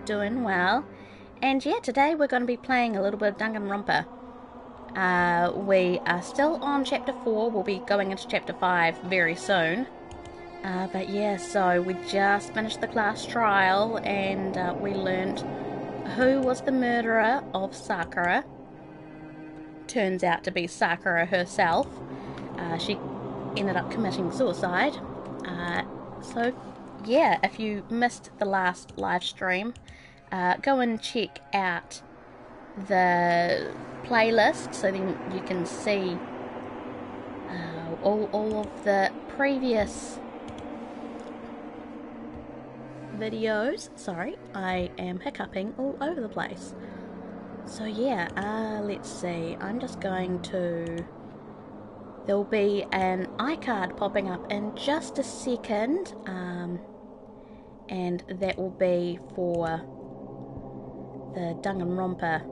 doing well. And yeah, today we're going to be playing a little bit of Danganronpa. We are still on chapter 4, we'll be going into chapter 5 very soon. But yeah, so we just finished the class trial and we learnt who was the murderer of Sakura. Turns out to be Sakura herself. She ended up committing suicide. So yeah, if you missed the last live stream, go and check out the playlist so then you can see all of the previous videos. Sorry, I am hiccuping all over the place. So yeah, let's see, I'm just going to... There'll be an iCard popping up in just a second, and that will be for the Danganronpa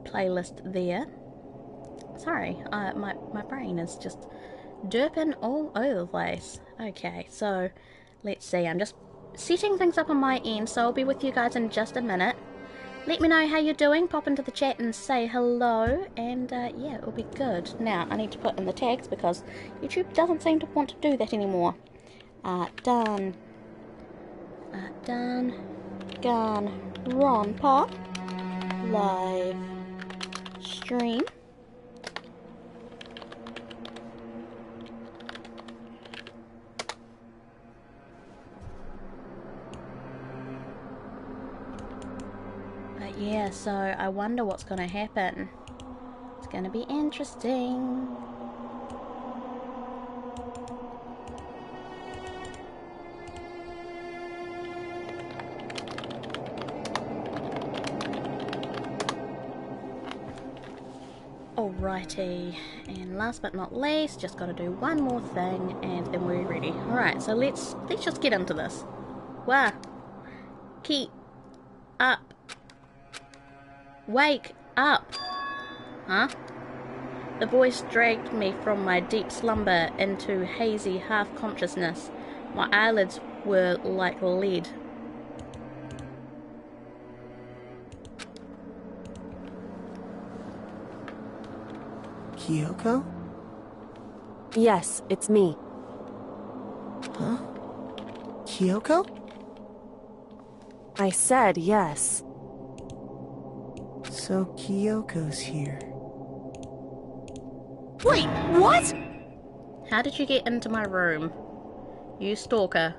playlist there. Sorry, my brain is just derping all over the place. Okay, so let's see, I'm just setting things up on my end, so I'll be with you guys in just a minute. Let me know how you're doing, pop into the chat and say hello, and yeah, it'll be good. Now, I need to put in the tags because YouTube doesn't seem to want to do that anymore. Danganronpa live stream. Yeah, so I wonder what's going to happen. It's going to be interesting. Alrighty, and last but not least, just got to do one more thing and then we're ready. Alright, so let's just get into this. Wow. Keep up. Wake up! Huh? The voice dragged me from my deep slumber into hazy half-consciousness. My eyelids were like lead. Kyoko? Yes, it's me. Huh? Kyoko? I said yes. So Kyoko's here. Wait, what? How did you get into my room? You stalker.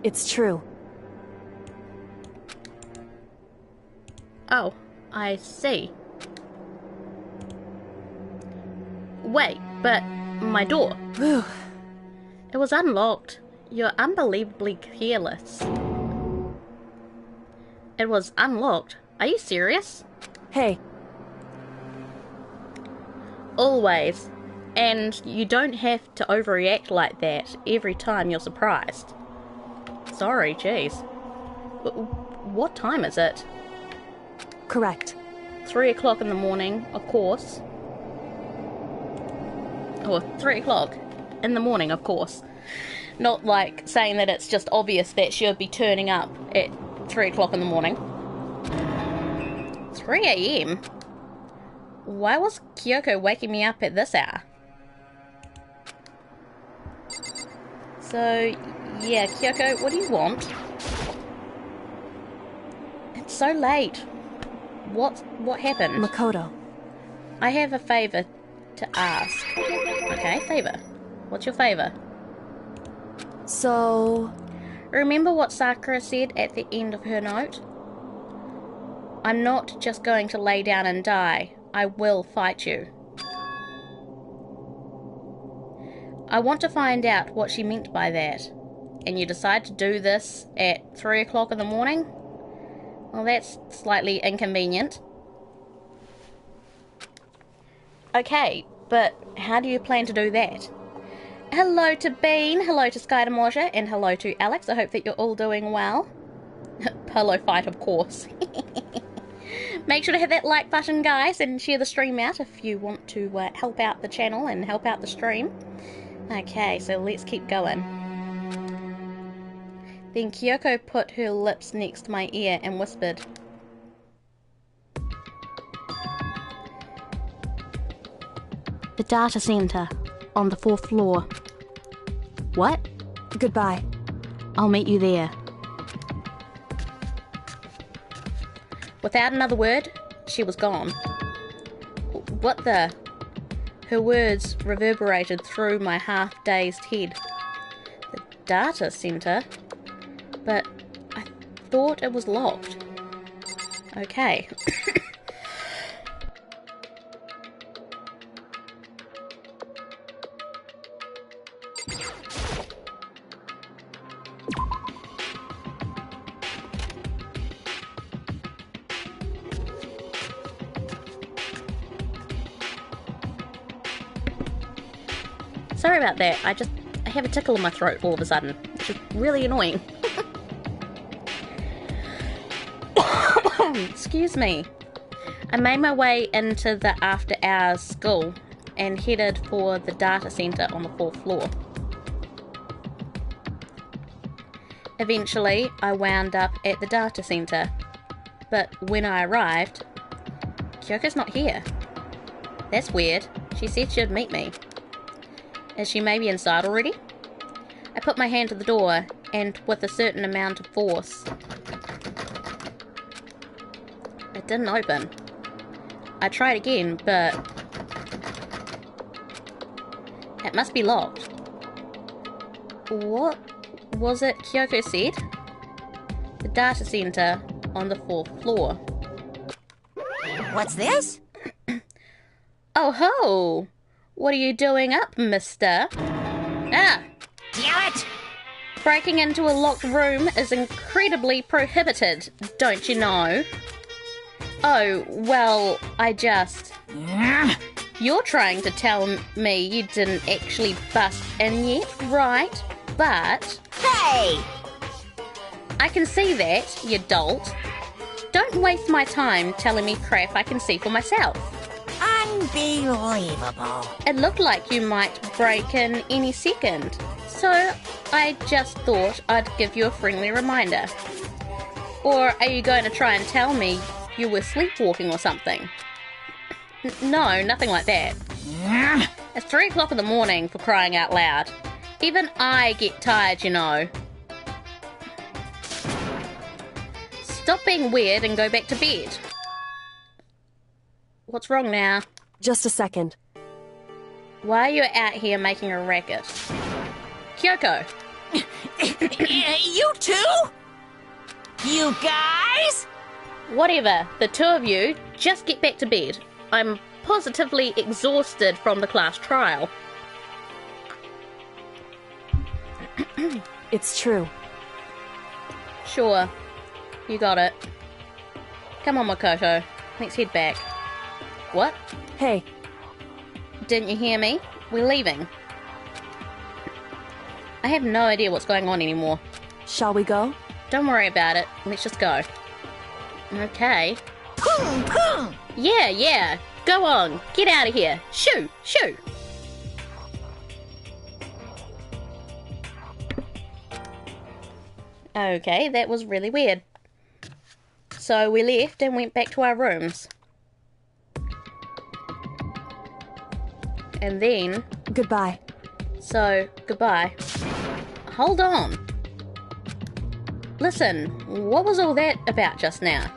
It's true. Oh, I see. Wait, but my door. It was unlocked. You're unbelievably careless. It was unlocked. Are you serious? Hey. Always. And you don't have to overreact like that every time you're surprised. Sorry, jeez. What time is it? Correct. 3 o'clock in the morning, of course. Or 3 o'clock in the morning, of course. Not like saying that it's just obvious that she'll be turning up at 3 o'clock in the morning. 3 a.m? Why was Kyoko waking me up at this hour? So, yeah, Kyoko, what do you want? It's so late. What happened? Makoto. I have a favour to ask. Okay, favour. What's your favour? So... Remember what Sakura said at the end of her note? I'm not just going to lay down and die. I will fight you. I want to find out what she meant by that. And you decide to do this at 3 o'clock in the morning? Well, that's slightly inconvenient. Okay, but how do you plan to do that? Hello to Bean, hello to Sky Demorja, and hello to Alex. I hope that you're all doing well. Pillow fight, of course. Make sure to hit that like button, guys, and share the stream out if you want to help out the channel and help out the stream. Okay, so let's keep going. Then Kyoko put her lips next to my ear and whispered, "The data center on the 4th floor." What? Goodbye. I'll meet you there. Without another word, she was gone. What the? Her words reverberated through my half-dazed head. The data center? But I thought it was locked. Okay. Sorry about that, I have a tickle in my throat all of a sudden, which is really annoying. Excuse me. I made my way into the after-hours school and headed for the data center on the 4th floor. Eventually, I wound up at the data center, but when I arrived, Kyoko's not here. That's weird. She said she'd meet me. Is she maybe inside already? I put my hand to the door, and with a certain amount of force, it didn't open. I tried again, but it must be locked. What was it Kyoko said? The data center on the 4th floor. What's this? Oh ho! What are you doing up, mister? Ah! Damn it! Breaking into a locked room is incredibly prohibited, don't you know? Oh, well, You're trying to tell me you didn't actually bust in yet, right? But... Hey! I can see that, you dolt. Don't waste my time telling me crap I can see for myself. Unbelievable. It looked like you might break in any second, so I just thought I'd give you a friendly reminder. Or are you going to try and tell me you were sleepwalking or something? No, nothing like that. It's 3 o'clock in the morning, for crying out loud. Even I get tired, you know. Stop being weird and go back to bed. What's wrong now? Just a second. Why are you out here making a racket? Kyoko! You too? You guys? Whatever, the two of you, just get back to bed. I'm positively exhausted from the class trial. It's true. Sure, you got it. Come on, Makoto, let's head back. What? Hey, Didn't you hear me? We're leaving. I have no idea what's going on anymore. shall we go? Don't worry about it, let's just go. Okay. Boom, boom. Yeah, go on, get out of here. Shoo! Okay, that was really weird. So we left and went back to our rooms. And then... Goodbye. So, goodbye. Hold on. Listen, what was all that about just now?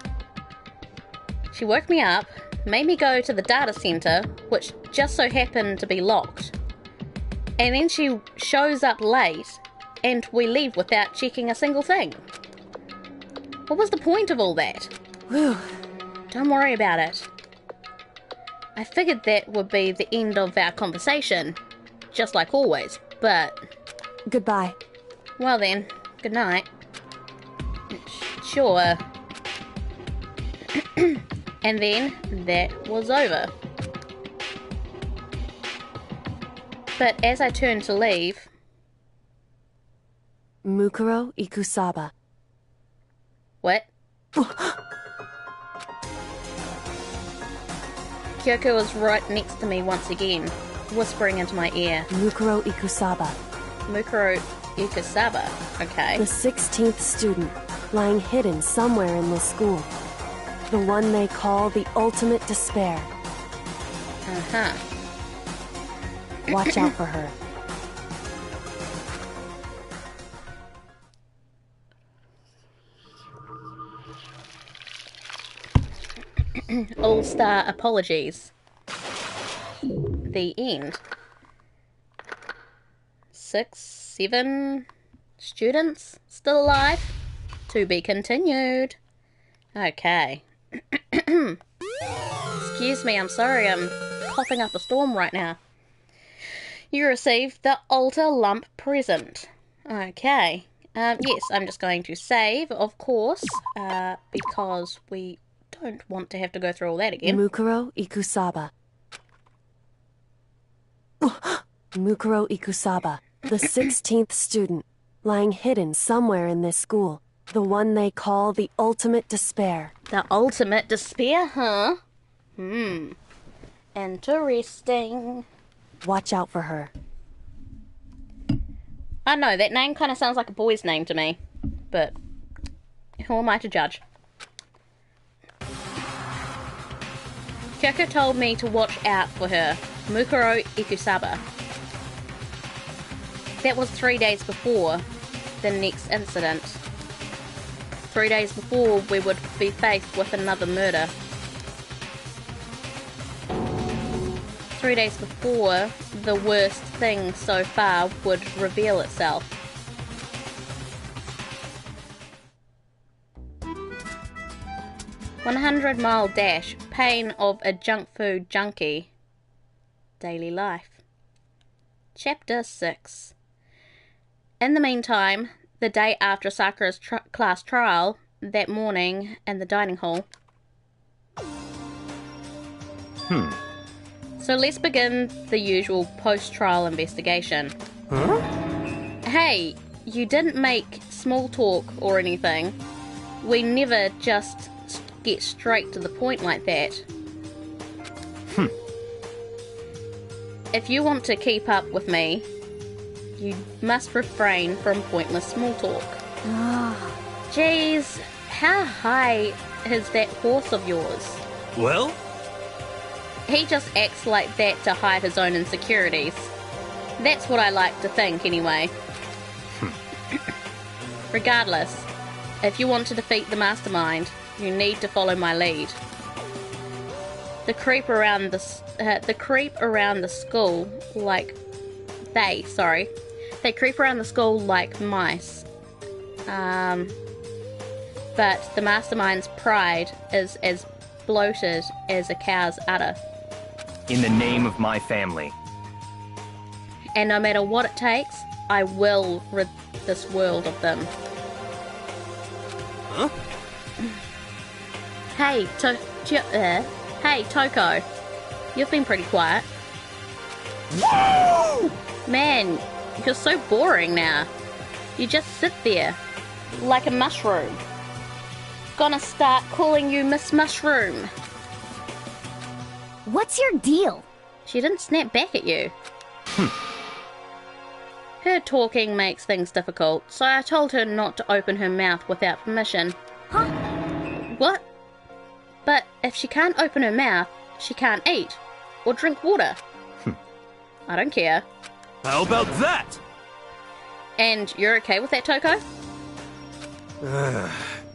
She woke me up, made me go to the data center, which just so happened to be locked. And then she shows up late, and we leave without checking a single thing. What was the point of all that? Whew. Don't worry about it. I figured that would be the end of our conversation, just like always, but... Goodbye. Well then, good night. Sure. And then, that was over. But as I turned to leave... Mukuro Ikusaba. What? Kyoko was right next to me once again, whispering into my ear. Mukuro Ikusaba. Mukuro Ikusaba. Okay. The 16th student, lying hidden somewhere in this school. The one they call the ultimate despair. Uh-huh. Watch out for her. All-star apologies. The end. 6, 7 students still alive? To be continued. Okay. Excuse me, I'm sorry, I'm coughing up a storm right now. You received the altar lump present. Okay. Yes, I'm just going to save, of course, because we don't want to have to go through all that again. Mukuro Ikusaba. Mukuro Ikusaba, the 16th student, lying hidden somewhere in this school. The one they call the ultimate despair. The ultimate despair, huh? Interesting. Watch out for her. I know, that name kind of sounds like a boy's name to me, but who am I to judge? Kyoko told me to watch out for her, Mukuro Ikusaba. That was 3 days before the next incident. 3 days before we would be faced with another murder. 3 days before the worst thing so far would reveal itself. "100-mile dash, pain of a junk food junkie. Daily life." Chapter 6. In the meantime, the day after Sakura's class trial, that morning in the dining hall. So let's begin the usual post-trial investigation. Huh? Hey, you didn't make small talk or anything. We never just get straight to the point like that. If you want to keep up with me, you must refrain from pointless small talk. Jeez, how high is that horse of yours? Well? He just acts like that to hide his own insecurities. That's what I like to think, anyway. Regardless, if you want to defeat the mastermind, you need to follow my lead. They creep around the school like they creep around the school like mice. But the mastermind's pride is as bloated as a cow's udder. In the name of my family. And no matter what it takes, I will rid this world of them. Huh? Hey, Toko. You've been pretty quiet. Whoa! Man, you're so boring now. You just sit there, like a mushroom. Gonna start calling you Miss Mushroom. What's your deal? She didn't snap back at you. Her talking makes things difficult, so I told her not to open her mouth without permission. Huh? What? But if she can't open her mouth, she can't eat or drink water. I don't care. How about that? And you're okay with that, Toko?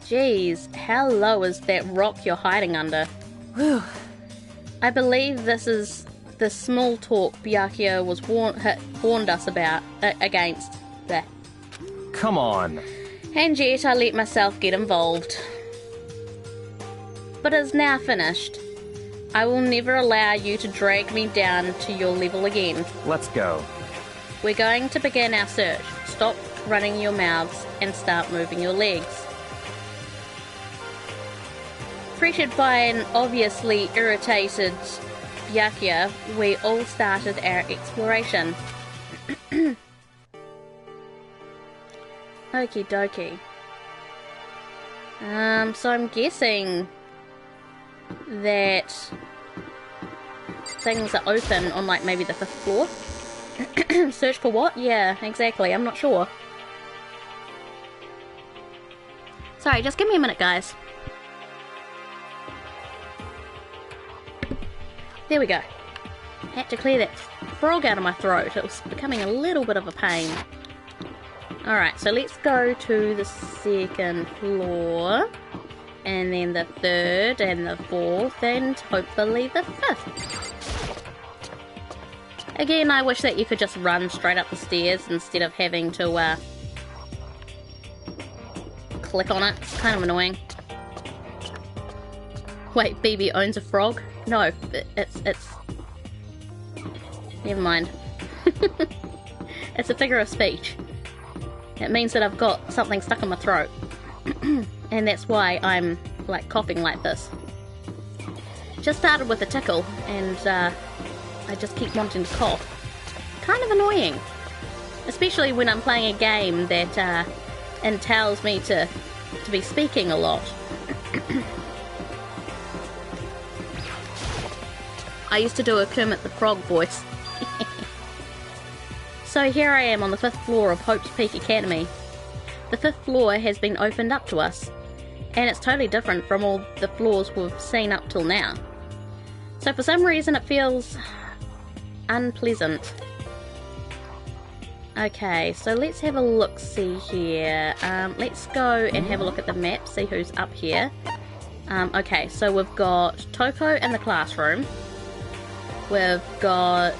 Jeez, how low is that rock you're hiding under? Whew. I believe this is the small talk Byakuya was warned us about, against. There. Come on. And yet I let myself get involved. But it's now finished. I will never allow you to drag me down to your level again. Let's go. We're going to begin our search. Stop running your mouths and start moving your legs. Pressured by an obviously irritated Byakuya, we all started our exploration. Okie dokie. So I'm guessing that things are open on like maybe the 5th floor. Search for what? Yeah, exactly. I'm not sure. Sorry, just give me a minute, guys. There we go. Had to clear that frog out of my throat. It was becoming a little bit of a pain. Alright, so let's go to the 2nd floor. And then the 3rd and the 4th and hopefully the 5th. Again, I wish that you could just run straight up the stairs instead of having to click on it. It's kind of annoying. Wait, Bibi owns a frog? No, it's... Never mind. It's a figure of speech. It means that I've got something stuck in my throat. And that's why I'm, like, coughing like this. Just started with a tickle, and I just keep wanting to cough. Kind of annoying. Especially when I'm playing a game that entails me to be speaking a lot. I used to do a Kermit the Frog voice. So here I am on the 5th floor of Hope's Peak Academy. The 5th floor has been opened up to us, and it's totally different from all the floors we've seen up till now. So for some reason it feels unpleasant. Okay, so let's have a look-see here. Let's go and have a look at the map, see who's up here. Okay, so we've got Toko in the classroom. We've got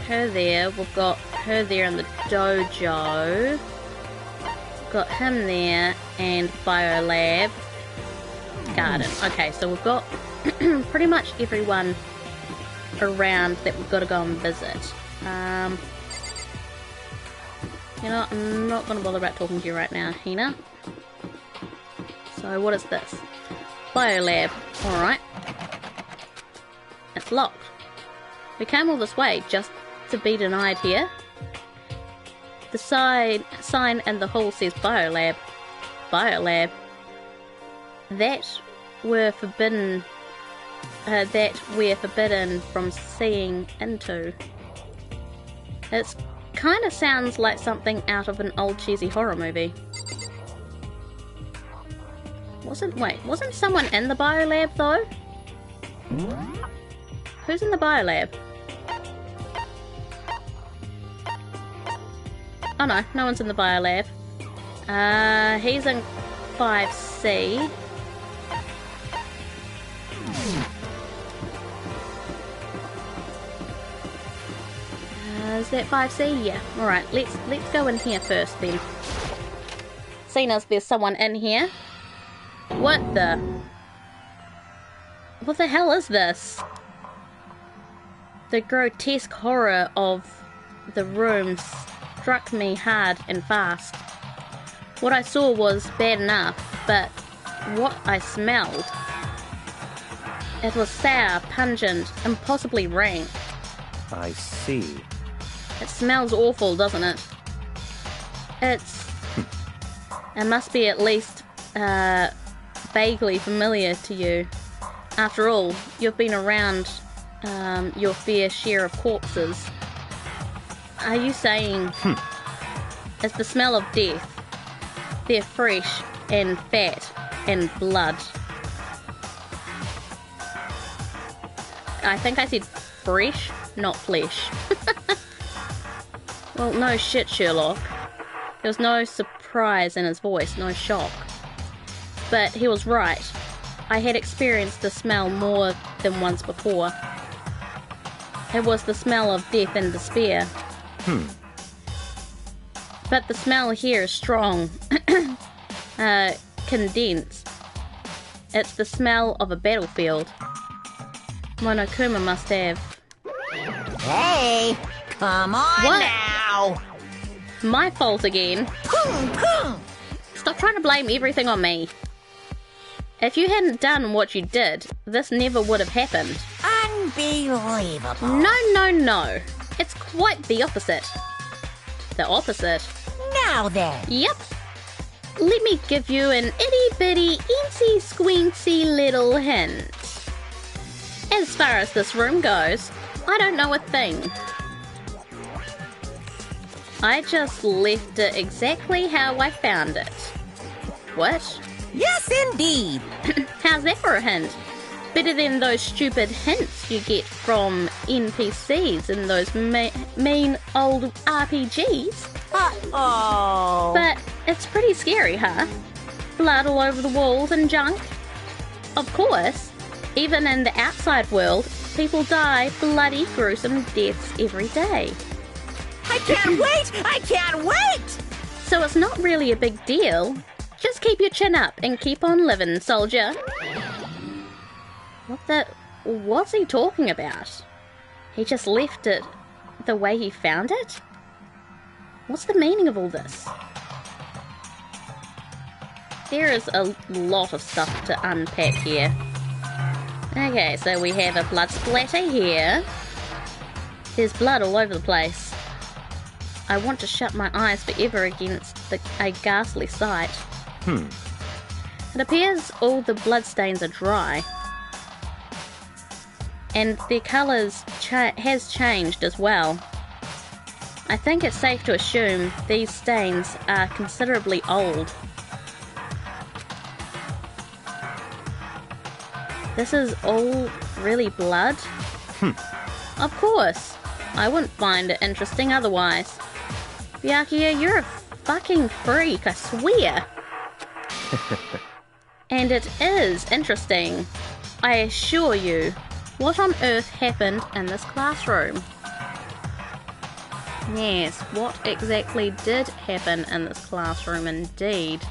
her there. We've got her there in the dojo. We've got him there, and Biolab. Garden. Okay, so we've got pretty much everyone around that we've got to go and visit. You know, I'm not going to bother about talking to you right now, Hina. So what is this? Biolab. Alright. It's locked. We came all this way just to be denied here. The sign in the hall says Biolab. Biolab. That we're forbidden from seeing into. It kind of sounds like something out of an old cheesy horror movie. Wasn't someone in the biolab though? Who's in the biolab? Oh no, no one's in the biolab. He's in 5C. Is that 5C? Yeah. Alright, let's go in here first then. Seeing as there's someone in here. What the hell is this? The grotesque horror of the room struck me hard and fast. What I saw was bad enough, but what I smelled, it was sour, pungent, impossibly rank. I see. It smells awful, doesn't it? It must be at least vaguely familiar to you. After all, you've been around your fair share of corpses. Are you saying it's the smell of death? They're fresh and fat and blood. I think I said fresh, not flesh. Well, no shit, Sherlock. There was no surprise in his voice, no shock. But he was right. I had experienced the smell more than once before. It was the smell of death and despair. But the smell here is strong. Condensed. It's the smell of a battlefield. Monokuma must have... Hey, come on What? now. My fault again. Stop trying to blame everything on me. If you hadn't done what you did, this never would have happened. Unbelievable. No. It's quite the opposite. The opposite? Now then. Yep. Let me give you an itty bitty, eensy squeensy little hint. As far as this room goes, I don't know a thing. I just left it exactly how I found it. What? Yes, indeed. How's that for a hint? Better than those stupid hints you get from NPCs in those mean old RPGs. Uh-oh. But it's pretty scary, huh? Blood all over the walls and junk. Of course, even in the outside world, people die bloody, gruesome deaths every day. I can't wait! I can't wait! So it's not really a big deal. Just keep your chin up and keep on living, soldier. What's he talking about? He just left it the way he found it? What's the meaning of all this? There is a lot of stuff to unpack here. Okay, so we have a blood splatter here. There's blood all over the place. I want to shut my eyes forever against a ghastly sight. It appears all the bloodstains are dry. And their colours has changed as well. I think it's safe to assume these stains are considerably old. This is all really blood? Of course. I wouldn't find it interesting otherwise. Byakuya, you're a fucking freak, I swear. And it is interesting. I assure you. What on earth happened in this classroom? Yes, what exactly did happen in this classroom indeed?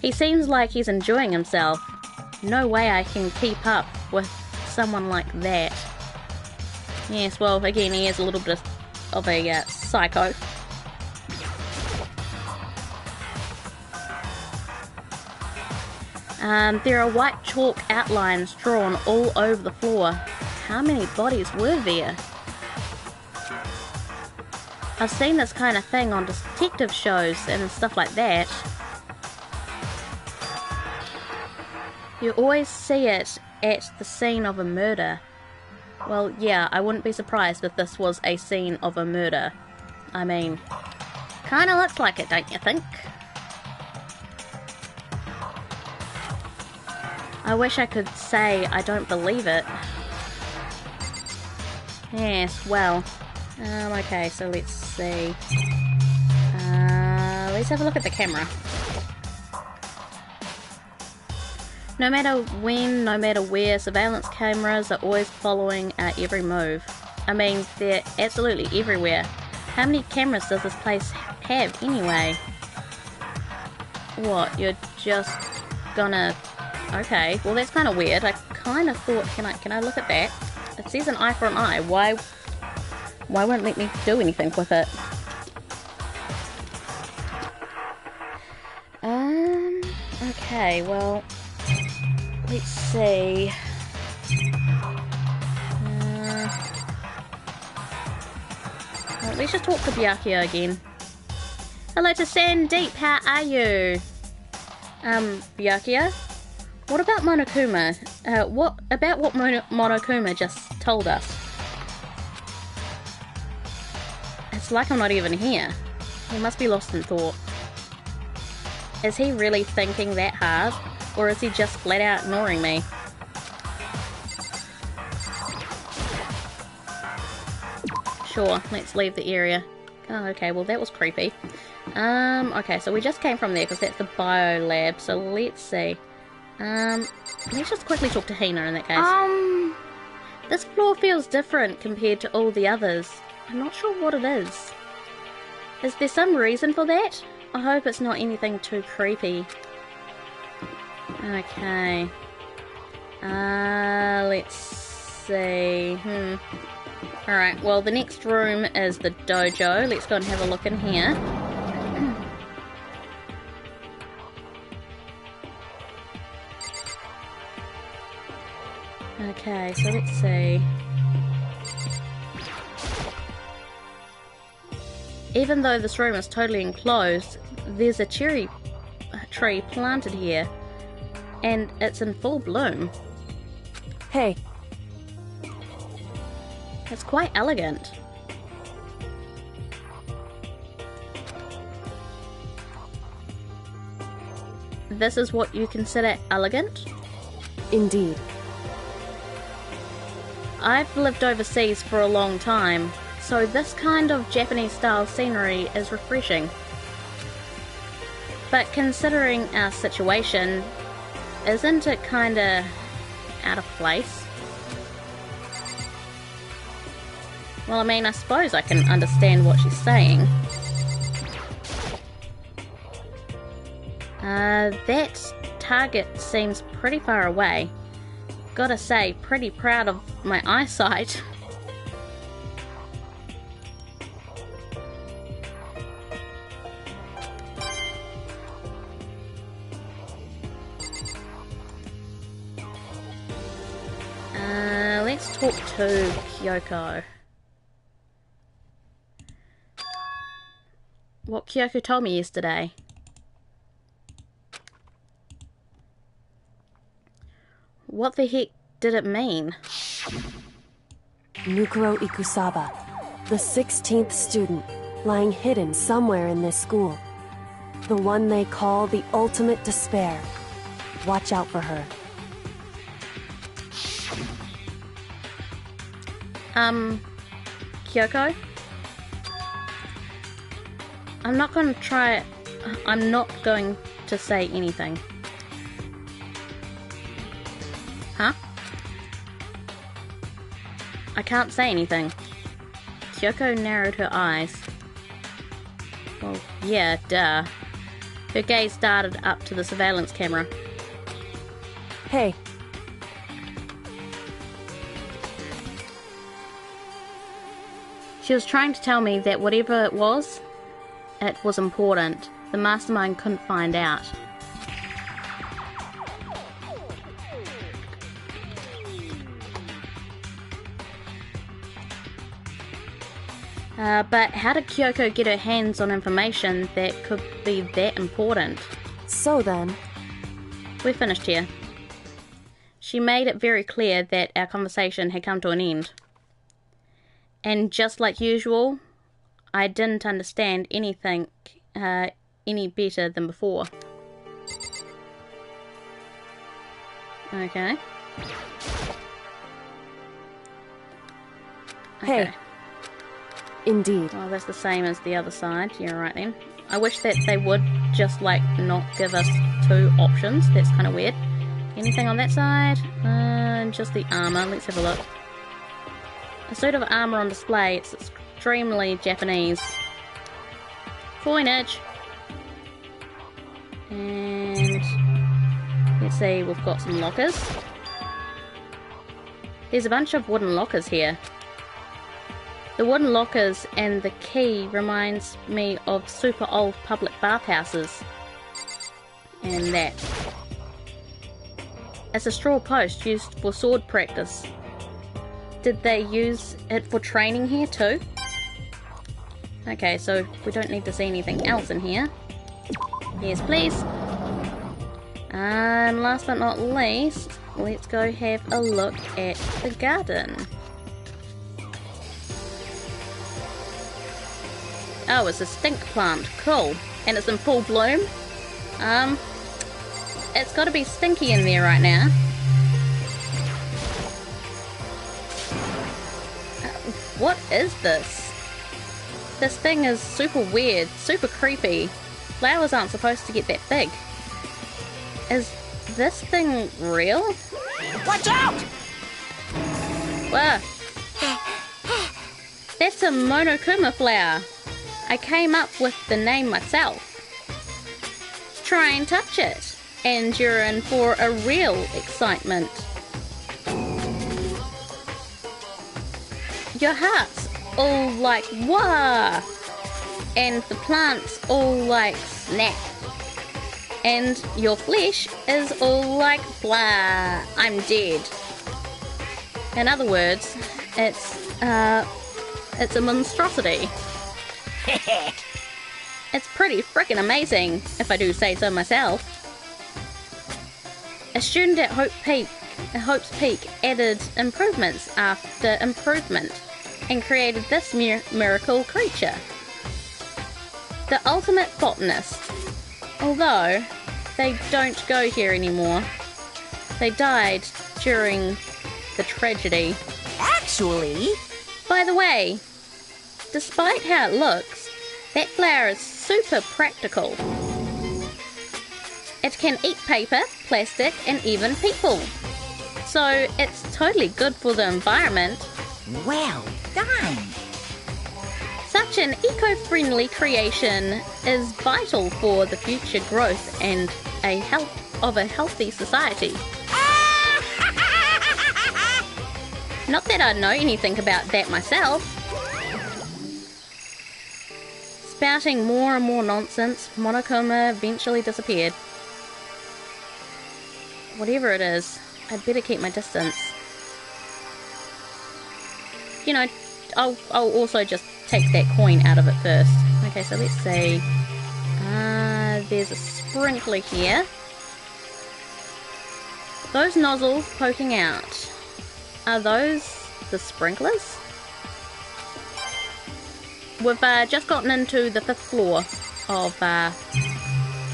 He seems like he's enjoying himself. No way I can keep up with someone like that. Yes, well, again, he is a little bit of a psycho. There are white chalk outlines drawn all over the floor. How many bodies were there? I've seen this kind of thing on detective shows and stuff like that. You always see it at the scene of a murder. Well, yeah, I wouldn't be surprised if this was a scene of a murder. I mean, kinda looks like it, don't you think? I wish I could say I don't believe it. Yes, well, okay, so let's see. Let's have a look at the camera. No matter when, no matter where, surveillance cameras are always following our every move. I mean, they're absolutely everywhere. How many cameras does this place have anyway? What, you're just gonna... Okay, well that's kind of weird. I kind of thought, can I look at that? It says an eye for an eye. Why won't it let me do anything with it? Okay, well, let's see. Well, let's just talk to Byakuya again. Hello to Sandeep, how are you? Byakuya? What about Monokuma? What Monokuma just told us? It's like I'm not even here. He must be lost in thought. Is he really thinking that hard? Or is he just flat out ignoring me? Sure, let's leave the area. Oh, okay, well that was creepy. Okay, so we just came from there because that's the bio lab, so let's see. Let's just quickly talk to Hina in that case. This floor feels different compared to all the others. I'm not sure what it is. Is there some reason for that? I hope it's not anything too creepy. Okay. Let's see. Alright, well the next room is the dojo. Let's go and have a look in here. Okay, so let's see. even though this room is totally enclosed, there's a cherry tree planted here, and it's in full bloom. Hey, It's quite elegant. This is what you consider elegant? indeed. I've lived overseas for a long time, so this kind of Japanese-style scenery is refreshing. But considering our situation, isn't it kinda out of place? Well, I mean, I suppose I can understand what she's saying. That target seems pretty far away. Gotta say, pretty proud of my eyesight. Let's talk to Kyoko. What Kyoko told me yesterday. What the heck did it mean? Mukuro Ikusaba, the 16th student, lying hidden somewhere in this school. The one they call the ultimate despair. Watch out for her. Kyoko? I'm not going to say anything. Huh? I can't say anything. Kyoko narrowed her eyes. Well, yeah, duh. Her gaze darted up to the surveillance camera. Hey, She was trying to tell me that whatever it was important. The mastermind couldn't find out. But how did Kyoko get her hands on information that could be that important? so then, We're finished here. She made it very clear that our conversation had come to an end. And just like usual, I didn't understand anything any better than before. Okay. hey, indeed. Well, that's the same as the other side. Yeah, right then. I wish that they would just, like, not give us two options. That's kind of weird. Anything on that side? Just the armor. Let's have a look. A suit of armor on display. It's extremely Japanese. Coinage. And let's see, we've got some lockers. There's a bunch of wooden lockers here. The wooden lockers and the key reminds me of super old public bathhouses. And that. It's a straw post used for sword practice. Did they use it for training here too? Okay, so we don't need to see anything else in here. Yes, please. And last but not least, let's go have a look at the garden. Oh, it's a stink plant. Cool. And it's in full bloom. It's got to be stinky in there right now. What is this? This thing is super weird, super creepy. Flowers aren't supposed to get that big. Is this thing real? Watch out! Whoa. That's a Monokuma flower. I came up with the name myself. Try and touch it, and you're in for a real excitement. Your heart's all like wah, and the plant's all like snap, and your flesh is all like blah, I'm dead. In other words, it's a monstrosity. It's pretty frickin' amazing, if I do say so myself. A student at Hope's Peak added improvements after improvement and created this miracle creature. The ultimate botanist. Although they don't go here anymore. They died during the tragedy. Actually... By the way, despite how it looks, that flower is super practical. It can eat paper, plastic, and even people. So it's totally good for the environment. Well done. Such an eco-friendly creation is vital for the future growth and a healthy society. Not that I know anything about that myself. Spouting more and more nonsense, Monokuma eventually disappeared. Whatever it is, I'd better keep my distance. You know, I'll also just take that coin out of it first. Okay, so let's see. There's a sprinkler here. Those nozzles poking out. Are those the sprinklers? We've just gotten into the 5th floor of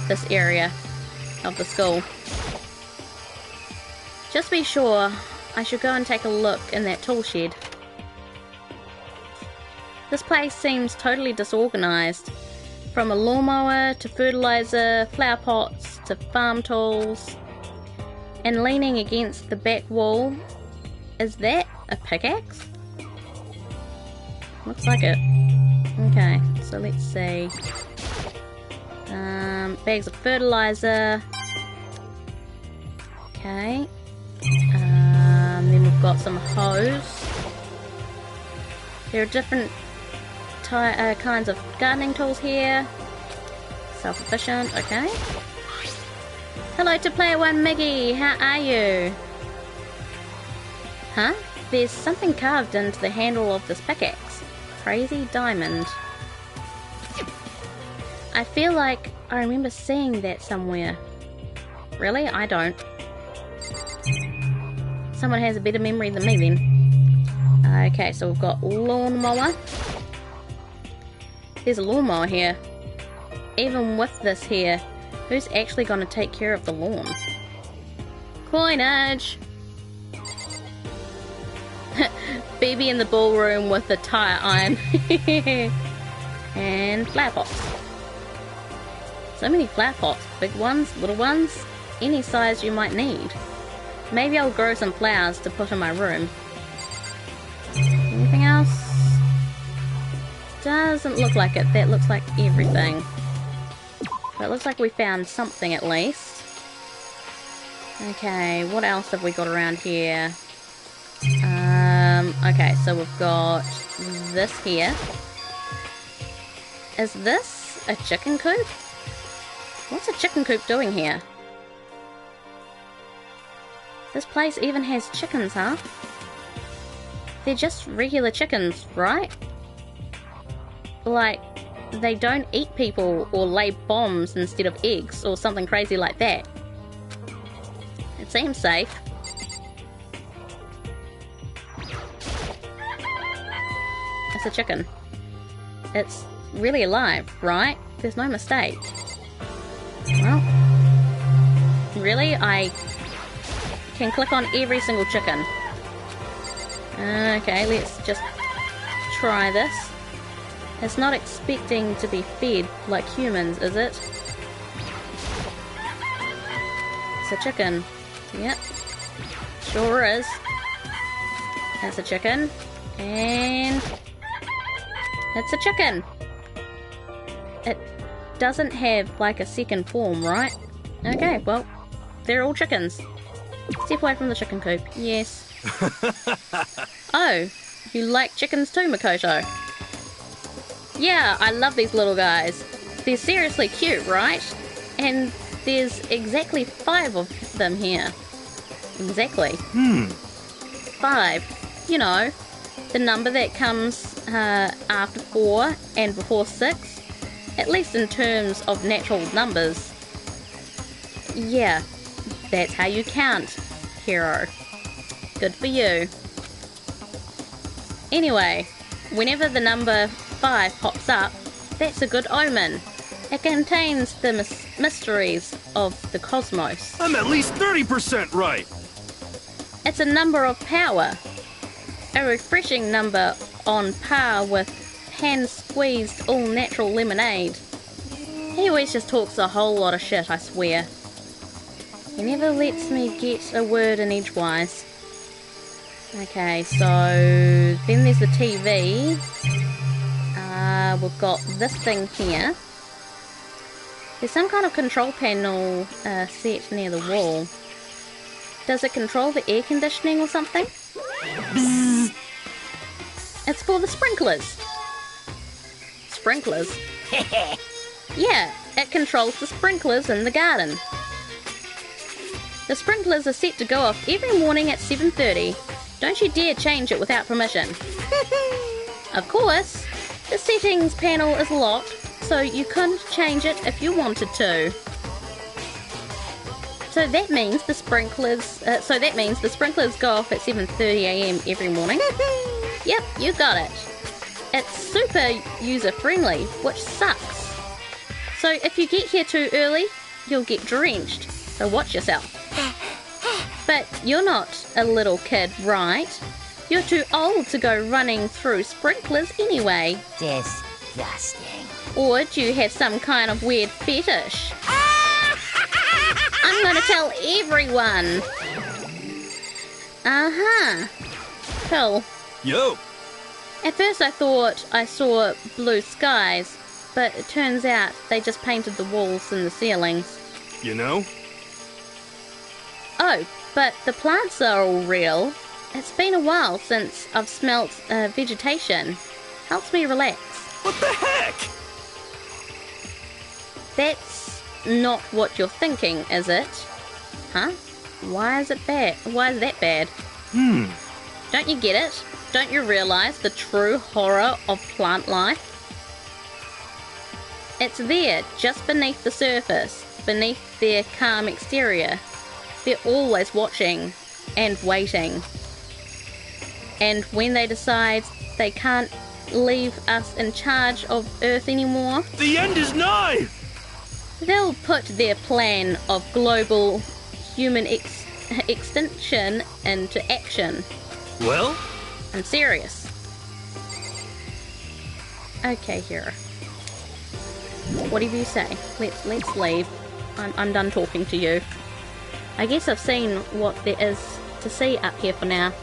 this area of the school. Just be sure, I should go and take a look in that tool shed. This place seems totally disorganized. From a lawnmower to fertilizer, flower pots to farm tools. And leaning against the back wall, is that a pickaxe? Looks like it. Okay, so let's see. Bags of fertilizer. Okay. Then we've got some hose. There are different kinds of gardening tools here. Self-sufficient, okay. Hello to player 1 Miggy, how are you? Huh? There's something carved into the handle of this pickaxe. Crazy diamond. I feel like I remember seeing that somewhere. Really? I don't. Someone has a better memory than me then. Okay, so we've got lawnmower. There's a lawnmower here. Even with this here, who's actually going to take care of the lawn? Coinage! Bibi in the ballroom with the tire iron. And flower pots. So many flower pots. Big ones, little ones, any size you might need. Maybe I'll grow some flowers to put in my room. Anything else? Doesn't look like it. That looks like everything. But it looks like we found something at least. Okay, what else have we got around here? Okay, so we've got this here. Is this a chicken coop? What's a chicken coop doing here? This place even has chickens, huh? They're just regular chickens, right? Like, they don't eat people or lay bombs instead of eggs or something crazy like that. It seems safe. It's a chicken. It's really alive, right? There's no mistake. Well, really? I can click on every single chicken. Okay, let's just try this. It's not expecting to be fed like humans, is it? It's a chicken. Yep. Sure is. That's a chicken. And it's a chicken. It doesn't have like a second form, right? Okay, well, they're all chickens. Step away from the chicken coop. Yes. Oh, you like chickens too, Makoto? Yeah, I love these little guys. They're seriously cute, right? And there's exactly 5 of them here. Exactly. 5. You know, the number that comes after 4 and before 6, at least in terms of natural numbers. Yeah, that's how you count, hero. Good for you. Anyway, whenever the number 5 pops up, that's a good omen. It contains the mysteries of the cosmos. I'm at least 30% right. It's a number of power. A refreshing number on par with hand-squeezed all-natural lemonade. He always just talks a whole lot of shit, I swear. He never lets me get a word in edgewise. Okay, so then there's the TV. We've got this thing here. There's some kind of control panel set near the wall. Does it control the air conditioning or something? Bzzz. It's for the sprinklers. Sprinklers? Yeah, it controls the sprinklers in the garden. The sprinklers are set to go off every morning at 7:30. Don't you dare change it without permission. Of course, the settings panel is locked, so you couldn't change it if you wanted to. So that means the sprinklers go off at 7:30 AM every morning. Yep, you got it. It's super user-friendly, which sucks. So if you get here too early, you'll get drenched. So watch yourself. But you're not a little kid, right? You're too old to go running through sprinklers anyway. Disgusting. Or do you have some kind of weird fetish? I'm gonna tell everyone. Uh-huh. Cool. Yo. At first I thought I saw blue skies, but it turns out they just painted the walls and the ceilings. You know? Oh, but the plants are all real. It's been a while since I've smelt vegetation. Helps me relax. What the heck? That's not what you're thinking, is it? Huh? Why is it bad? Why is that bad? Don't you get it? Don't you realize the true horror of plant life? It's there, just beneath the surface, beneath their calm exterior. They're always watching and waiting. And when they decide they can't leave us in charge of Earth anymore, The end is nigh! they'll put their plan of global human extinction into action. Well? I'm serious. Okay, hero. Whatever you say. Let's leave. I'm done talking to you. I guess I've seen what there is to see up here for now.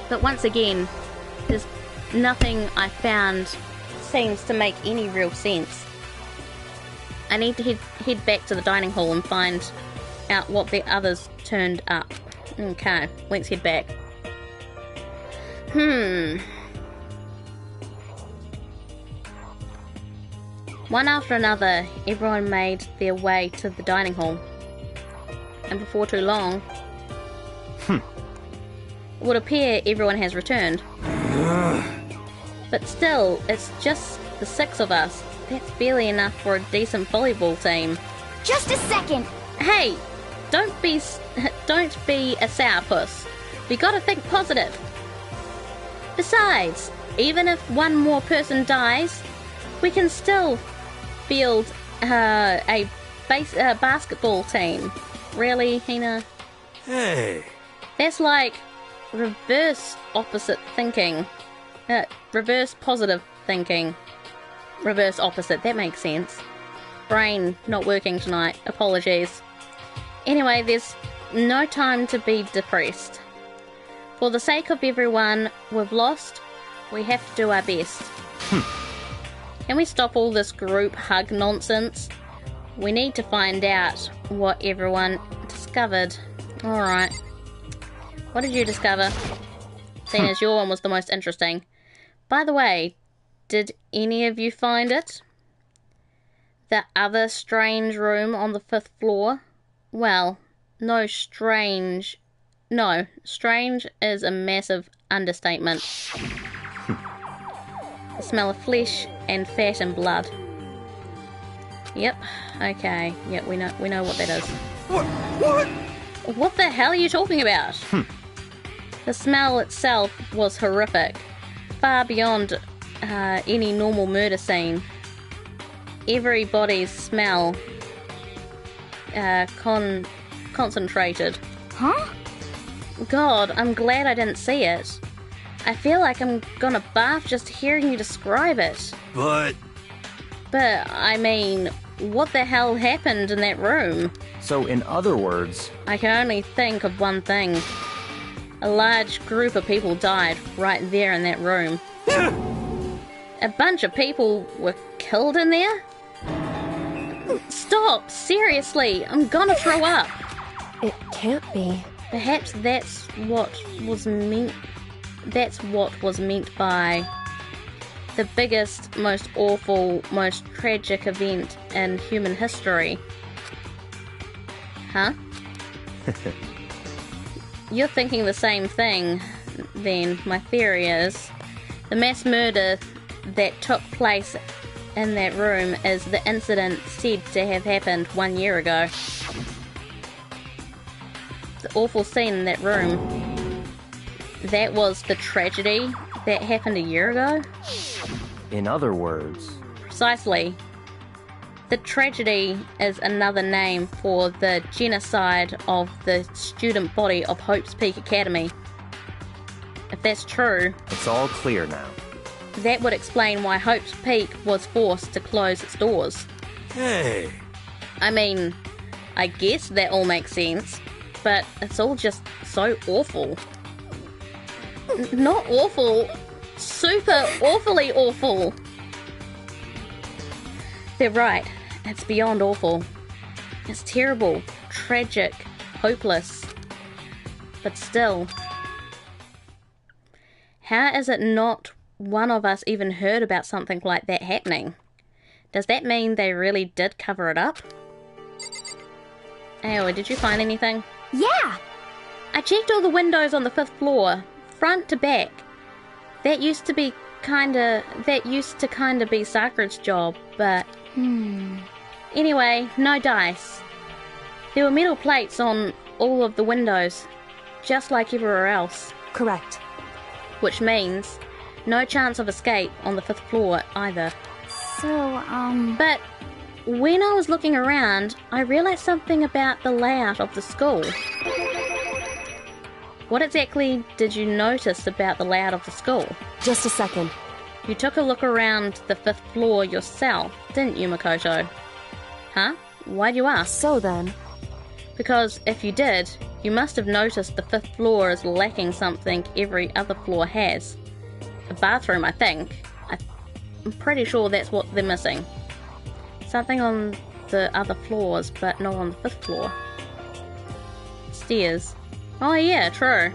But once again, there's nothing I found seems to make any real sense. I need to head back to the dining hall and find out what the others turned up. Okay, let's head back. One after another, everyone made their way to the dining hall. And before too long, it would appear everyone has returned. But still, it's just the 6 of us. That's barely enough for a decent volleyball team. Just a second. Hey, don't be a sourpuss. We gotta think positive. Besides, even if one more person dies, we can still field a basketball team. Really, Hina? Hey. That's like reverse opposite thinking. Reverse positive thinking. Reverse opposite, that makes sense. Brain not working tonight, apologies. Anyway, there's no time to be depressed. For the sake of everyone we've lost, we have to do our best. Can we stop all this group hug nonsense? We need to find out what everyone discovered. Alright. What did you discover? Seeing as your one was the most interesting. By the way, did any of you find it? The other strange room on the 5th floor? Well, no strange No, strange is a massive understatement. The smell of flesh and fat and blood. Yep, okay. Yep, we know what that is. What? What the hell are you talking about? The smell itself was horrific. Far beyond any normal murder scene. Everybody's smell concentrated. Huh? God, I'm glad I didn't see it. I feel like I'm gonna barf just hearing you describe it. But I mean, what the hell happened in that room? So, in other words, I can only think of one thing. A large group of people died right there in that room. A bunch of people were killed in there? Stop! Seriously! I'm gonna throw up! It can't be. Perhaps that's what was meant by the biggest, most awful, most tragic event in human history. Huh? You're thinking the same thing, then. My theory is the mass murder that took place in that room is the incident said to have happened 1 year ago. The awful scene in that room, that was the tragedy that happened a year ago? in other words... Precisely. The tragedy is another name for the genocide of the student body of Hope's Peak Academy. If that's true... It's all clear now. That would explain why Hope's Peak was forced to close its doors. Hey! I mean, I guess that all makes sense, but it's all just so awful. Not awful, super awfully awful. They're right, it's beyond awful. It's terrible, tragic, hopeless. But still, how is it not one of us even heard about something like that happening? Does that mean they really did cover it up? Aowa, did you find anything? Yeah! I checked all the windows on the 5th floor, front to back. That used to kinda be Sakura's job, but... Anyway, no dice. There were metal plates on all of the windows, just like everywhere else. Correct. Which means no chance of escape on the 5th floor either. So, But when I was looking around, I realized something about the layout of the school. What exactly did you notice about the layout of the school? Just a second. You took a look around the 5th floor yourself, didn't you, Makoto? Huh? Why'd you ask? So then... Because if you did, you must have noticed the 5th floor is lacking something every other floor has. A bathroom, I think. I'm pretty sure that's what they're missing. Something on the other floors, but not on the 5th floor. Stairs. Oh yeah, true.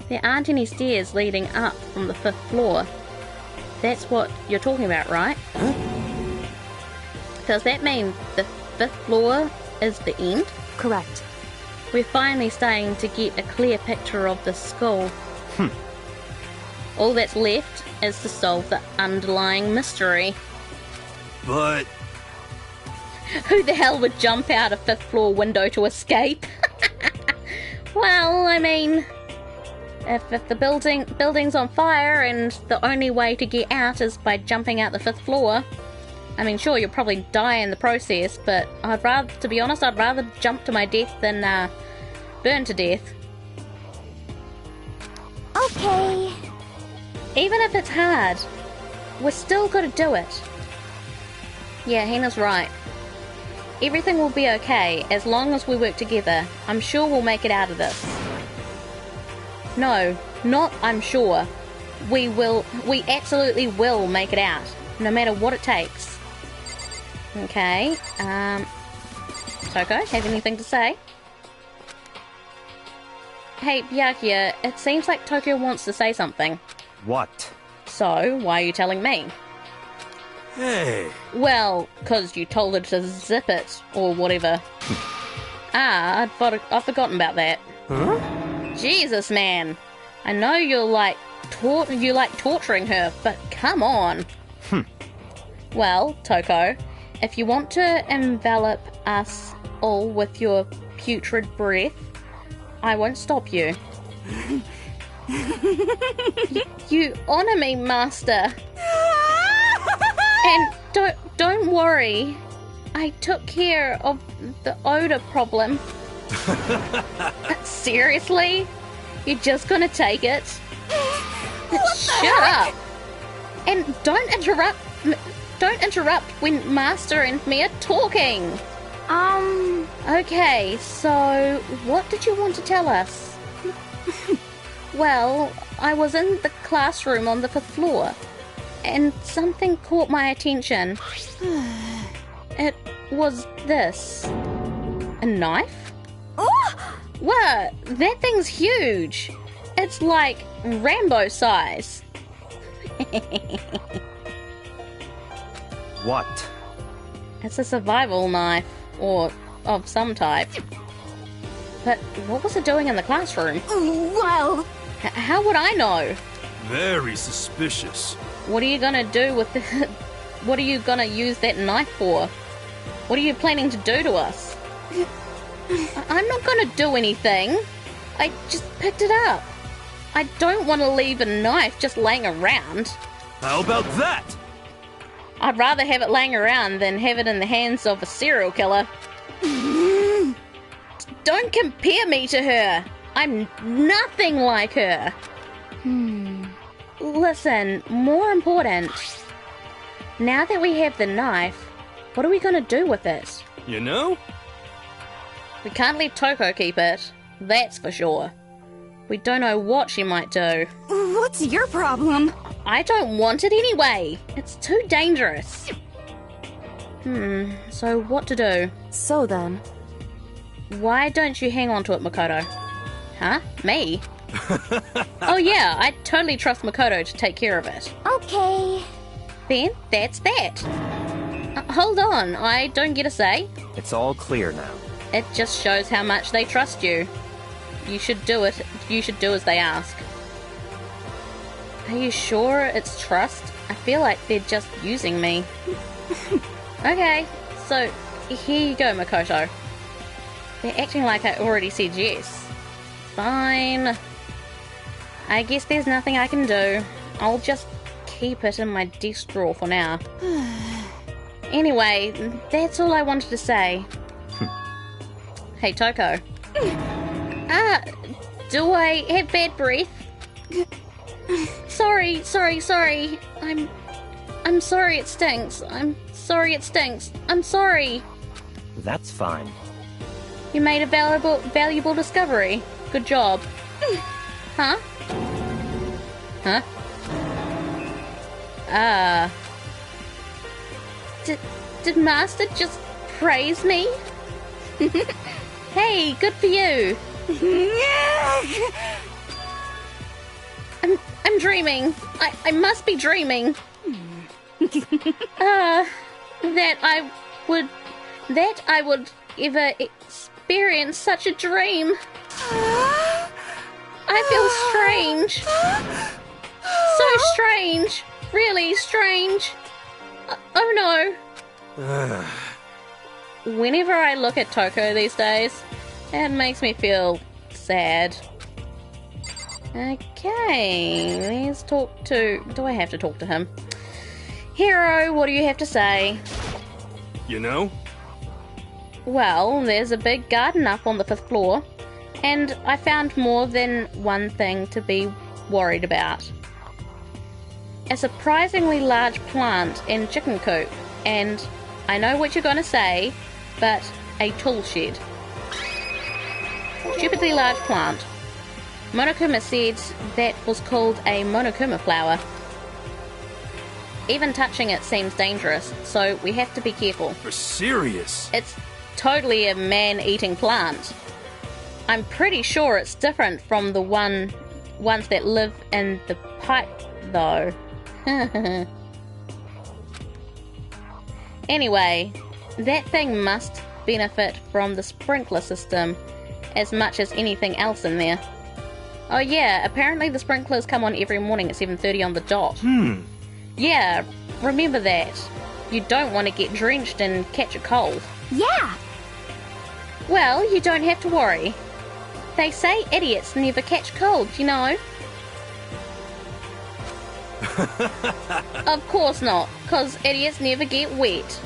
There aren't any stairs leading up from the 5th floor. That's what you're talking about, right? Huh? Does that mean the 5th floor is the end? Correct. We're finally starting to get a clear picture of the school. All that's left is to solve the underlying mystery. But... Who the hell would jump out a 5th floor window to escape? Well, I mean, if the building's on fire and the only way to get out is by jumping out the 5th floor, I mean, sure, you'll probably die in the process, but I'd rather jump to my death than burn to death. okay. Even if it's hard, we're still gonna do it. Yeah, Hina's right. Everything will be okay as long as we work together. I'm sure we'll make it out of this. No, not I'm sure. We absolutely will make it out, no matter what it takes. Okay, Toko, have anything to say? Hey, Byakuya, it seems like Tokyo wants to say something. What? So, why are you telling me? Hey! Well, 'cause you told her to zip it, or whatever. I'd forgotten about that. Jesus, man. I know you like torturing her, but come on. Well, Toko, if you want to envelop us all with your putrid breath, I won't stop you. You honor me, Master. And don't worry. I took care of the odor problem. Seriously? You're just gonna take it? Shut up! And don't interrupt when Master and me are talking. Okay, so what did you want to tell us? Well, I was in the classroom on the 5th floor, and something caught my attention. It was this. A knife? What? That thing's huge. It's like Rambo size. What? It's a survival knife, or of some type. But what was it doing in the classroom? Well, How would I know? Very suspicious. What are you gonna do with it? What are you gonna use that knife for? What are you planning to do to us? I'm not gonna do anything. I just picked it up. I don't want to leave a knife just laying around. How about that? I'd rather have it laying around than have it in the hands of a serial killer. Don't compare me to her. I'm nothing like her. Listen, more important. Now that we have the knife, what are we going to do with it? You know? We can't let Toko keep it. That's for sure. We don't know what she might do. What's your problem? I don't want it anyway. It's too dangerous. So what to do? So then, Why don't you hang on to it, Makoto? Huh? Me? Oh yeah, I totally trust Makoto to take care of it. okay. Then, that's that. Hold on, I don't get a say. It's all clear now. It just shows how much they trust you. You should do it. You should do as they ask. Are you sure it's trust? I feel like they're just using me. Okay, so here you go, Makoto. They're acting like I already said yes. Fine. I guess there's nothing I can do. I'll just keep it in my desk drawer for now. Anyway, that's all I wanted to say. Hey, Toko. Do I have bad breath? Sorry. I'm sorry it stinks. I'm sorry it stinks. I'm sorry. That's fine. You made a valuable discovery. Good job. Huh? Did Master just praise me? Hey, good for you. I'm dreaming. I must be dreaming. That I would ever experience such a dream. I feel strange. So strange. Really strange. Oh no. Whenever I look at Toko these days, it makes me feel sad. Okay, let's talk to... Do I have to talk to him? Hero, what do you have to say? You know? Well, there's a big garden up on the 5th floor, and I found more than one thing to be worried about. A surprisingly large plant and chicken coop, and I know what you're gonna say, but a tool shed. Stupidly large plant. Monokuma said that was called a monokuma flower. Even touching it seems dangerous, so we have to be careful. You're serious? It's totally a man-eating plant. I'm pretty sure it's different from the ones that live in the pipe, though. Anyway, that thing must benefit from the sprinkler system as much as anything else in there. Oh yeah, apparently the sprinklers come on every morning at 7:30 on the dot. Yeah, remember that. You don't want to get drenched and catch a cold. Yeah. Well, you don't have to worry. They say idiots never catch colds, you know. Of course not, 'cause idiots never get wet.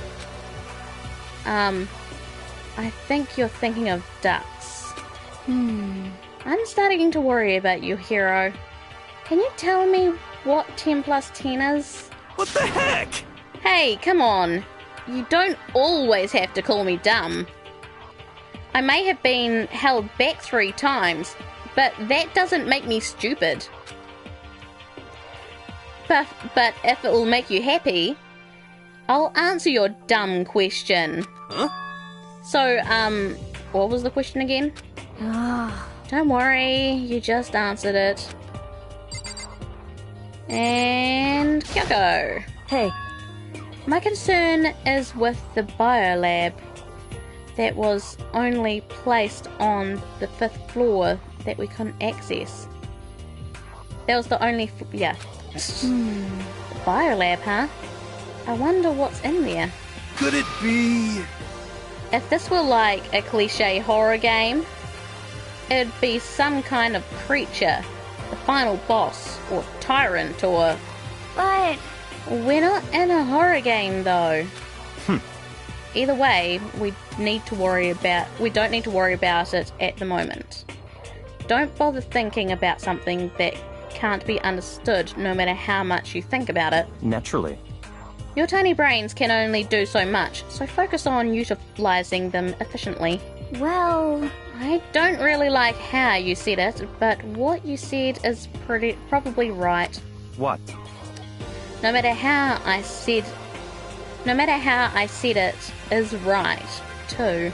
I think you're thinking of ducks. I'm starting to worry about you, hero. Can you tell me what 10 plus 10 is? What the heck? Hey, come on. You don't always have to call me dumb. I may have been held back 3 times, but that doesn't make me stupid. But if it will make you happy, I'll answer your dumb question. Huh? So, what was the question again? Don't worry, you just answered it. And Kyoko. Hey, My concern is with the biolab that was only placed on the 5th floor that we couldn't access. That was the only... yeah. The biolab, huh? I wonder what's in there. Could it be... If this were like a cliche horror game, it'd be some kind of creature, the final boss, or tyrant, or... But We're not in a horror game, though. Either way, we don't need to worry about it at the moment. Don't bother thinking about something that can't be understood, no matter how much you think about it. Naturally. Your tiny brains can only do so much, so focus on utilizing them efficiently. well, I don't really like how you said it, but what you said is probably right. What? No matter how I said it is right, too.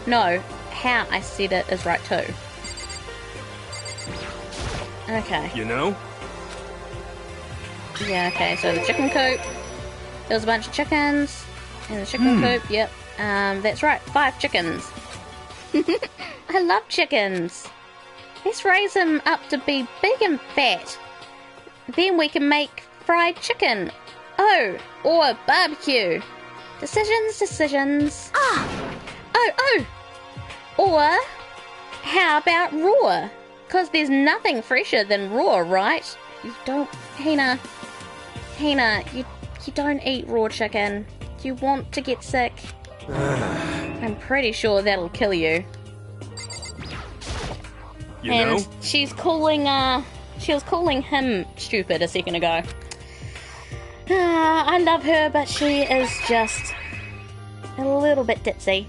No, how I said it is right, too. Okay. You know? Yeah, okay, so the chicken coop. There was a bunch of chickens in the chicken coop, yep. That's right, 5 chickens. I love chickens. Let's raise them up to be big and fat. Then we can make fried chicken. Oh, or barbecue. Decisions. Oh. Or, how about raw? 'Cause there's nothing fresher than raw, right? You don't... Hina, you don't eat raw chicken. You want to get sick. I'm pretty sure that'll kill you. You And know? she was calling him stupid a second ago. I love her, but she is just a little bit ditzy.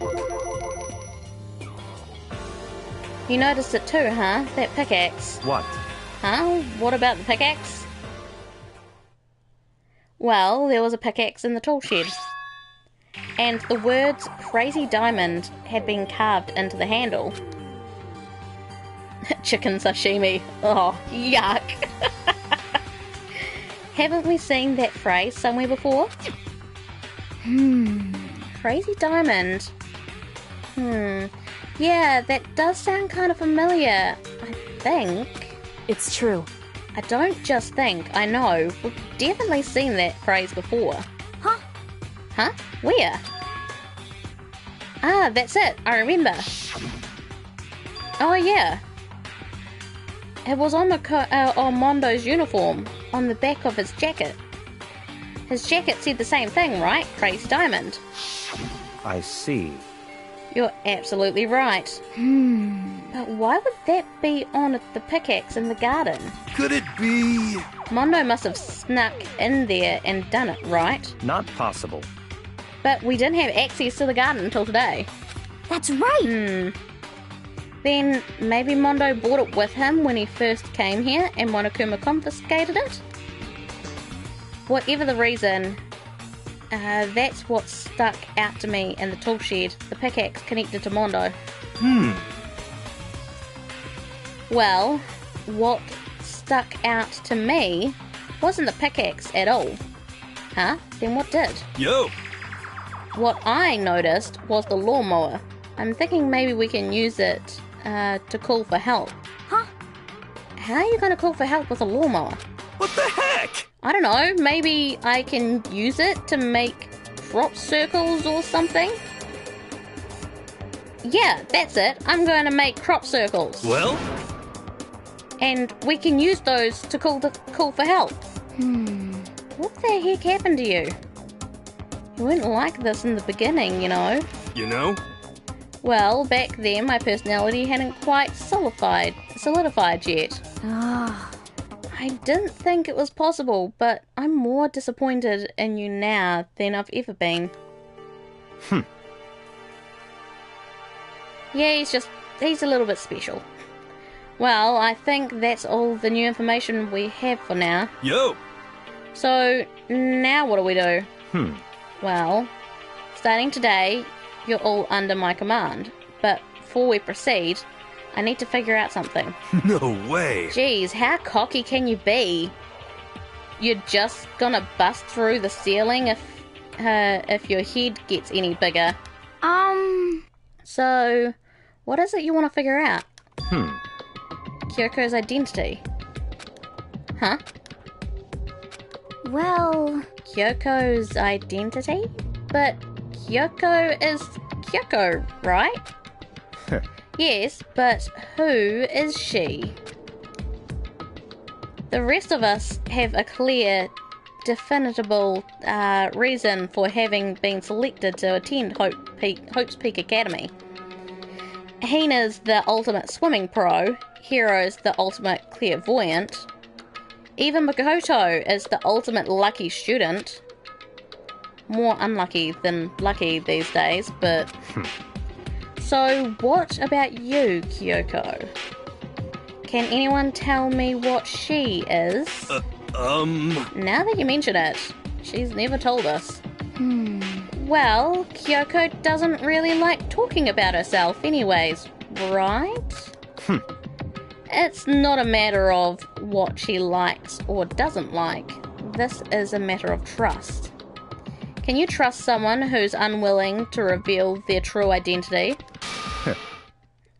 You noticed it too, huh? That pickaxe. What? Huh? What about the pickaxe? Well, there was a pickaxe in the tool shed. And the words Crazy Diamond had been carved into the handle. Chicken sashimi. Oh, yuck. Haven't we seen that phrase somewhere before? Crazy Diamond. Yeah, that does sound kind of familiar, I think. it's true. I don't just think, I know. We've definitely seen that phrase before. Huh? Where? Ah, that's it. I remember. Oh, yeah. It was on Mondo's uniform, on the back of his jacket. His jacket said the same thing, right? Crazy Diamond. I see. You're absolutely right. But why would that be on the pickaxe in the garden? Could it be... Mondo must have snuck in there and done it, right? Not possible. But we didn't have access to the garden until today. that's right. Then maybe Mondo brought it with him when he first came here and Monokuma confiscated it? Whatever the reason, that's what stuck out to me in the tool shed, the pickaxe connected to Mondo. Well, what stuck out to me wasn't the pickaxe at all. Huh? Then what did? Yo! What I noticed was the lawnmower. I'm thinking maybe we can use it to call for help. Huh? How are you going to call for help with a lawnmower? What the heck? I don't know, maybe I can use it to make crop circles or something? Yeah, that's it. I'm going to make crop circles. Well? And we can use those to call for help. What the heck happened to you? You weren't like this in the beginning, you know. You know? Well, back then my personality hadn't quite solidified yet. Ah. I didn't think it was possible, but I'm more disappointed in you now than I've ever been. Yeah, he's a little bit special. Well, I think that's all the new information we have for now. Yo! So, now what do we do? Well, starting today, you're all under my command. But before we proceed, I need to figure out something. No way! Jeez, how cocky can you be? You're just gonna bust through the ceiling if your head gets any bigger. So, what is it you want to figure out? Kyoko's identity. Huh? Well, Kyoko's identity? But Kyoko is Kyoko, right? Yes, but who is she? The rest of us have a clear, definable reason for having been selected to attend Hope's Peak Academy. Hina's the ultimate swimming pro, Hiro's the ultimate clairvoyant, even Makoto is the ultimate lucky student. More unlucky than lucky these days, but... So, what about you, Kyoko? Can anyone tell me what she is? Now that you mention it, she's never told us. Well, Kyoko doesn't really like talking about herself anyways, right? It's not a matter of what she likes or doesn't like. This is a matter of trust. Can you trust someone who's unwilling to reveal their true identity?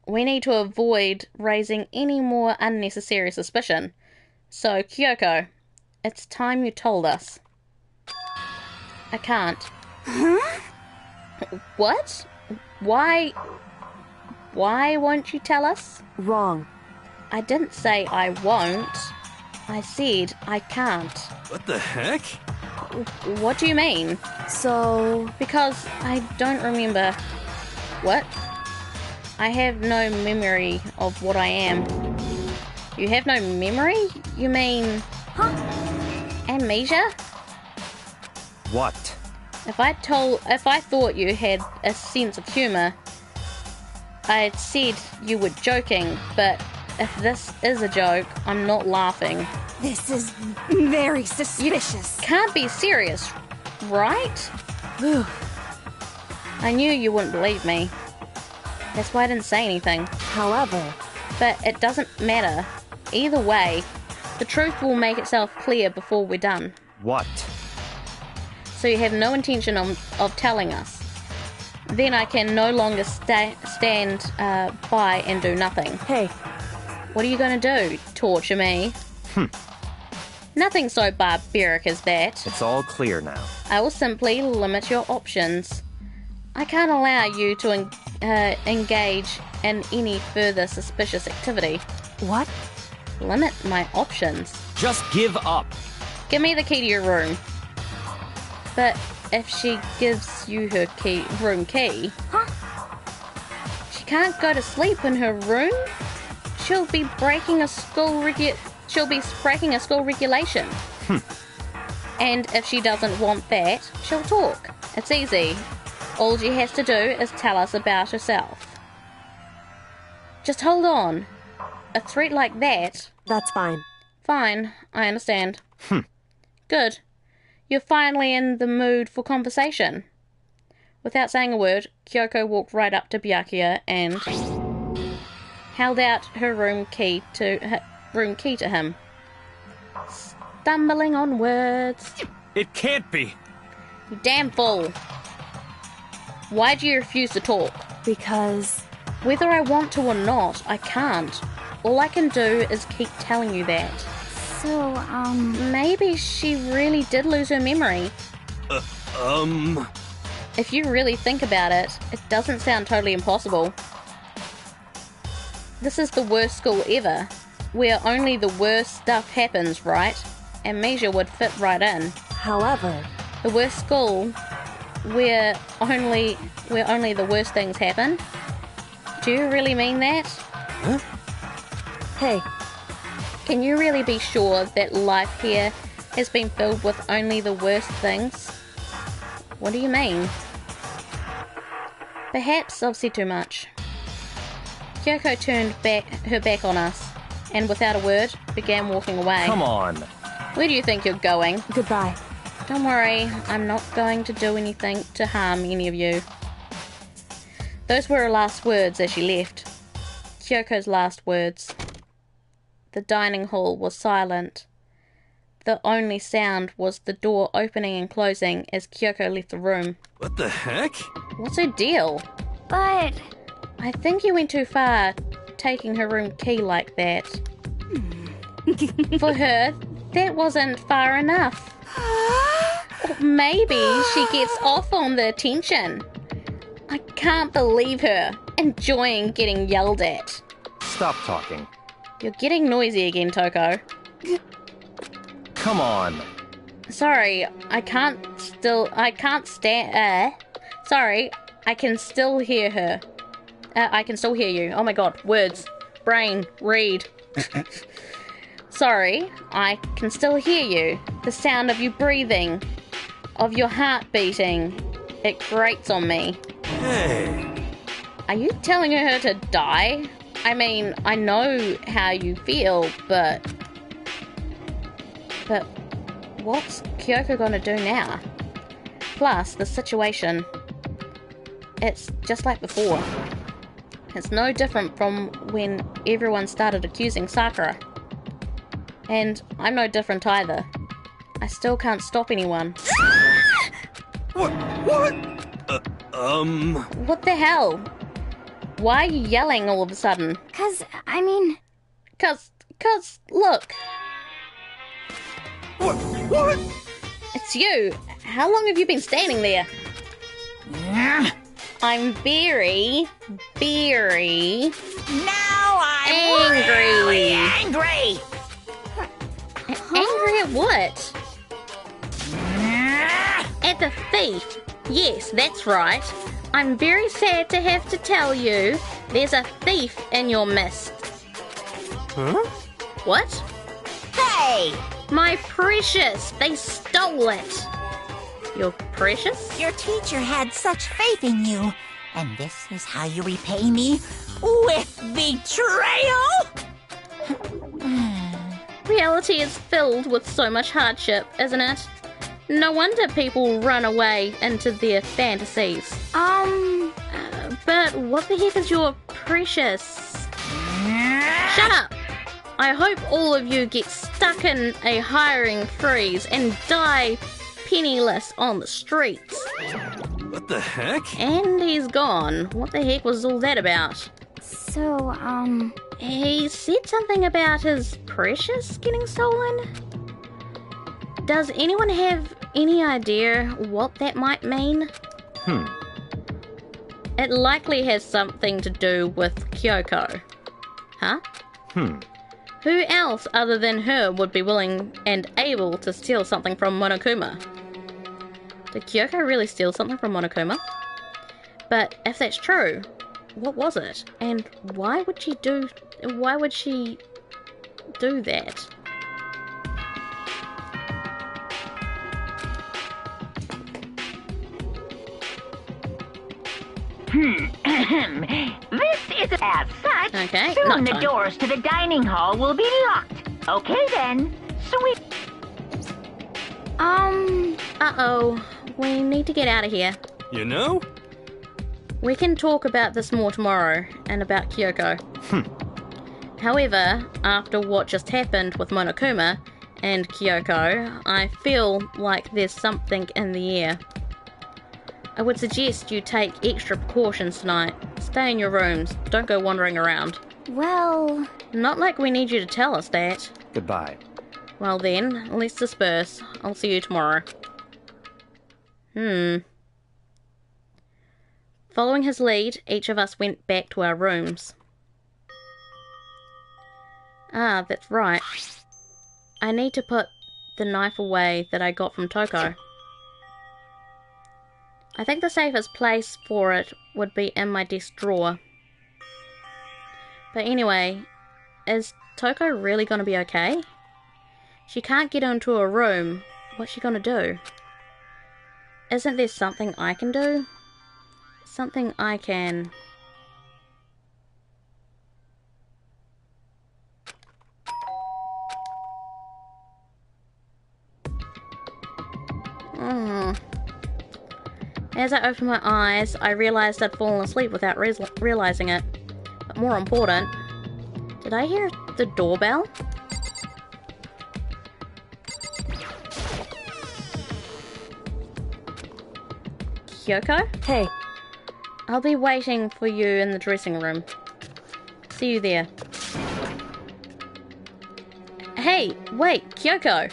We need to avoid raising any more unnecessary suspicion. So, Kyoko, it's time you told us. I can't. huh? What? Why won't you tell us? Wrong. I didn't say I won't. I said I can't. What the heck? What do you mean? So, Because I don't remember. What? I have no memory of what I am. You have no memory? You mean... amnesia? What? If I thought you had a sense of humour, I'd said you were joking, but if this is a joke, I'm not laughing. This is very suspicious. Can't be serious, right? I knew you wouldn't believe me. That's why I didn't say anything. however, But it doesn't matter. Either way, the truth will make itself clear before we're done. What? So you have no intention of telling us. Then I can no longer stand by and do nothing. hey, What are you going to do? Torture me? Nothing so barbaric as that. It's all clear now. I will simply limit your options. I can't allow you to engage in any further suspicious activity. what? Limit my options. Just give up. Give me the key to your room. But if she gives you her room key... She can't go to sleep in her room? She'll be breaking a school regulation. And if she doesn't want that, she'll talk. It's easy. All she has to do is tell us about herself. Just hold on. A threat like that... That's fine. Fine, I understand. Good. You're finally in the mood for conversation. Without saying a word, Kyoko walked right up to Byakuya and held out her room key to him. Stumbling on words. It can't be. You damn fool. Why do you refuse to talk? Because... Whether I want to or not, I can't. All I can do is keep telling you that. So, Maybe she really did lose her memory. If you really think about it, it doesn't sound totally impossible. This is the worst school ever, where only the worst stuff happens, right? Amnesia would fit right in. However... The worst school, where only the worst things happen? Do you really mean that? Huh? Hey, Can you really be sure that life here has been filled with only the worst things? What do you mean? Perhaps I've said too much. Kyoko turned her back on us, and without a word, began walking away. Come on. Where do you think you're going? goodbye. Don't worry, I'm not going to do anything to harm any of you. Those were her last words as she left. Kyoko's last words. The dining hall was silent. The only sound was the door opening and closing as Kyoko left the room. What the heck? What's her deal? but... I think you went too far, taking her room key like that. For her, that wasn't far enough. Or maybe she gets off on the attention. I can't believe her, enjoying getting yelled at. Stop talking. You're getting noisy again, Toko. Come on. Sorry, I can still hear her. I can still hear you. Oh my god, words. Brain, read. Sorry, I can still hear you. The sound of you breathing, of your heart beating. It grates on me. Hey. Are you telling her to die? I mean, I know how you feel, but what's Kyoko gonna do now? Plus, the situation. It's just like before. It's no different from when everyone started accusing Sakura. And I'm no different either. I still can't stop anyone. What? What the hell? Why are you yelling all of a sudden? 'Cause, I mean... Cause, look. What? It's you. How long have you been standing there? I'm very Now I'm angry. really angry. Angry at what? At the thief. Yes, that's right. I'm very sad to have to tell you, there's a thief in your midst. Huh? What? Hey, My precious! They stole it! Your precious? your teacher had such faith in you, and this is how you repay me? With betrayal? Reality is filled with so much hardship, isn't it? No wonder people run away into their fantasies. But what the heck is your precious? Shut up! I hope all of you get stuck in a hiring freeze and die penniless on the streets. What the heck? And he's gone. What the heck was all that about? So, He said something about his precious getting stolen? Does anyone have any idea what that might mean? It likely has something to do with Kyoko. Huh? Who else other than her would be willing and able to steal something from Monokuma? Did Kyoko really steal something from Monokuma? But if that's true, what was it? And why would she do that? This is as such. Okay, Soon not the time. doors to the dining hall will be locked. Okay then. Sweet. Uh-oh. We need to get out of here. You know? We can talk about this more tomorrow, and about Kyoko. However, after what just happened with Monokuma and Kyoko, I feel like there's something in the air. I would suggest you take extra precautions tonight. Stay in your rooms. Don't go wandering around. Well... Not like we need you to tell us that. Goodbye. Well then, let's disperse. I'll see you tomorrow. Following his lead, each of us went back to our rooms. Ah, that's right. I need to put the knife away that I got from Toko. I think the safest place for it would be in my desk drawer. But anyway, is Toko really gonna be okay? She can't get into a room. What's she gonna do? Isn't there something I can do? Something I can... As I opened my eyes, I realized I'd fallen asleep without realizing it. But more important, did I hear the doorbell? Kyoko? Hey, I'll be waiting for you in the dressing room. See you there. Hey, wait, Kyoko!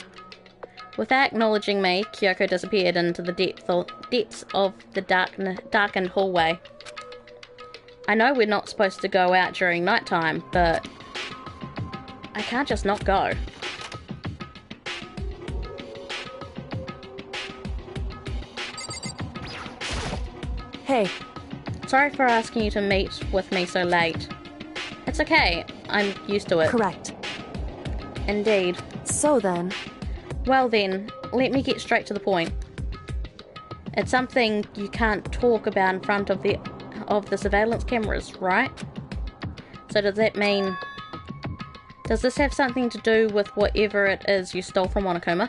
Without acknowledging me, Kyoko disappeared into the depths of the darkened hallway. I know we're not supposed to go out during nighttime, but I can't just not go. hey, Sorry for asking you to meet with me so late. It's okay, I'm used to it. correct. Indeed. So then, Well then, let me get straight to the point. It's something you can't talk about in front of the surveillance cameras, right? So does that mean... Does this have something to do with whatever it is you stole from Monokuma?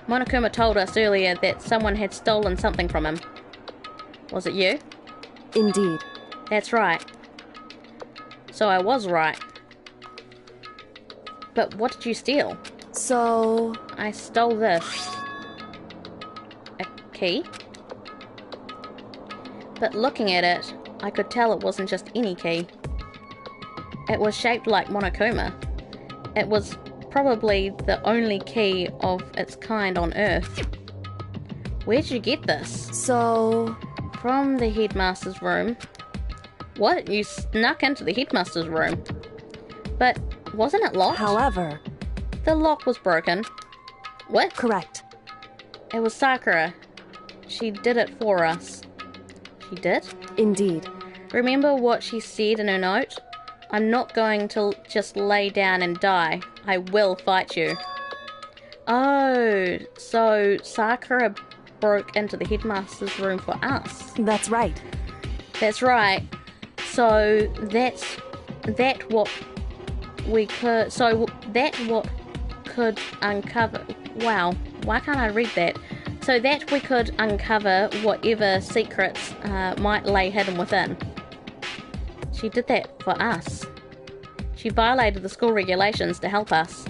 Monokuma told us earlier that someone had stolen something from him. Was it you? indeed. That's right. So I was right. But what did you steal? So, I stole this. A key? But looking at it, I could tell it wasn't just any key. It was shaped like Monokuma. It was probably the only key of its kind on Earth. Where did you get this? so, From the headmaster's room. What? You snuck into the headmaster's room? But wasn't it locked? however, The lock was broken. What? correct. It was Sakura. She did it for us. She did? Indeed. Remember what she said in her note? I'm not going to just lay down and die. I will fight you. Oh, so Sakura broke into the headmaster's room for us. That's right. That's right. So that what could uncover. Wow, why can't I read that? So that we could uncover whatever secrets might lay hidden within. She did that for us. She violated the school regulations to help us.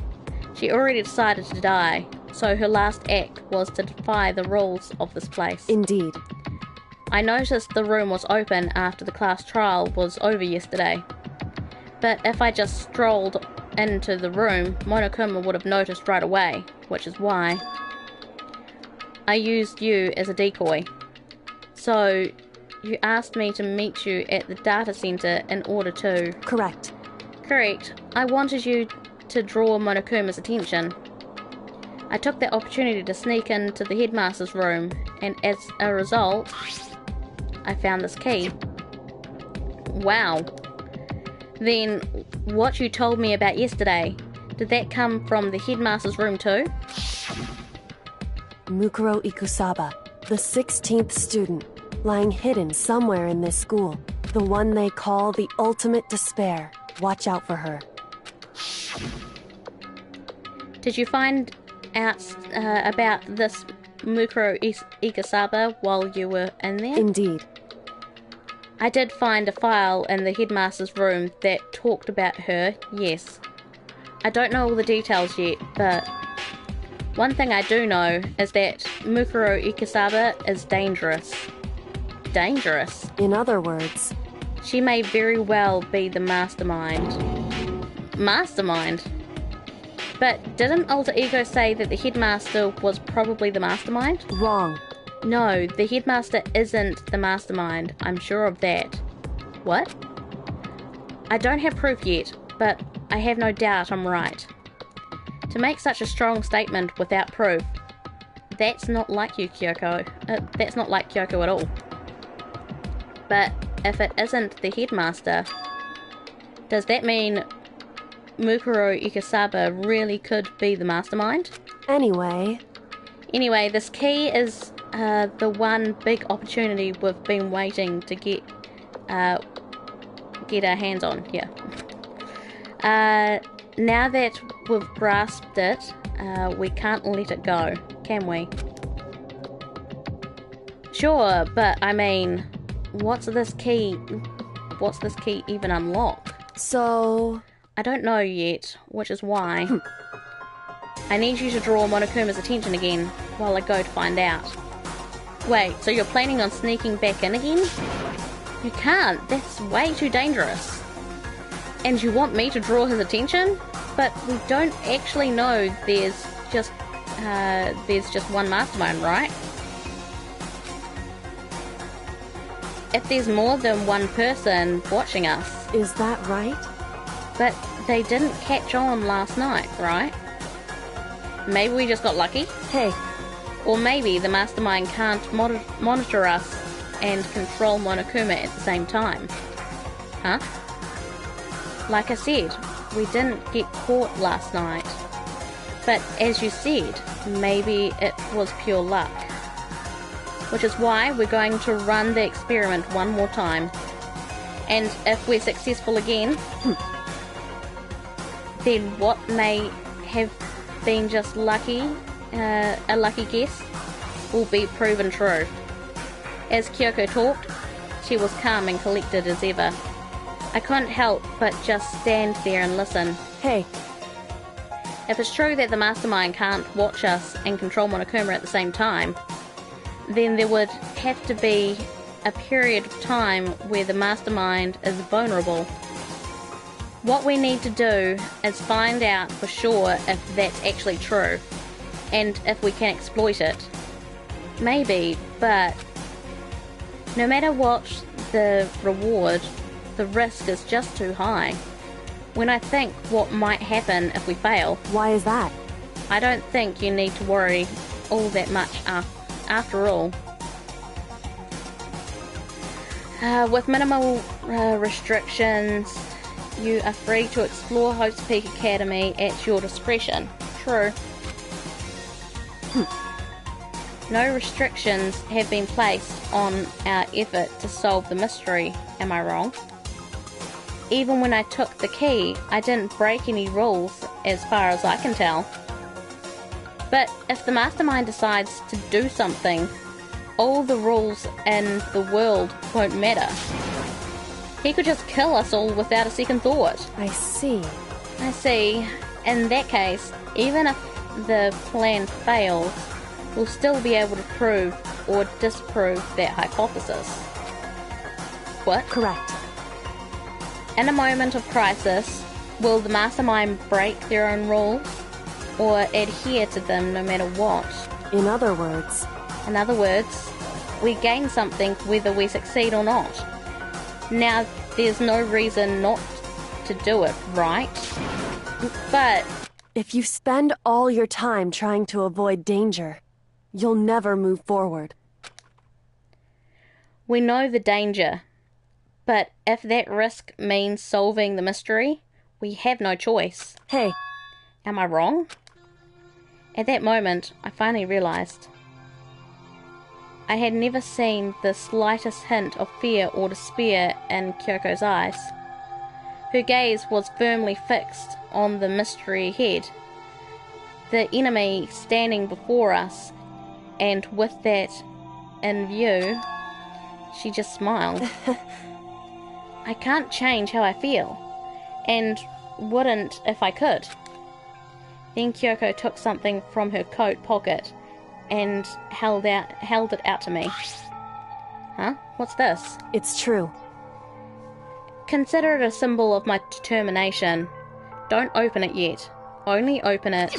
She already decided to die, so her last act was to defy the rules of this place. Indeed. I noticed the room was open after the class trial was over yesterday. But if I just strolled into the room, Monokuma would have noticed right away, which is why I used you as a decoy. So, you asked me to meet you at the data center in order to... Correct. Correct. I wanted you to draw Monokuma's attention. I took that opportunity to sneak into the headmaster's room, and as a result, I found this key. Wow. Then, what you told me about yesterday, did that come from the headmaster's room too? Mukuro Ikusaba, the 16th student, lying hidden somewhere in this school. The one they call the ultimate despair. Watch out for her. Did you find out about this Mukuro Ikusaba while you were in there? Indeed. I did find a file in the headmaster's room that talked about her, yes. I don't know all the details yet, but One thing I do know is that Mukuro Ikisaba is dangerous. Dangerous. In other words, She may very well be the mastermind. Mastermind? But didn't Alter Ego say that the headmaster was probably the mastermind? wrong. No, the headmaster isn't the mastermind. I'm sure of that. What? I don't have proof yet, but I have no doubt I'm right. To make such a strong statement without proof, that's not like you, Kyoko. That's not like Kyoko at all. But if it isn't the headmaster, does that mean Mukuro Ikisaba really could be the mastermind? Anyway, Anyway, this key is the one big opportunity we've been waiting to get our hands on. Yeah. Now that we've grasped it, we can't let it go, can we? Sure, but I mean, what's this key even unlock? so... I don't know yet, which is why I need you to draw Monokuma's attention again while I go to find out. Wait, so you're planning on sneaking back in again? You can't, that's way too dangerous. And you want me to draw his attention? But we don't actually know there's just one mastermind, right? If there's more than one person watching us. Is that right? But they didn't catch on last night, right? Maybe we just got lucky? Hey, Or maybe the mastermind can't monitor us and control Monokuma at the same time. Huh? Like I said, we didn't get caught last night. But as you said, maybe it was pure luck. Which is why we're going to run the experiment one more time. And if we're successful again, then what may have been just lucky, a lucky guess, will be proven true. As Kyoko talked, she was calm and collected as ever. I couldn't help but just stand there and listen. hey, If it's true that the mastermind can't watch us and control Monokuma at the same time, then there would have to be a period of time where the mastermind is vulnerable. What we need to do is find out for sure if that's actually true, and if we can exploit it. Maybe, but no matter what the reward, the risk is just too high. When I think what might happen if we fail, why is that? I don't think you need to worry all that much after all. With minimal restrictions, you are free to explore Hope's Peak Academy at your discretion. True. No restrictions have been placed on our effort to solve the mystery, am I wrong? Even when I took the key, I didn't break any rules as far as I can tell. But if the mastermind decides to do something, all the rules in the world won't matter. He could just kill us all without a second thought. I see. I see. In that case, even if the plan fails, we'll still be able to prove or disprove that hypothesis. What? Correct. In a moment of crisis, will the mastermind break their own rules or adhere to them no matter what? In other words, we gain something whether we succeed or not. Now, there's no reason not to do it, right? But if you spend all your time trying to avoid danger, you'll never move forward. we know the danger. But if that risk means solving the mystery, we have no choice. Hey, Am I wrong? At that moment, I finally realized. I had never seen the slightest hint of fear or despair in Kyoko's eyes. Her gaze was firmly fixed on the mystery ahead, the enemy standing before us, and with that in view, she just smiled. I can't change how I feel, and wouldn't if I could. Then Kyoko took something from her coat pocket and held it out to me. Huh? What's this? It's true. Consider it a symbol of my determination. Don't open it yet. Only open it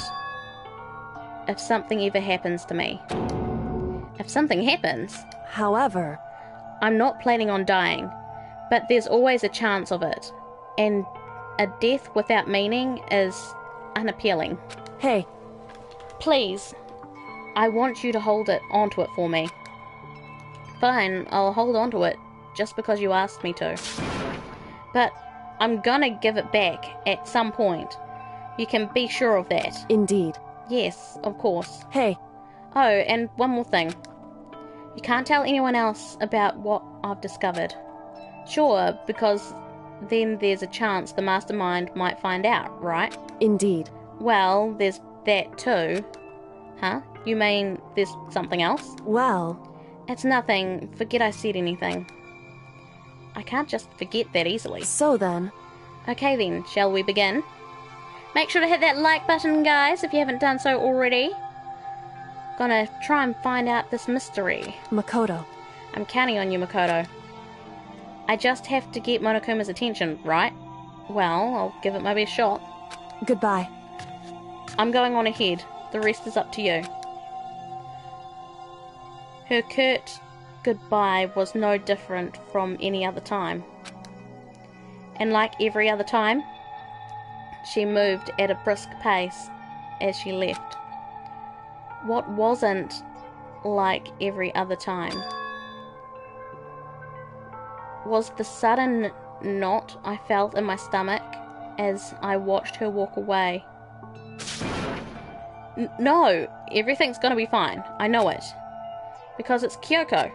if something ever happens to me. If something happens? However, I'm not planning on dying, but there's always a chance of it. And a death without meaning is unappealing. hey, Please, I want you to hold onto it for me. Fine, I'll hold onto it, just because you asked me to. But I'm gonna give it back at some point. You can be sure of that. indeed. Yes, of course. Hey, Oh, and one more thing. You can't tell anyone else about what I've discovered. Sure, because then there's a chance the mastermind might find out, right? indeed. Well, there's that too. Huh? You mean there's something else? Well, It's nothing. Forget I said anything. I can't just forget that easily. so then, Okay then, shall we begin? Make sure to hit that like button, guys, if you haven't done so already. Gonna try and find out this mystery. Makoto. I'm counting on you, Makoto. I just have to get Monokuma's attention, right? Well, I'll give it my best shot. Goodbye. I'm going on ahead. The rest is up to you. Her curt goodbye was no different from any other time. And like every other time, she moved at a brisk pace as she left. What wasn't like every other time was the sudden knot I felt in my stomach as I watched her walk away. No, everything's gonna be fine. I know it. Because it's Kyoko.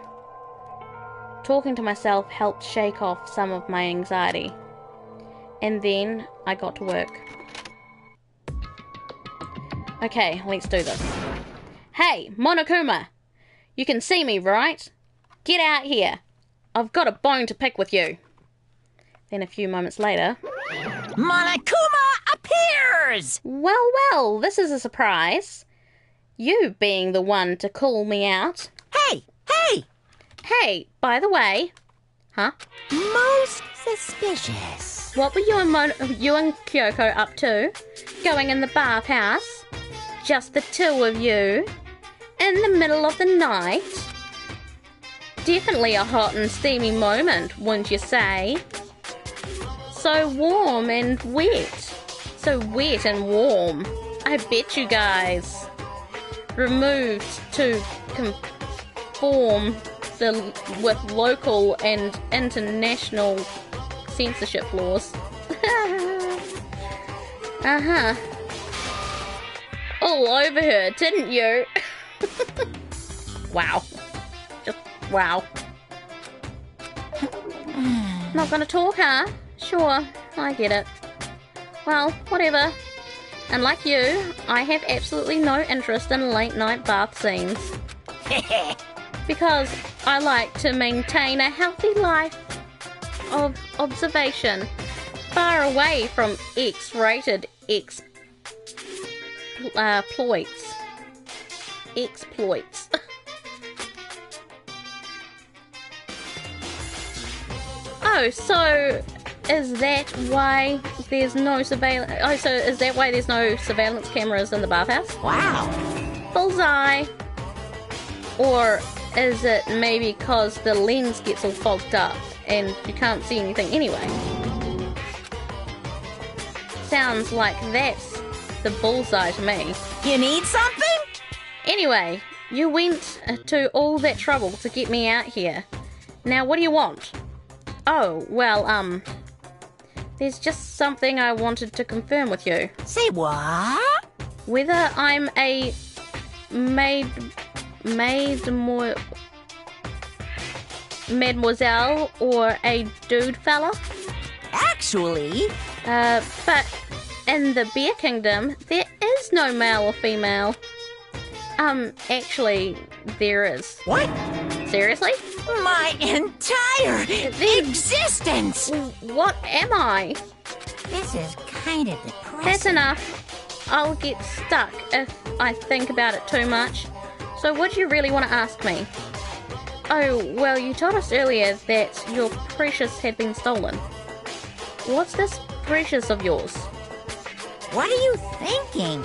Talking to myself helped shake off some of my anxiety. And then I got to work. Okay, let's do this. Hey, Monokuma! You can see me, right? Get out here. I've got a bone to pick with you. Then a few moments later... Monokuma appears! Well, this is a surprise. You being the one to call me out. Hey! Hey, by the way... Huh? Most suspicious. What were you and Kyoko up to? Going in the bathhouse? Just the two of you? In the middle of the night? Definitely a hot and steamy moment, wouldn't you say? So warm and wet. So wet and warm. I bet you guys. Removed to conform with local and international censorship laws. Uh-huh. All over her, didn't you? Wow. Just wow. Not gonna talk, huh? Sure, I get it. Well, whatever. And like you, I have absolutely no interest in late night bath scenes. Because I like to maintain a healthy life of observation, far away from X-rated exploits. Oh, so is that why there's no surveillance? Oh, so is that why there's no surveillance cameras in the bathhouse? Wow. Bullseye. Or is it maybe because the lens gets all fogged up and you can't see anything anyway? Sounds like that's the bullseye to me. You need something? Anyway, you went to all that trouble to get me out here. Now what do you want? Oh, well, there's just something I wanted to confirm with you. Say what? Whether I'm a mademoiselle or a dude fella. Actually... But in the Bear Kingdom, there is no male or female. Actually, there is. What? Seriously? My entire existence! What am I? This is kind of depressing. That's enough. I'll get stuck if I think about it too much. So what do you really want to ask me? Oh, well, you told us earlier that your precious had been stolen. What's this precious of yours? What are you thinking?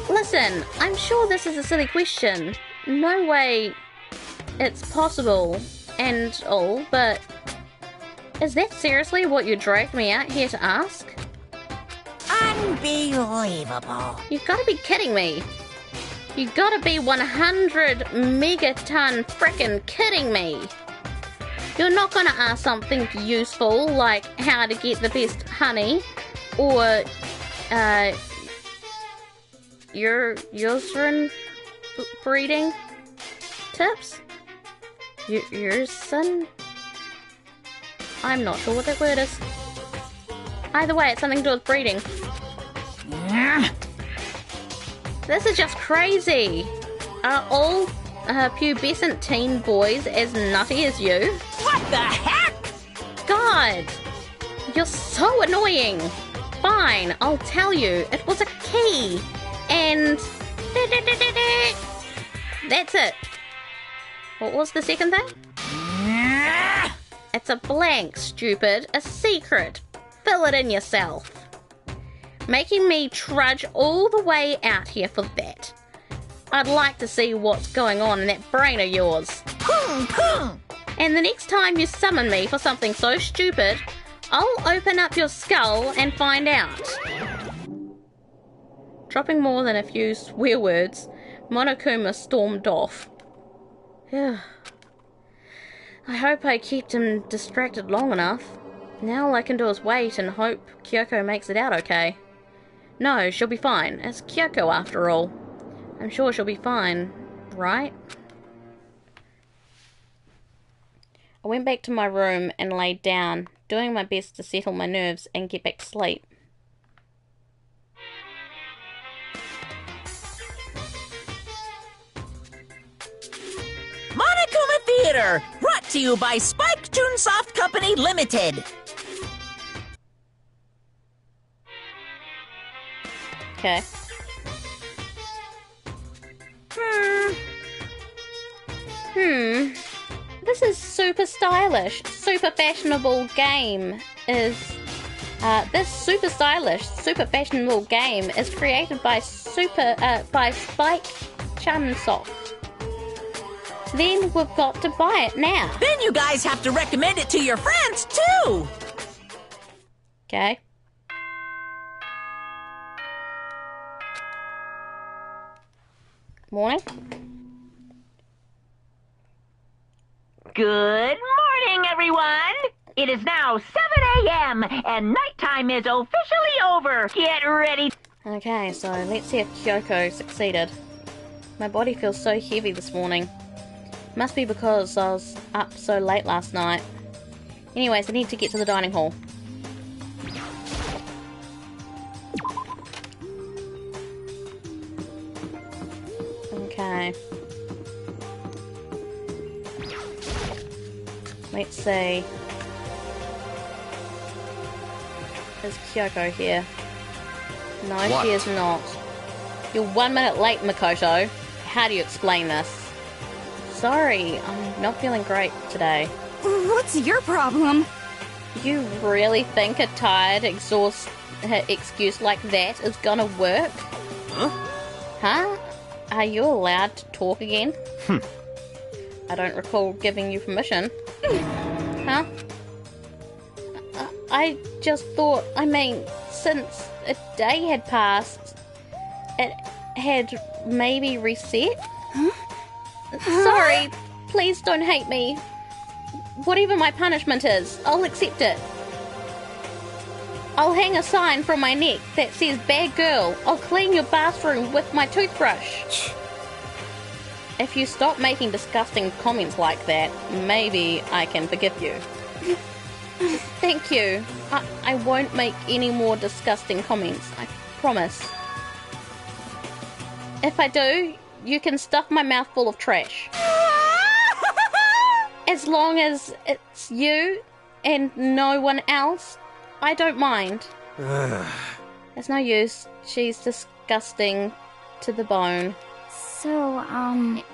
Listen, I'm sure this is a silly question. No way it's possible and all, but is that seriously what you dragged me out here to ask? Unbelievable. You've got to be kidding me. You gotta be 100 megaton frickin' kidding me. You're not gonna ask something useful like how to get the best honey or your uterine breeding tips? Ursin? I'm not sure what that word is. Either way, it's something to do with breeding. This is just crazy. Are all pubescent teen boys as nutty as you? What the heck? God! You're so annoying. Fine, I'll tell you. It was a key. And... that's it. What was the second thing? It's a blank, stupid. A secret. Fill it in yourself. Making me trudge all the way out here for that. I'd like to see what's going on in that brain of yours. And the next time you summon me for something so stupid, I'll open up your skull and find out. Dropping more than a few swear words, Monokuma stormed off. I hope I kept him distracted long enough. Now all I can do is wait and hope Kyoko makes it out okay. No, she'll be fine. It's Kyoko after all. I'm sure she'll be fine, right? I went back to my room and laid down, doing my best to settle my nerves and get back to sleep. Monokuma Theater, brought to you by Spike Chunsoft Company Limited. Okay. This is super stylish. Super fashionable game is... this super stylish, super fashionable game is created by by Spike Chunsoft. Then we've got to buy it now. Then you guys have to recommend it to your friends, too. Okay. Morning. Good morning, everyone! It is now 7 a.m. and nighttime is officially over. Get ready. Okay, so let's see if Kyoko succeeded. My body feels so heavy this morning. Must be because I was up so late last night. Anyways, I need to get to the dining hall. Okay. Let's see. Is Kyoko here? No, What? she is not. You're 1 minute late, Makoto. How do you explain this? Sorry, I'm not feeling great today. What's your problem? You really think a tired, excuse like that is gonna work? Huh? Are you allowed to talk again? I don't recall giving you permission. Huh? I just thought, I mean, since a day had passed, it had maybe reset? Sorry, please don't hate me. Whatever my punishment is, I'll accept it. I'll hang a sign from my neck that says bad girl. I'll clean your bathroom with my toothbrush. If you stop making disgusting comments like that, maybe I can forgive you. Thank you. I won't make any more disgusting comments, I promise. If I do, you can stuff my mouth full of trash. As long as it's you and no one else, I don't mind. It's no use. She's disgusting to the bone. So,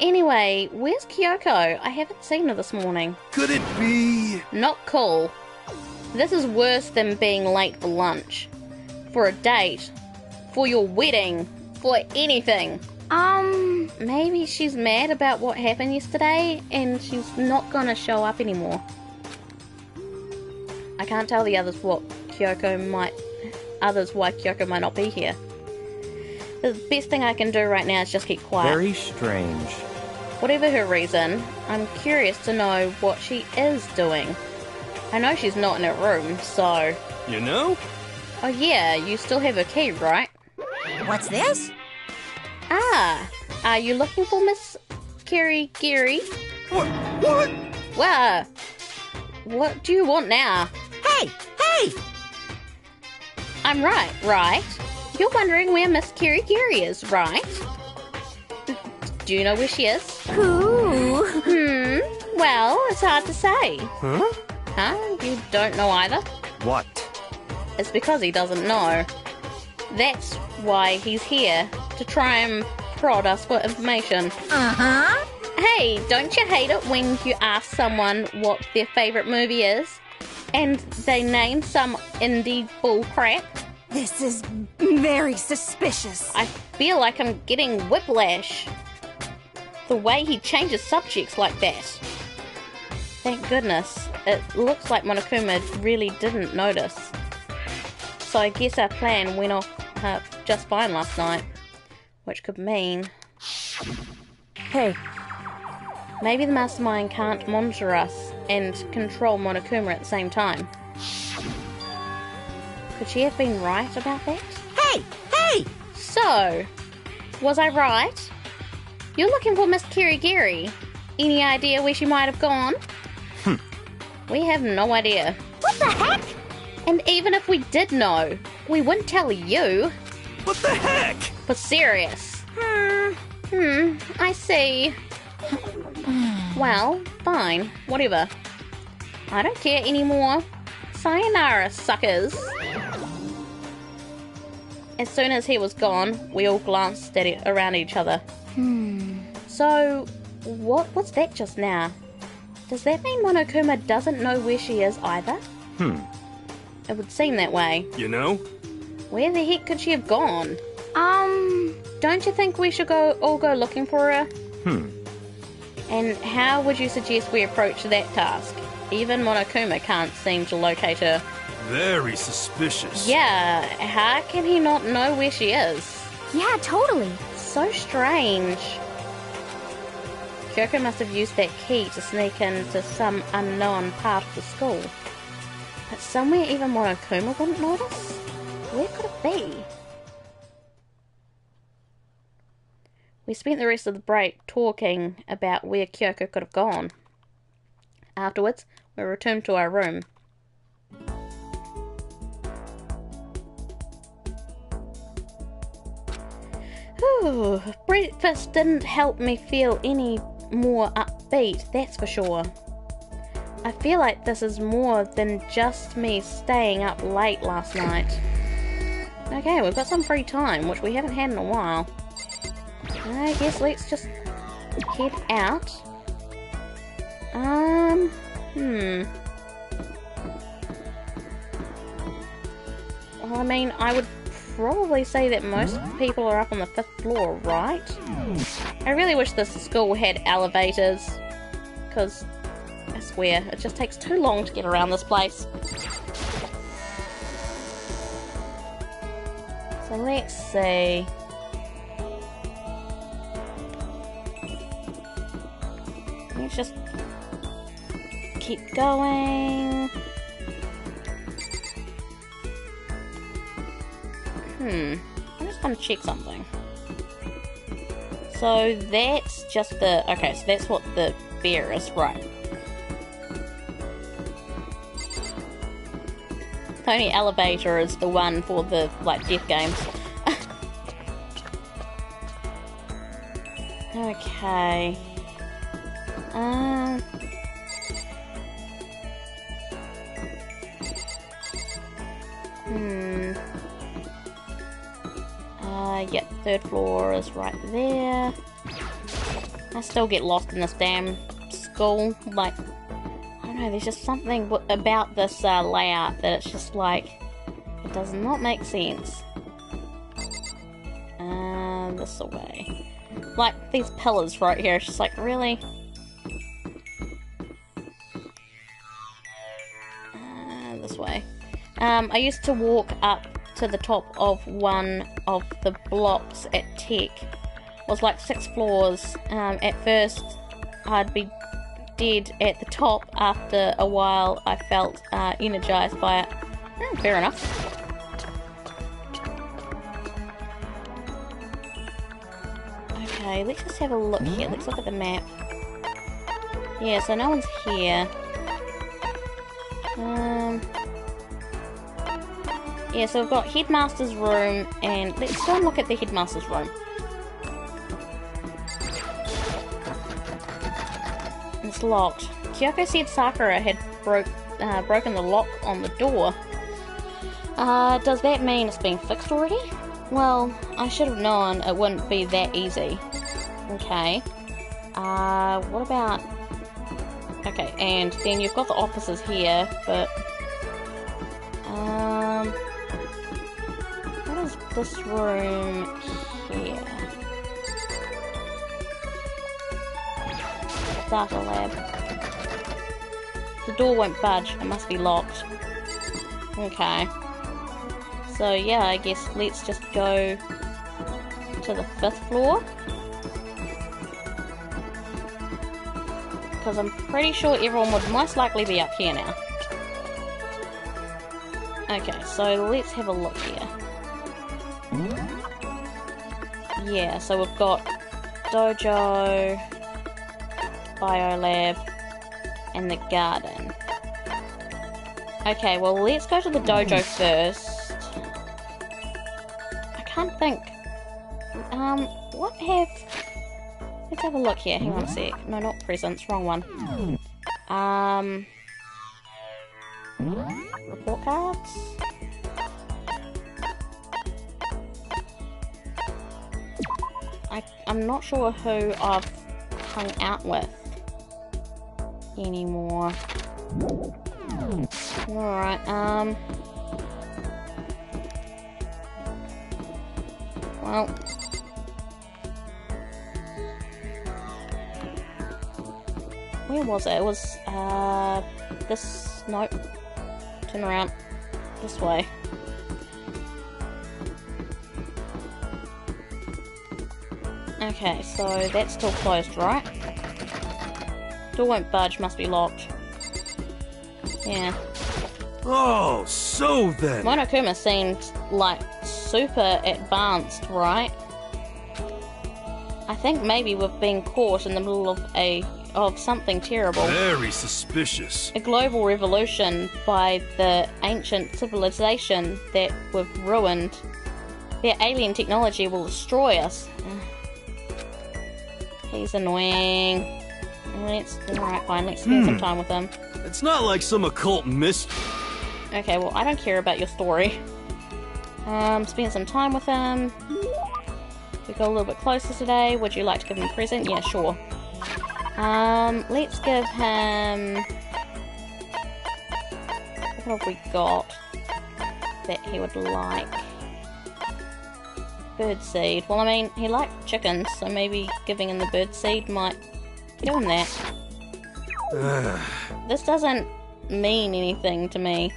Anyway, where's Kyoko? I haven't seen her this morning. Could it be? Not cool. This is worse than being late for lunch. For a date. For your wedding. For anything. Maybe she's mad about what happened yesterday and she's not gonna show up anymore. I can't tell the others why Kyoko might not be here. The best thing I can do right now is just keep quiet. Very strange. Whatever her reason, I'm curious to know what she is doing. I know she's not in her room, so... You know? Oh yeah, you still have her key, right? What's this? Ah, are you looking for Miss Kirigiri? What? Well, what do you want now? Hey! Hey! I'm right? You're wondering where Miss Kirigiri is, right? Do you know where she is? who? Well, it's hard to say. Huh? Huh? You don't know either? What? It's because he doesn't know. That's why he's here, to try and prod us for information. Uh-huh. Hey, don't you hate it when you ask someone what their favourite movie is, and they name some indie bullcrap? This is very suspicious. I feel like I'm getting whiplash. The way he changes subjects like that. Thank goodness. It looks like Monokuma really didn't notice. So I guess our plan went off just fine last night. Which could mean... Hey, maybe the mastermind can't monitor us and control Monokuma at the same time. Could she have been right about that? Hey! Hey! So, was I right? You're looking for Miss Kirigiri. Any idea where she might have gone? We have no idea. What the heck? And even if we did know, we wouldn't tell you. What the heck? But serious. I see. Well, fine. Whatever. I don't care anymore. Sayonara, suckers. As soon as he was gone, we all glanced around each other. So, what's that just now? Does that mean Monokuma doesn't know where she is either? It would seem that way. You know? Where the heck could she have gone? Don't you think we should all go looking for her? And how would you suggest we approach that task? Even Monokuma can't seem to locate her. Very suspicious. Yeah, how can he not know where she is? Yeah, totally. So strange. Kyoko must have used that key to sneak into some unknown part of the school. But somewhere even Monokuma wouldn't notice? Where could it be? We spent the rest of the break talking about where Kyoko could have gone. Afterwards, we returned to our room. Whew, breakfast didn't help me feel any more upbeat, that's for sure. I feel like this is more than just me staying up late last night. Okay, we've got some free time, which we haven't had in a while. I guess let's just head out. Well, I mean, I would probably say that most people are up on the 5th floor, right? I really wish this school had elevators, because I swear, it just takes too long to get around this place. So let's see. Let's just keep going. I just want to check something. So that's just the... okay, so that's what the bear is, right. The only elevator is the one for the, like, death games. Okay. third floor is right there. I still get lost in this damn school. Like, I don't know, there's just something about this layout that it's just like, it does not make sense. This away. Like, these pillars right here, it's just like, really? This way. I used to walk up to the top of one of the blocks at Tech. It was like 6 floors. At first, I'd be dead at the top. After a while, I felt energized by it. Fair enough. Okay, let's just have a look here. Let's look at the map. Yeah, so no one's here. Yeah, so we've got Headmaster's room, and let's go and look at the Headmaster's room. It's locked. Kyoko said Sakura had broken the lock on the door. Does that mean it's been fixed already? Well, I should have known it wouldn't be that easy. Okay. What about... Okay, and then you've got the offices here, but... What is this room here? Data lab. The door won't budge, it must be locked. Okay. So yeah, I guess let's just go to the 5th floor. Because I'm pretty sure everyone would most likely be up here now. Okay, so let's have a look here. Yeah, so we've got Dojo, Biolab, and the garden. Okay, well let's go to the dojo first. I can't think. Let's have a look here. Hang on a sec. No, not presents. Wrong one. Report cards? I'm not sure who I've hung out with anymore. Alright, well... Where was it? It was, this... Nope. Turn around. This way. Okay, so that's still closed, right? Door won't budge, must be locked. Yeah. Oh, so then... Monokuma seemed, like, super advanced, right? I think maybe we've been caught in the middle of something terrible. Very suspicious. A global revolution by the ancient civilization that we've ruined. Their alien technology will destroy us. He's annoying. Alright, fine, let's spend some time with him. It's not like some occult mystery. Okay, well, I don't care about your story. Spend some time with him. We got a little bit closer today. Would you like to give him a present? Yeah, sure. Let's give him... What have we got that he would like? Birdseed. Well, I mean, he liked chickens, so maybe giving him the birdseed might give him that. This doesn't mean anything to me.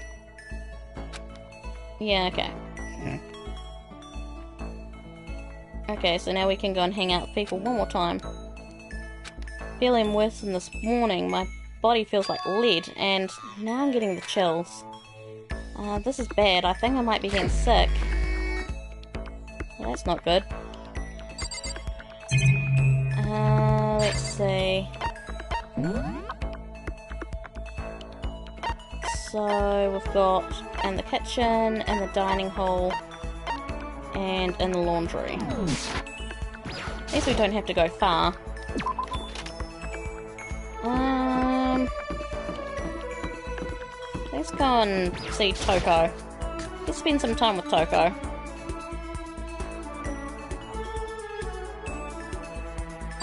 Yeah, okay. Okay, so now we can go and hang out with people one more time. Feeling worse than this morning. My body feels like lead, and now I'm getting the chills. This is bad. I think I might be getting sick. Well, that's not good. Let's see. So we've got in the kitchen, in the dining hall, and in the laundry. At least we don't have to go far. Let's go and see Toko. Let's spend some time with Toko.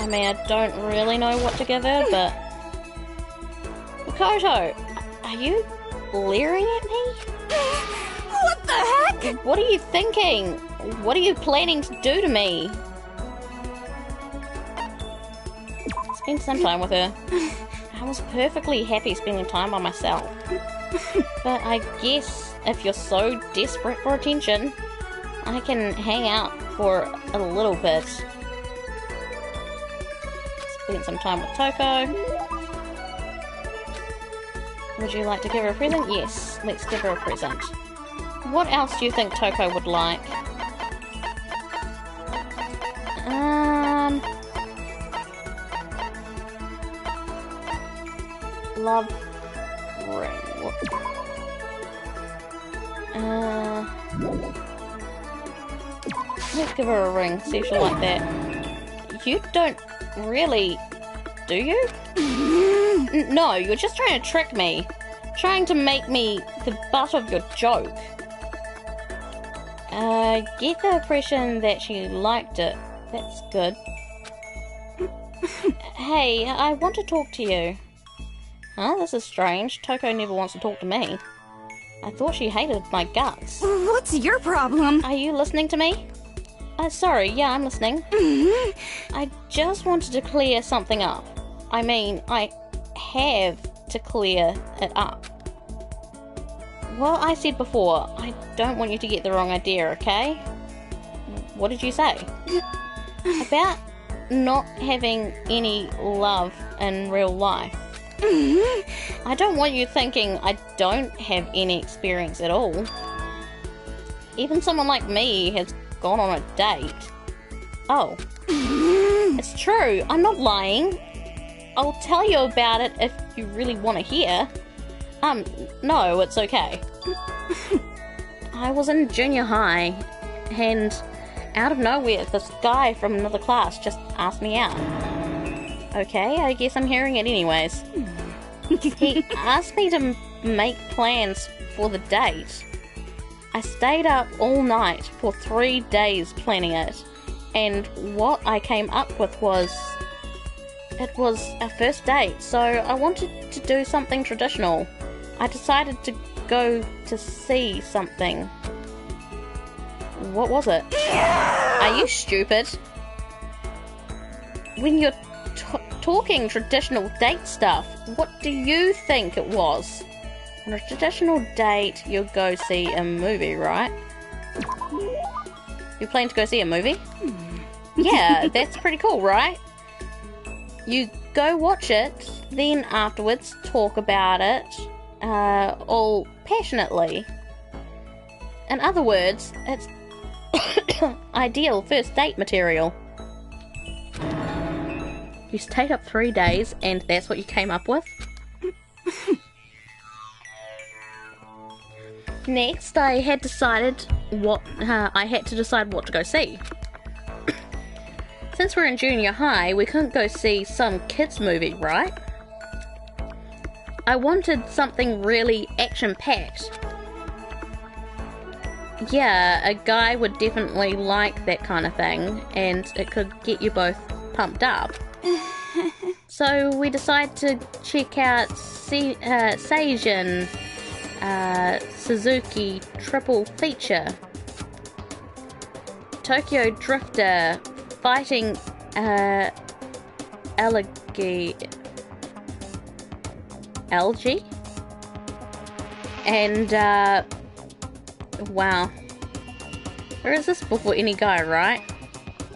I mean, I don't really know what to give her, but... Makoto, are you leering at me? What the heck? What are you thinking? What are you planning to do to me? Spend some time with her. I was perfectly happy spending time by myself. But I guess if you're so desperate for attention, I can hang out for a little bit. Spend some time with Toko. Would you like to give her a present? Yes, let's give her a present. What else do you think Toko would like? Love ring. Let's give her a ring, see if she'll like that. You don't really, do you? No, you're just trying to trick me. Trying to make me the butt of your joke. Get the impression that she liked it. That's good. Hey, I want to talk to you. Huh? This is strange. Toko never wants to talk to me. I thought she hated my guts. What's your problem? Are you listening to me? Sorry, yeah, I'm listening. I just wanted to clear something up. I mean, I have to clear it up. Well, I said before, I don't want you to get the wrong idea, okay? What did you say? About not having any love in real life. I don't want you thinking I don't have any experience at all. Even someone like me has gone on a date. Oh. It's true, I'm not lying. I'll tell you about it if you really want to hear. No, it's okay. I was in junior high, and out of nowhere, this guy from another class just asked me out. Okay, I guess I'm hearing it anyways. He asked me to make plans for the date. I stayed up all night for 3 days planning it, and what I came up with was... It was a first date, so I wanted to do something traditional. I decided to go to see something. What was it? Are you stupid? When you're talking traditional date stuff, what do you think it was? On a traditional date, you'll go see a movie, right? You plan to go see a movie? Yeah, that's pretty cool, right? You go watch it, then afterwards talk about it, all passionately. In other words, it's ideal first date material. You stayed up 3 days and that's what you came up with? Next, I had to decide what to go see. Since we're in junior high, we couldn't go see some kids movie, right? I wanted something really action-packed. Yeah, a guy would definitely like that kind of thing, and it could get you both pumped up. So we decided to check out Seijin Suzuki Triple Feature. Tokyo Drifter fighting algae? And wow. Where is this before any guy, right?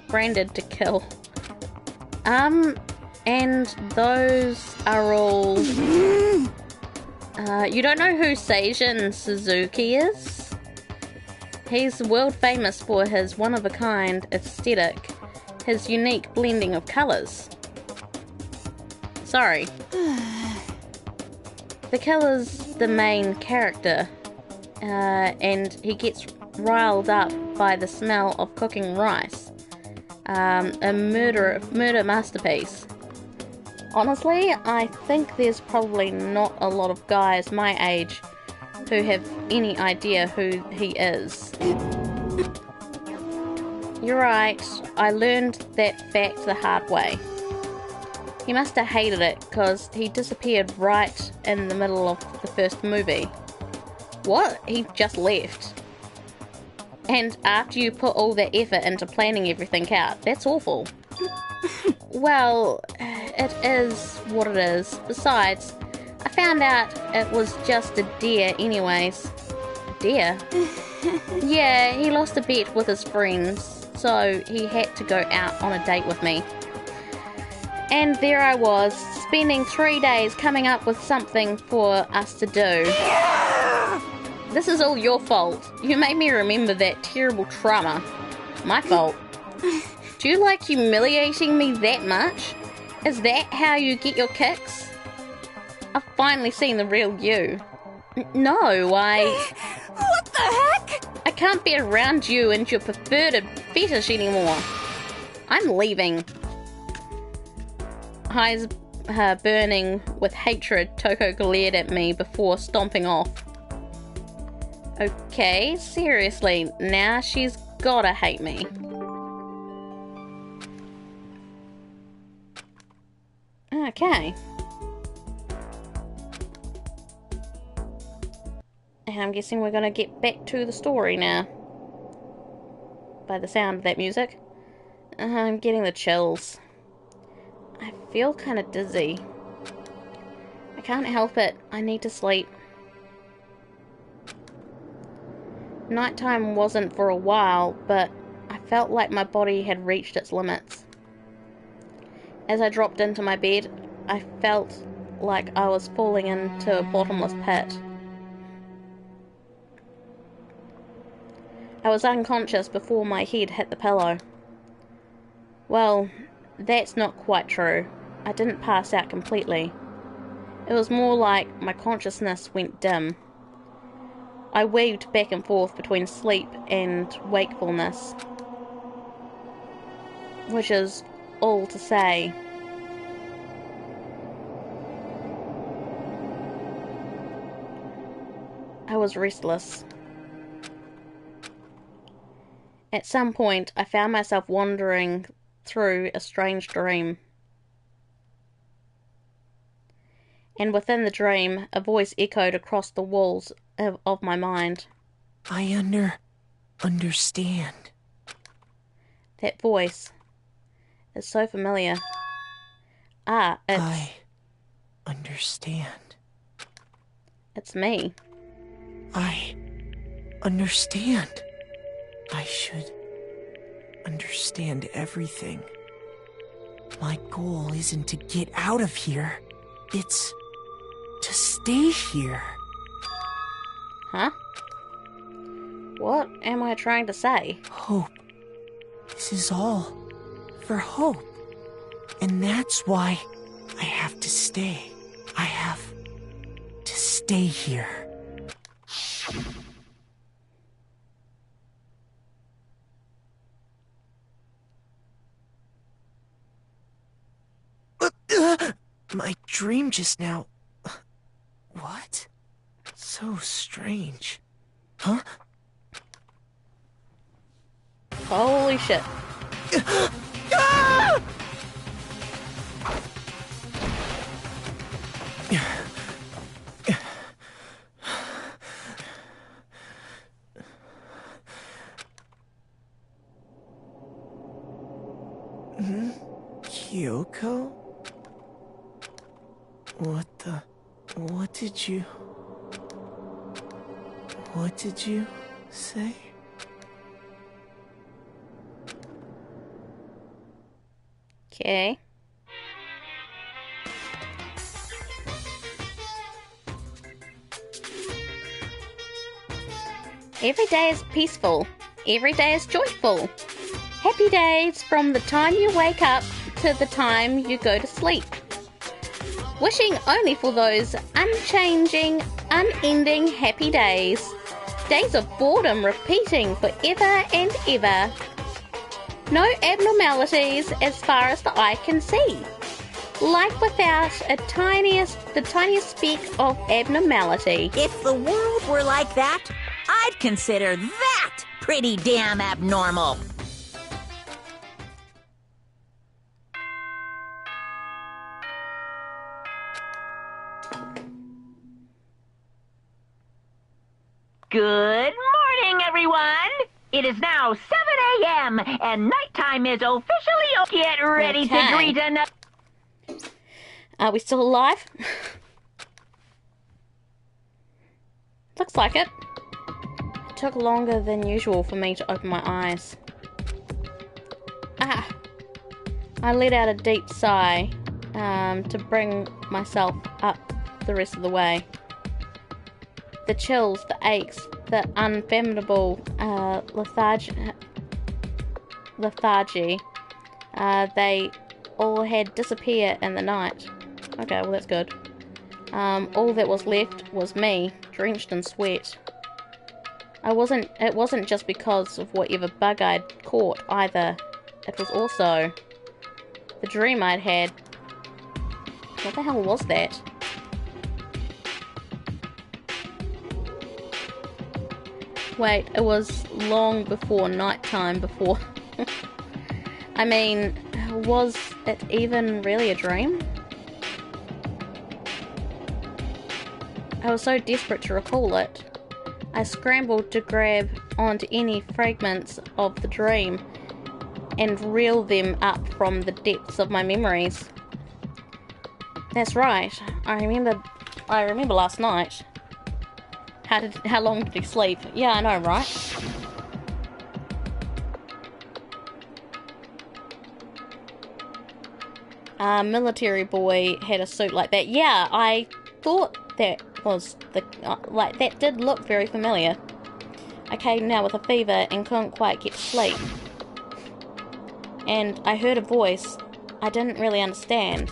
Branded to kill. And those are all... you don't know who Seijin Suzuki is? He's world famous for his one-of-a-kind aesthetic, his unique blending of colours. Sorry. The killer's the main character, and he gets riled up by the smell of cooking rice. A murder masterpiece. Honestly, I think there's probably not a lot of guys my age who have any idea who he is. You're right, I learned that fact the hard way. He must have hated it, because he disappeared right in the middle of the first movie. What? He just left. And after you put all that effort into planning everything out, that's awful. Well, it is what it is. Besides, I found out it was just a deer anyways. Deer? Yeah, he lost a bet with his friends, so he had to go out on a date with me. And there I was, spending 3 days coming up with something for us to do. This is all your fault. You made me remember that terrible trauma. My fault. Do you like humiliating me that much? Is that how you get your kicks? I've finally seen the real you. No, What the heck? I can't be around you and your perverted fetish anymore. I'm leaving. Eyes burning with hatred, Toko glared at me before stomping off. Okay, seriously, now she's gotta hate me. Okay. And I'm guessing we're gonna get back to the story now. By the sound of that music. I'm getting the chills. I feel kinda dizzy. I can't help it. I need to sleep. Nighttime wasn't for a while, but I felt like my body had reached its limits. As I dropped into my bed, I felt like I was falling into a bottomless pit. I was unconscious before my head hit the pillow. Well, that's not quite true. I didn't pass out completely. It was more like my consciousness went dim. I weaved back and forth between sleep and wakefulness. Which is all to say, I was restless. At some point, I found myself wandering through a strange dream. And within the dream, a voice echoed across the walls of my mind. I understand. That voice is so familiar. It's... I understand. It's me. I understand. I should understand everything. My goal isn't to get out of here. It's to stay here. Huh? What am I trying to say? Hope. This is all for hope. And that's why I have to stay. I have to stay here. My dream just now... What? So strange. Huh? Holy shit. Kyoko? What did you say? Okay. Every day is peaceful. Every day is joyful. Happy days from the time you wake up to the time you go to sleep. Wishing only for those unchanging, unending happy days. Days of boredom repeating forever and ever. No abnormalities as far as the eye can see. Life without the tiniest speck of abnormality. If the world were like that, I'd consider that pretty damn abnormal. Good morning, everyone! It is now 7 a.m. and nighttime is officially over. Get ready to greet another... Are we still alive? Looks like it. It took longer than usual for me to open my eyes. Ah! I let out a deep sigh to bring myself up the rest of the way. The chills, the aches, the unfathomable lethargy, they all had disappeared in the night. Okay, well that's good. All that was left was me, drenched in sweat. It wasn't just because of whatever bug I'd caught either. It was also the dream I'd had. What the hell was that? Wait, it was long before nighttime before... I mean, was it even really a dream? I was so desperate to recall it. I scrambled to grab onto any fragments of the dream and reel them up from the depths of my memories. That's right. I remember last night. How long did he sleep? Yeah, I know, right? Military boy had a suit like that. Yeah, I thought that was the... like, that did look very familiar. I came now with a fever and couldn't quite get to sleep. And I heard a voice I didn't really understand.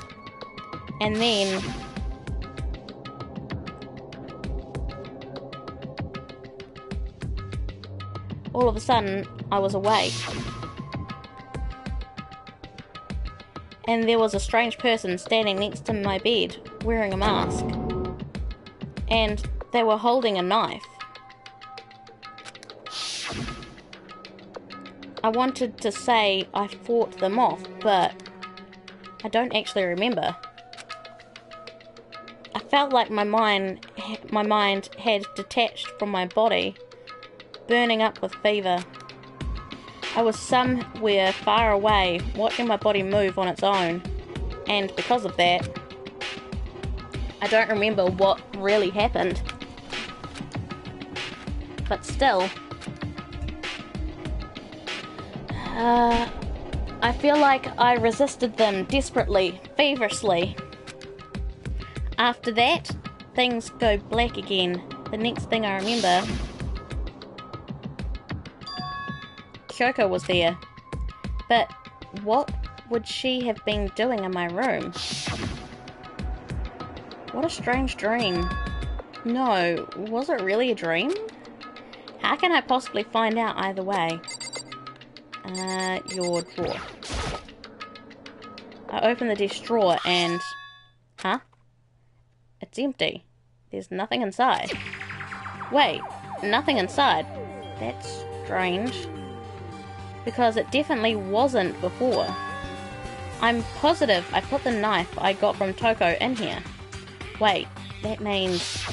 And then... all of a sudden, I was awake. And there was a strange person standing next to my bed, wearing a mask. And they were holding a knife. I wanted to say I fought them off, but I don't actually remember. I felt like my mind had detached from my body, burning up with fever. I was somewhere far away, watching my body move on its own, and because of that, I don't remember what really happened. But still, I feel like I resisted them desperately, feverishly. After that, things go black again. The next thing I remember, Kyoko was there. But what would she have been doing in my room? What a strange dream. No, was it really a dream? How can I possibly find out either way? Your drawer. I open the desk drawer and... huh? It's empty. There's nothing inside. Wait, nothing inside? That's strange. Because it definitely wasn't before. I'm positive I put the knife I got from Toko in here. Wait, that means...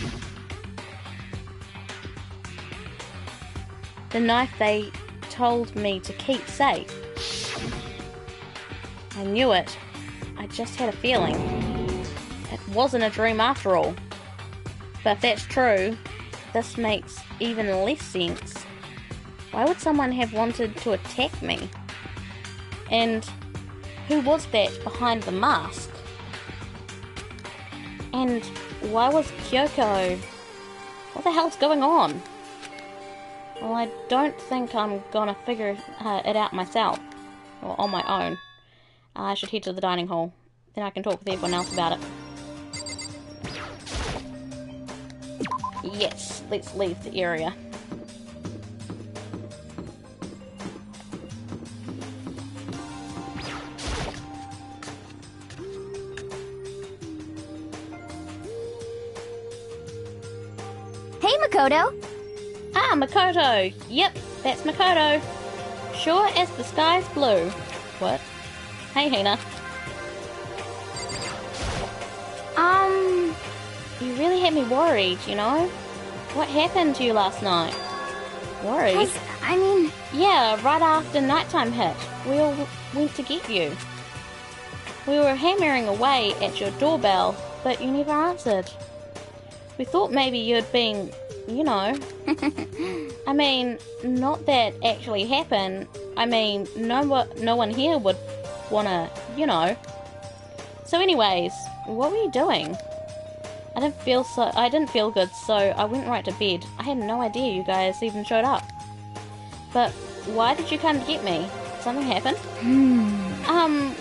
the knife they told me to keep safe. I knew it. I just had a feeling. It wasn't a dream after all. But if that's true, this makes even less sense. Why would someone have wanted to attack me? And who was that behind the mask? And why was Kyoko... what the hell's going on? Well, I don't think I'm gonna figure it out myself. Or on my own. I should head to the dining hall. Then I can talk with everyone else about it. Yes, let's leave the area. Hey, Makoto! Ah, Makoto! Yep, that's Makoto. Sure as the sky's blue. What? Hey, Hina. You really had me worried, you know? What happened to you last night? Worried? Yeah, right after nighttime hit, we all went to get you. We were hammering away at your doorbell, but you never answered. We thought maybe you'd been, you know... I mean, not that actually happened. I mean, no one here would wanna, you know. So anyways, what were you doing? I didn't feel good, so I went right to bed. I had no idea you guys even showed up. But why did you come to get me? Something happened?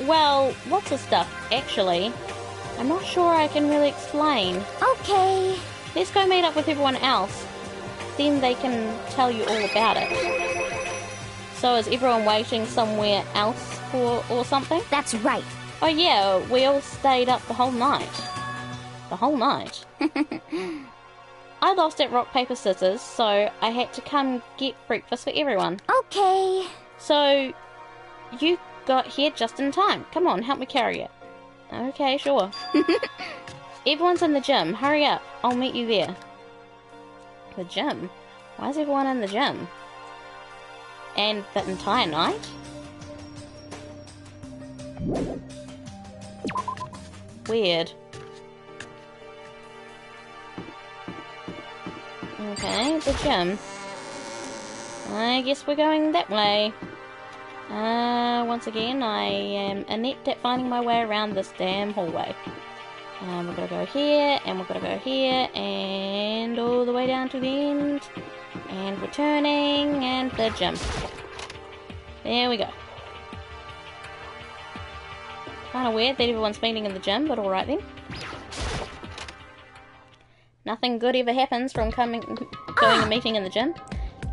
Well, lots of stuff, actually. I'm not sure I can really explain. Okay. Let's go meet up with everyone else. Then they can tell you all about it. So is everyone waiting somewhere else or something? That's right. Oh yeah, we all stayed up the whole night. The whole night? I lost at rock, paper, scissors, so I had to come get breakfast for everyone. Okay. So, you got here just in time. Come on, help me carry it. Okay, sure. Everyone's in the gym. Hurry up. I'll meet you there. The gym? Why is everyone in the gym? And the entire night? Weird. Okay, the gym. I guess we're going that way. Once again, I am inept at finding my way around this damn hallway. We're gonna go here, and we're gonna go here, and all the way down to the end. And we're turning, and the gym. There we go. Kinda weird that everyone's meeting in the gym, but alright then. Nothing good ever happens from going and meeting in the gym.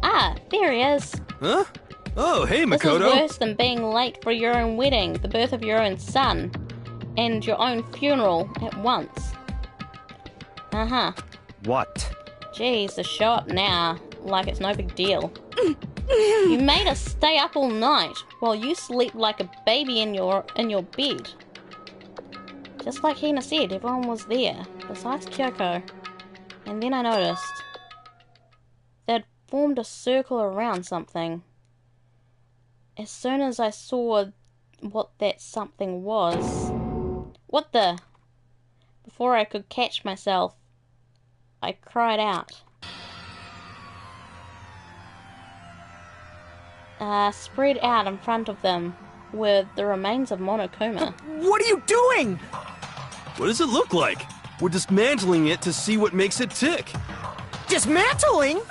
Ah, there he is. Huh? Oh, hey, Makoto. This is worse than being late for your own wedding, the birth of your own son, and your own funeral at once. Uh-huh. What? Jeez, to show up now, like it's no big deal. You made us stay up all night, while you sleep like a baby in your bed. Just like Hina said, everyone was there, besides Kyoko. And then I noticed they'd formed a circle around something. As soon as I saw what that something was... What the? Before I could catch myself, I cried out. Spread out in front of them were the remains of Monokuma. What are you doing? What does it look like? We're dismantling it to see what makes it tick. Dismantling?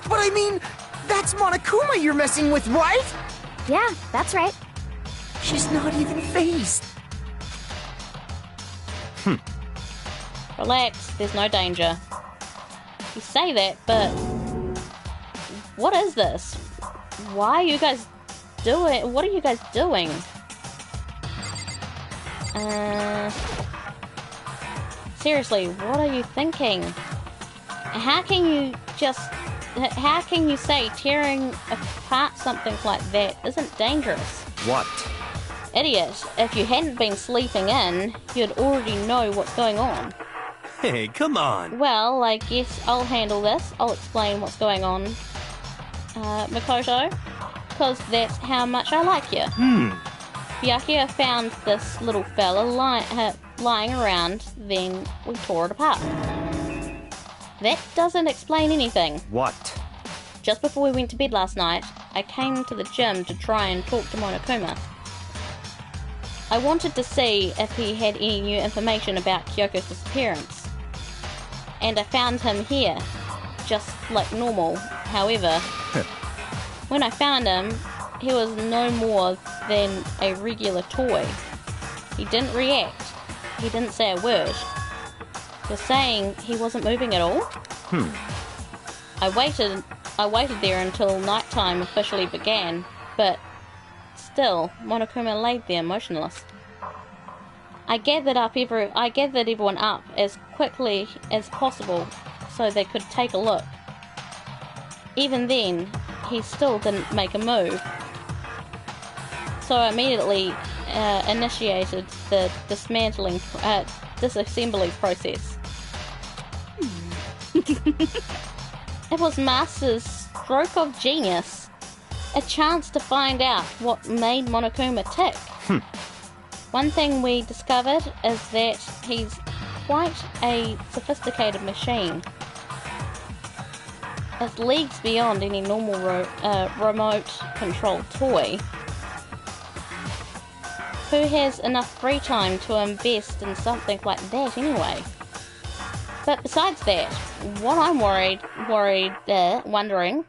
But I mean, that's Monokuma you're messing with, right? Yeah, that's right. She's not even phased. Relax, there's no danger. You say that, but... What is this? Why are you guys doing... What are you guys doing? Seriously, what are you thinking? How can you say tearing apart something like that isn't dangerous? What? Idiot, if you hadn't been sleeping in, you'd already know what's going on. Hey, come on. Well, I guess I'll handle this. I'll explain what's going on, Makoto, because that's how much I like you. Byakuya found this little fella lying around, then we tore it apart. That doesn't explain anything. What? Just before we went to bed last night, I came to the gym to try and talk to Monokuma. I wanted to see if he had any new information about Kyoko's disappearance. And I found him here, just like normal. However, when I found him, he was no more than a regular toy. He didn't react. He didn't say a word. You're saying he wasn't moving at all? I waited there until nighttime officially began, but still, Monokuma laid there motionless. I gathered everyone up as quickly as possible so they could take a look. Even then, he still didn't make a move. So I immediately initiated the disassembly process. It was Master's stroke of genius. A chance to find out what made Monokuma tick. One thing we discovered is that he's quite a sophisticated machine. It's leagues beyond any normal remote-controlled toy. Who has enough free time to invest in something like that anyway? But besides that, what I'm wondering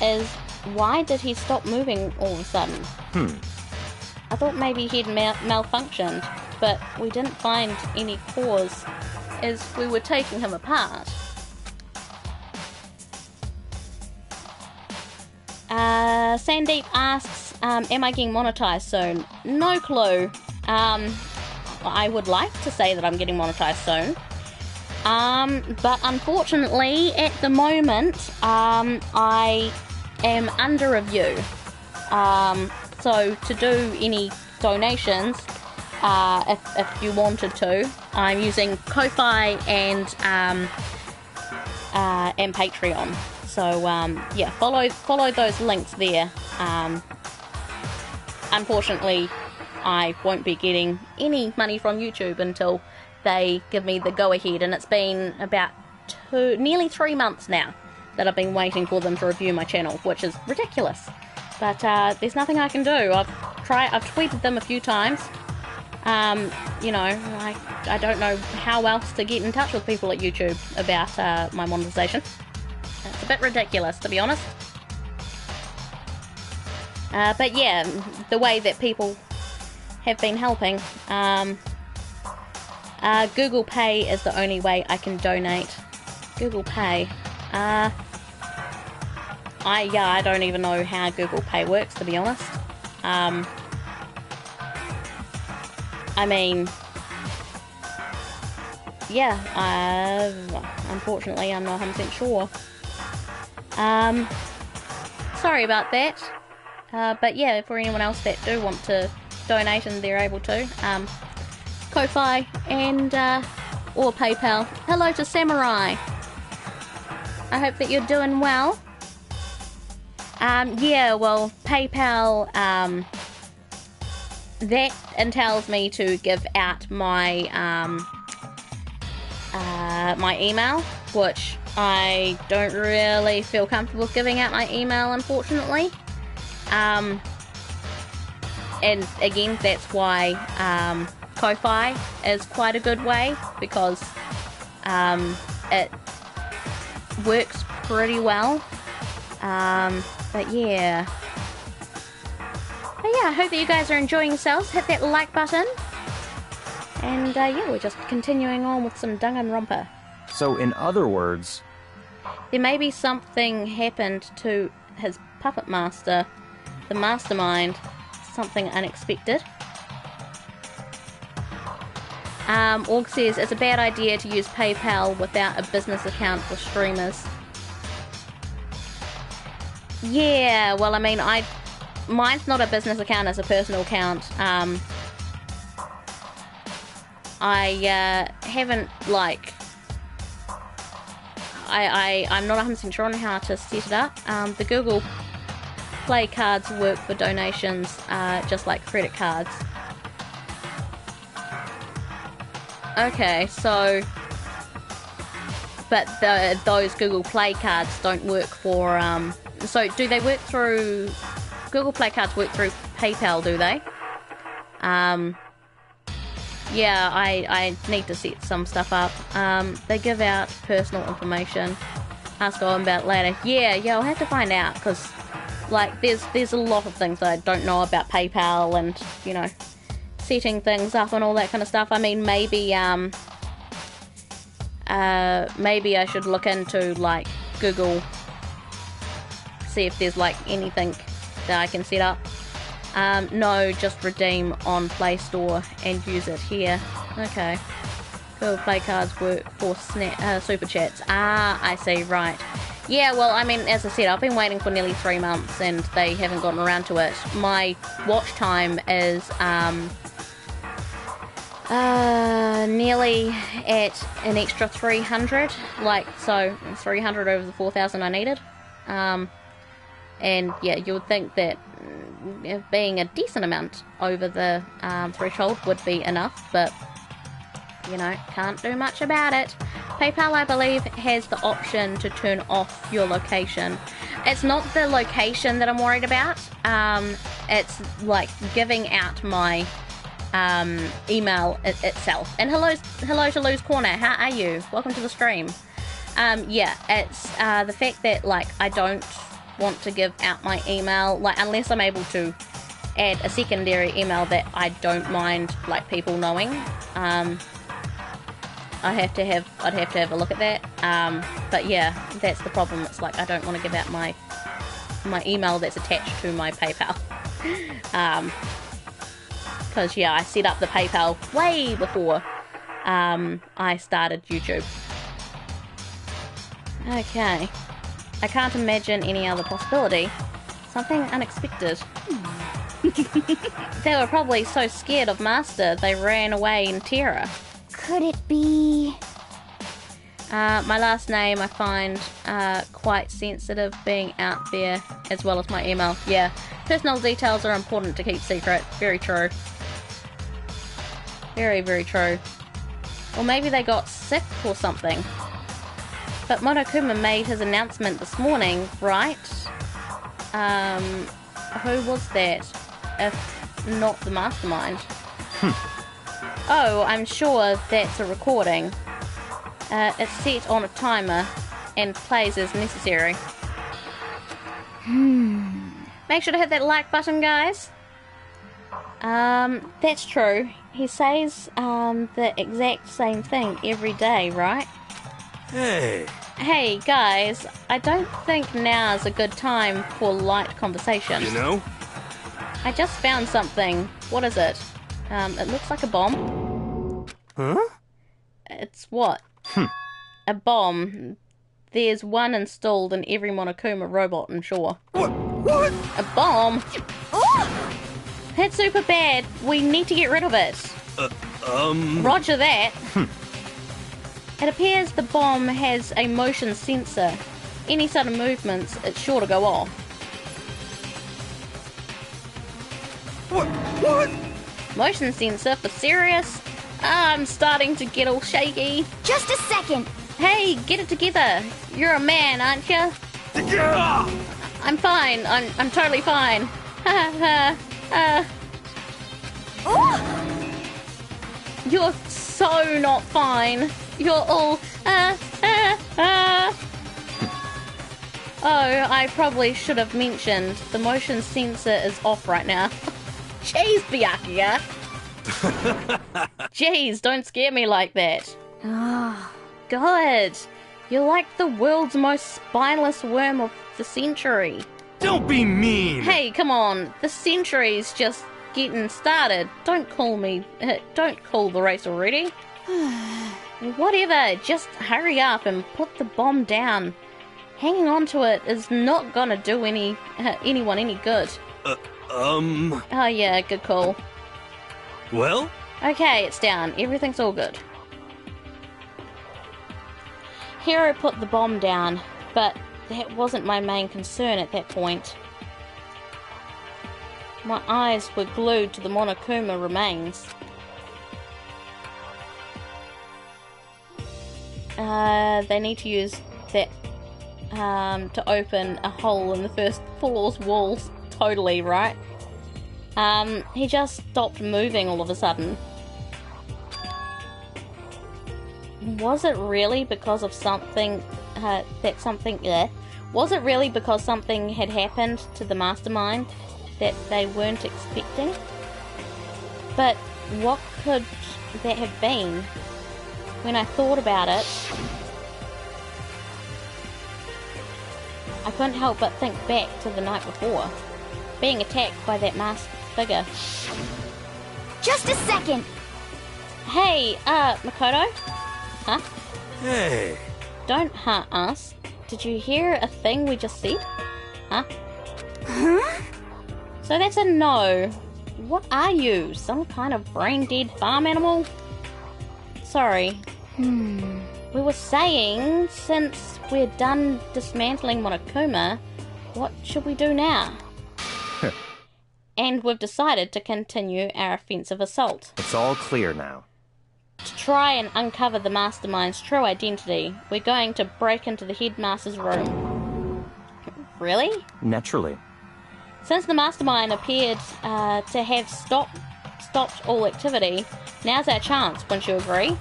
is, why did he stop moving all of a sudden? I thought maybe he'd malfunctioned, but we didn't find any cause as we were taking him apart. Sandeep asks, am I getting monetized soon? No clue. I would like to say that I'm getting monetized soon. But unfortunately, at the moment, I am under review. So to do any donations, if you wanted to, I'm using Ko-Fi and Patreon. So yeah, follow those links there. Unfortunately, I won't be getting any money from YouTube until they give me the go-ahead, and it's been about nearly 3 months now that I've been waiting for them to review my channel, which is ridiculous. But there's nothing I can do. I've tweeted them a few times. You know, I don't know how else to get in touch with people at YouTube about my monetization. It's a bit ridiculous, to be honest. But yeah, the way that people have been helping, Google Pay is the only way I can donate. Google Pay. I don't even know how Google Pay works, to be honest. I mean, yeah, unfortunately I'm not 100% sure. Sorry about that. But yeah, for anyone else that do want to donate and they're able to, Ko-Fi and or PayPal. Hello to Samurai. I hope that you're doing well. Yeah, well, PayPal, that entails me to give out my my email, which I don't really feel comfortable giving out my email, unfortunately. And again, that's why Ko-Fi is quite a good way, because it works pretty well. But yeah, I hope that you guys are enjoying yourselves. Hit that like button, and yeah, we're just continuing on with some Danganronpa. So, in other words, there may be something happened to his puppet master, the mastermind, something unexpected. Org says it's a bad idea to use PayPal without a business account for streamers. Yeah, well, I mean, mine's not a business account, it's a personal account. I haven't, like, I'm not 100% sure on how to set it up. The Google Play cards work for donations, just like credit cards. Okay, so, but those Google Play cards don't work for, so do they work through, Google Play cards work through PayPal, do they? Yeah, I need to set some stuff up. They give out personal information. Ask all about it later. Yeah, I'll have to find out, because, like, there's a lot of things that I don't know about PayPal and, you know, setting things up and all that kind of stuff. I mean, maybe I should look into, like, Google, see if there's, like, anything that I can set up. No, just redeem on Play Store and use it here. Okay. Google Play cards work for Super Chats. Ah, I see, right. Yeah, well, I mean, as I said, I've been waiting for nearly 3 months and they haven't gotten around to it. My watch time is, Nearly at an extra 300, like, so 300 over the 4,000 I needed. And yeah, you would think that being a decent amount over the threshold would be enough, but you know, can't do much about it. PayPal, I believe, has the option to turn off your location. It's not the location that I'm worried about. It's like giving out my email itself. And hello to Lou's Corner. How are you? Welcome to the stream. Yeah, it's the fact that like I don't want to give out my email, like unless I'm able to add a secondary email that I don't mind like people knowing. I'd have to have a look at that. But yeah, that's the problem. It's like I don't want to give out my email that's attached to my PayPal. Because yeah, I set up the PayPal way before I started YouTube. Okay. I can't imagine any other possibility. Something unexpected. They were probably so scared of Master they ran away in terror. Could it be... My last name I find quite sensitive being out there, as well as my email. Yeah, personal details are important to keep secret. Very true. Very, very true. Or maybe they got sick or something. But Monokuma made his announcement this morning, right? Who was that? If not the mastermind. Oh, I'm sure that's a recording. It's set on a timer and plays as necessary. Make sure to hit that like button, guys. That's true. He says the exact same thing every day, right? Hey, guys, I don't think now's a good time for light conversation. You know? I just found something. What is it? It looks like a bomb. Huh? It's what? A bomb. There's one installed in every Monokuma robot, I'm sure. What? A bomb? That's super bad. We need to get rid of it. Roger that. It appears the bomb has a motion sensor. Any sudden movements, it's sure to go off. What? Motion sensor for serious? I'm starting to get all shaky. Just a second. Hey, get it together. You're a man, aren't you? I'm fine. I'm totally fine. You're so not fine. You're all Oh, I probably should have mentioned the motion sensor is off right now. Jeez, Byakuya. Jeez, don't scare me like that. Good. You're like the world's most spineless worm of the century. Don't be mean. Hey, come on. The century's just getting started. Don't call the race already. Whatever, just hurry up and put the bomb down. Hanging on to it is not gonna do anyone any good. Oh yeah, good call. Well? Okay, it's down. Everything's all good. Hero put the bomb down, but that wasn't my main concern at that point. My eyes were glued to the Monokuma remains. They need to use that to open a hole in the first floor's walls. Totally, right? He just stopped moving all of a sudden. Was it really because of something was it really because something had happened to the mastermind that they weren't expecting? But what could that have been? When I thought about it, I couldn't help but think back to the night before, being attacked by that masked figure. Just a second. Hey, Makoto? Huh? Hey. Don't us. Did you hear a thing we just said? Huh? So that's a no. What are you? Some kind of brain-dead farm animal? sorry. We were saying, since we're done dismantling Monokuma, what should we do now? And we've decided to continue our offensive assault. It's all clear now. To try and uncover the mastermind's true identity, we're going to break into the headmaster's room. Really? Naturally. Since the mastermind appeared to have stopped all activity, now's our chance, wouldn't you agree?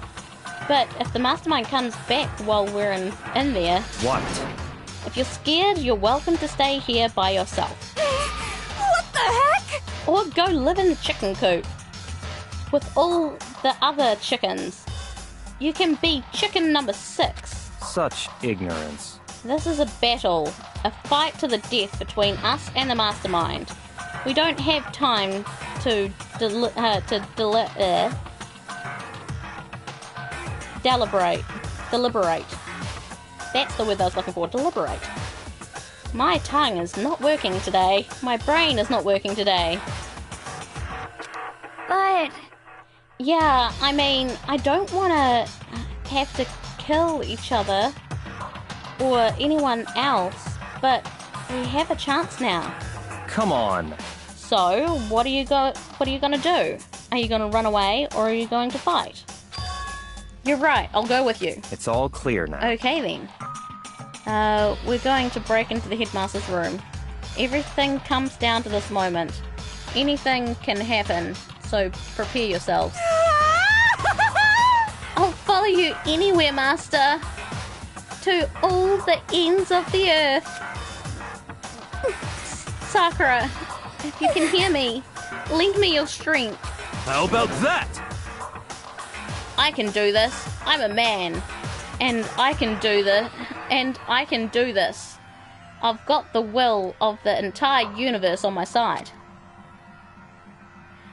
But if the mastermind comes back while we're in there... What? If you're scared, you're welcome to stay here by yourself. What the heck? Or go live in the chicken coop with all the other chickens. You can be chicken number 6. Such ignorance. This is a battle, a fight to the death between us and the mastermind. We don't have time to deliberate. That's the word I was looking for, deliberate. My tongue is not working today. My brain is not working today. But... Yeah, I mean, I don't want to have to kill each other or anyone else, but we have a chance now. Come on. So, what are you gonna do? Are you gonna run away or are you going to fight? You're right, I'll go with you. It's all clear now. Okay then. We're going to break into the headmaster's room. Everything comes down to this moment. Anything can happen, so prepare yourselves. I'll follow you anywhere, Master. To all the ends of the earth. Sakura, if you can hear me, lend me your strength. How about that? I can do this. I'm a man. And I can do this. I've got the will of the entire universe on my side.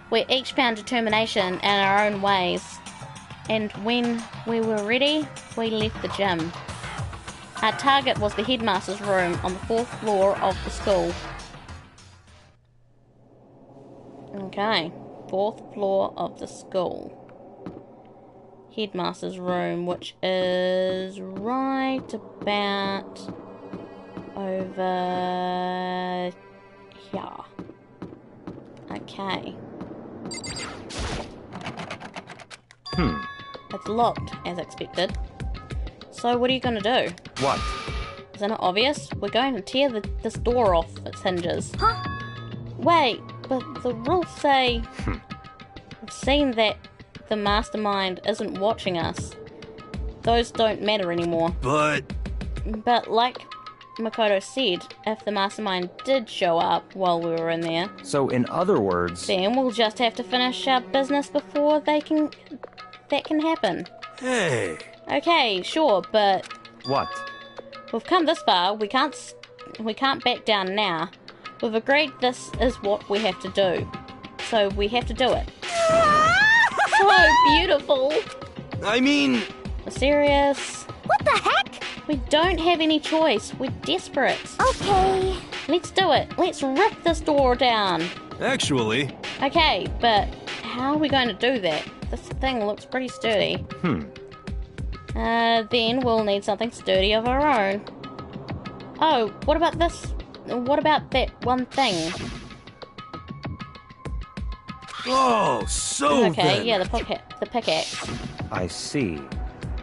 We each found determination in our own ways. And when we were ready, we left the gym. Our target was the headmaster's room on the 4th floor of the school. Okay, 4th floor of the school. Headmaster's room, which is right about over here. Okay. It's locked, as expected. So what are you going to do? What? Isn't it obvious? We're going to tear this door off its hinges. Huh? Wait, but the rules say... I've seen that the mastermind isn't watching us. Those don't matter anymore. But like Makoto said, if the mastermind did show up while we were in there... So in other words... Then we'll just have to finish our business before that can happen. Hey... Okay, sure, but... What? We've come this far, we can't back down now. We've agreed this is what we have to do. So we have to do it. So beautiful! I mean... Serious? What the heck? We don't have any choice. We're desperate. Okay. Let's do it. Let's rip this door down. Actually... Okay, but how are we going to do that? This thing looks pretty sturdy. Then we'll need something sturdy of our own. Oh, what about this? What about that one thing? Oh, so Okay, then. yeah, the pickaxe. I see.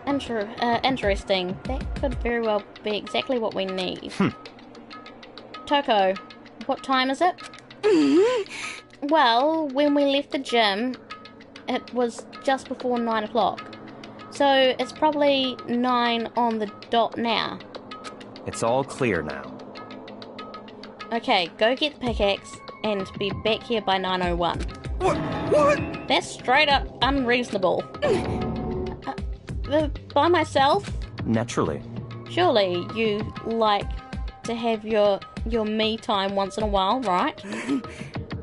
Interesting. That could very well be exactly what we need. Toko, what time is it? Well, when we left the gym, it was just before 9 o'clock. So it's probably 9 on the dot now. It's all clear now. Okay, go get the pickaxe and be back here by 9:01. What? That's straight up unreasonable. By myself? Naturally. Surely you like to have your me time once in a while, right?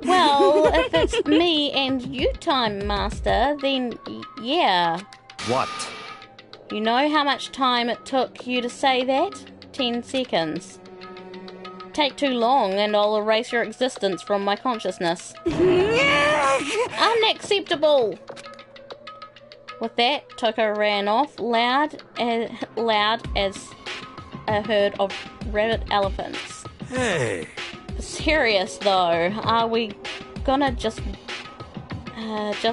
Well, if it's me and you time, Master, then yeah. What? You know how much time it took you to say that? 10 seconds. Take too long and I'll erase your existence from my consciousness. Unacceptable! With that, Toko ran off, loud as a herd of rabid elephants. Hey. Serious though, are we gonna just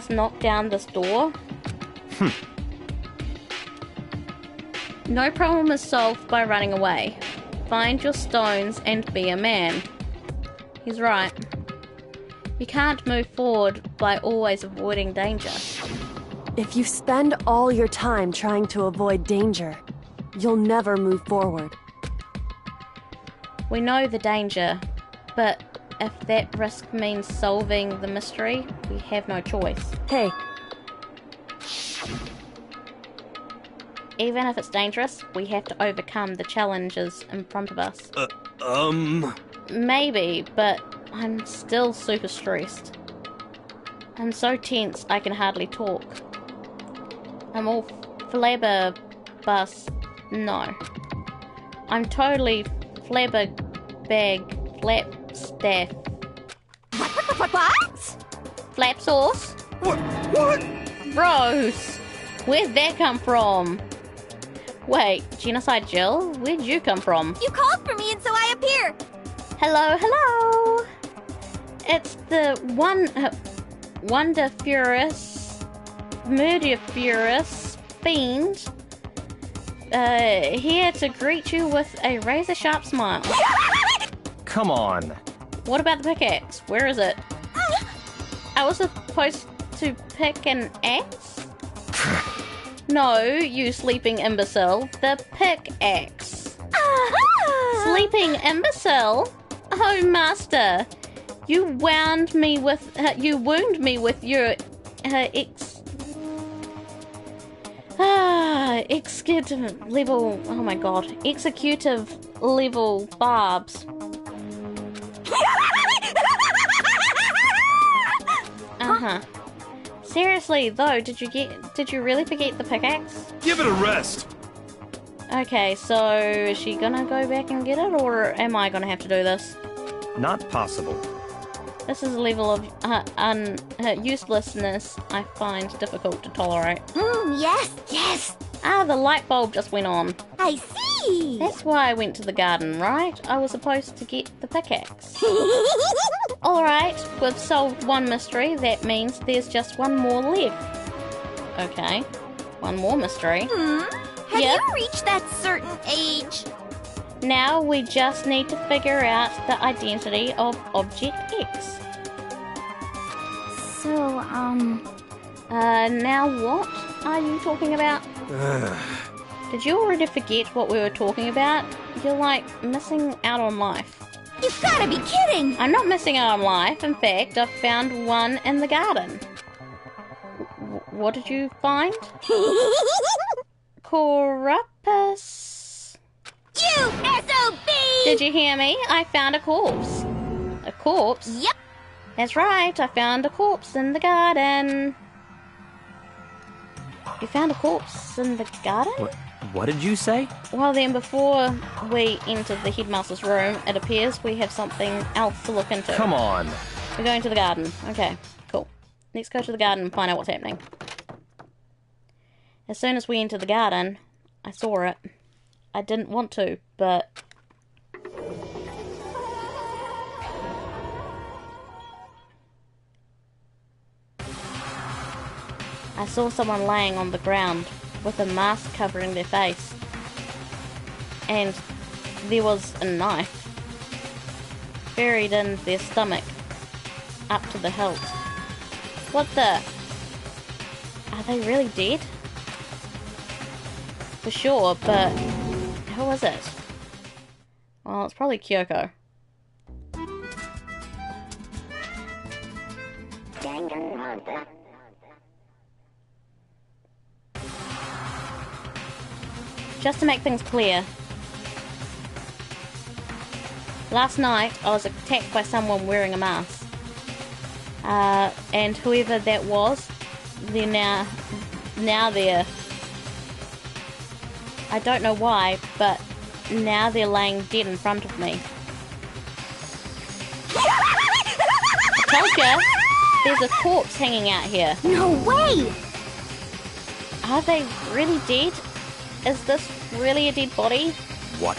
knock down this door? No problem is solved by running away. Find your stones and be a man. He's right. You can't move forward by always avoiding danger. If you spend all your time trying to avoid danger, you'll never move forward. We know the danger, but if that risk means solving the mystery, we have no choice. Hey, Even if it's dangerous, we have to overcome the challenges in front of us. Maybe, but I'm still super stressed. I'm so tense I can hardly talk. I'm all flabberstaff. No. I'm totally flapstaff. What? Flap sauce? What? Gross! Where'd that come from? Wait, Genocide Jill? Where'd you come from? You called for me and so I appear. Hello, hello! It's the Wonder Furious, Murder Furious Fiend, here to greet you with a razor-sharp smile. Come on. What about the pickaxe? Where is it? I was supposed to pick an axe? No, you sleeping imbecile. The pickaxe. Sleeping imbecile? Oh, master. You wound me with your executive level. Oh my god, executive level barbs. Seriously though, did you really forget the pickaxe? Give it a rest. Okay, so is she gonna go back and get it, or am I gonna have to do this? Not possible. This is a level of uselessness I find difficult to tolerate. Yes. Ah, the light bulb just went on. I see. That's why I went to the garden, right? I was supposed to get the pickaxe. Alright, we've solved one mystery. That means there's just one more left. Okay, one more mystery. Have you reached that certain age? Now we just need to figure out the identity of Object X. So, now what are you talking about? Did you already forget what we were talking about? You're like missing out on life. You've gotta be kidding! I'm not missing out on life. In fact, I've found one in the garden. What did you find? Corrupus. You SOB! Did you hear me? I found a corpse. A corpse? Yep. That's right, I found a corpse in the garden. You found a corpse in the garden? What did you say? Well then, before we enter the headmaster's room, it appears we have something else to look into. Come on. We're going to the garden. Okay, cool. Let's go to the garden and find out what's happening. As soon as we enter the garden, I saw it. I didn't want to, but... I saw someone laying on the ground with a mask covering their face. And there was a knife buried in their stomach up to the hilt. What the? Are they really dead? For sure, but who is it? Well, it's probably Kyoko. Danganronpa. Just to make things clear, last night I was attacked by someone wearing a mask. And whoever that was, they're now they're... I don't know why, but now they're laying dead in front of me. I told ya, there's a corpse hanging out here. No way! Are they really dead? Is this really a dead body? What?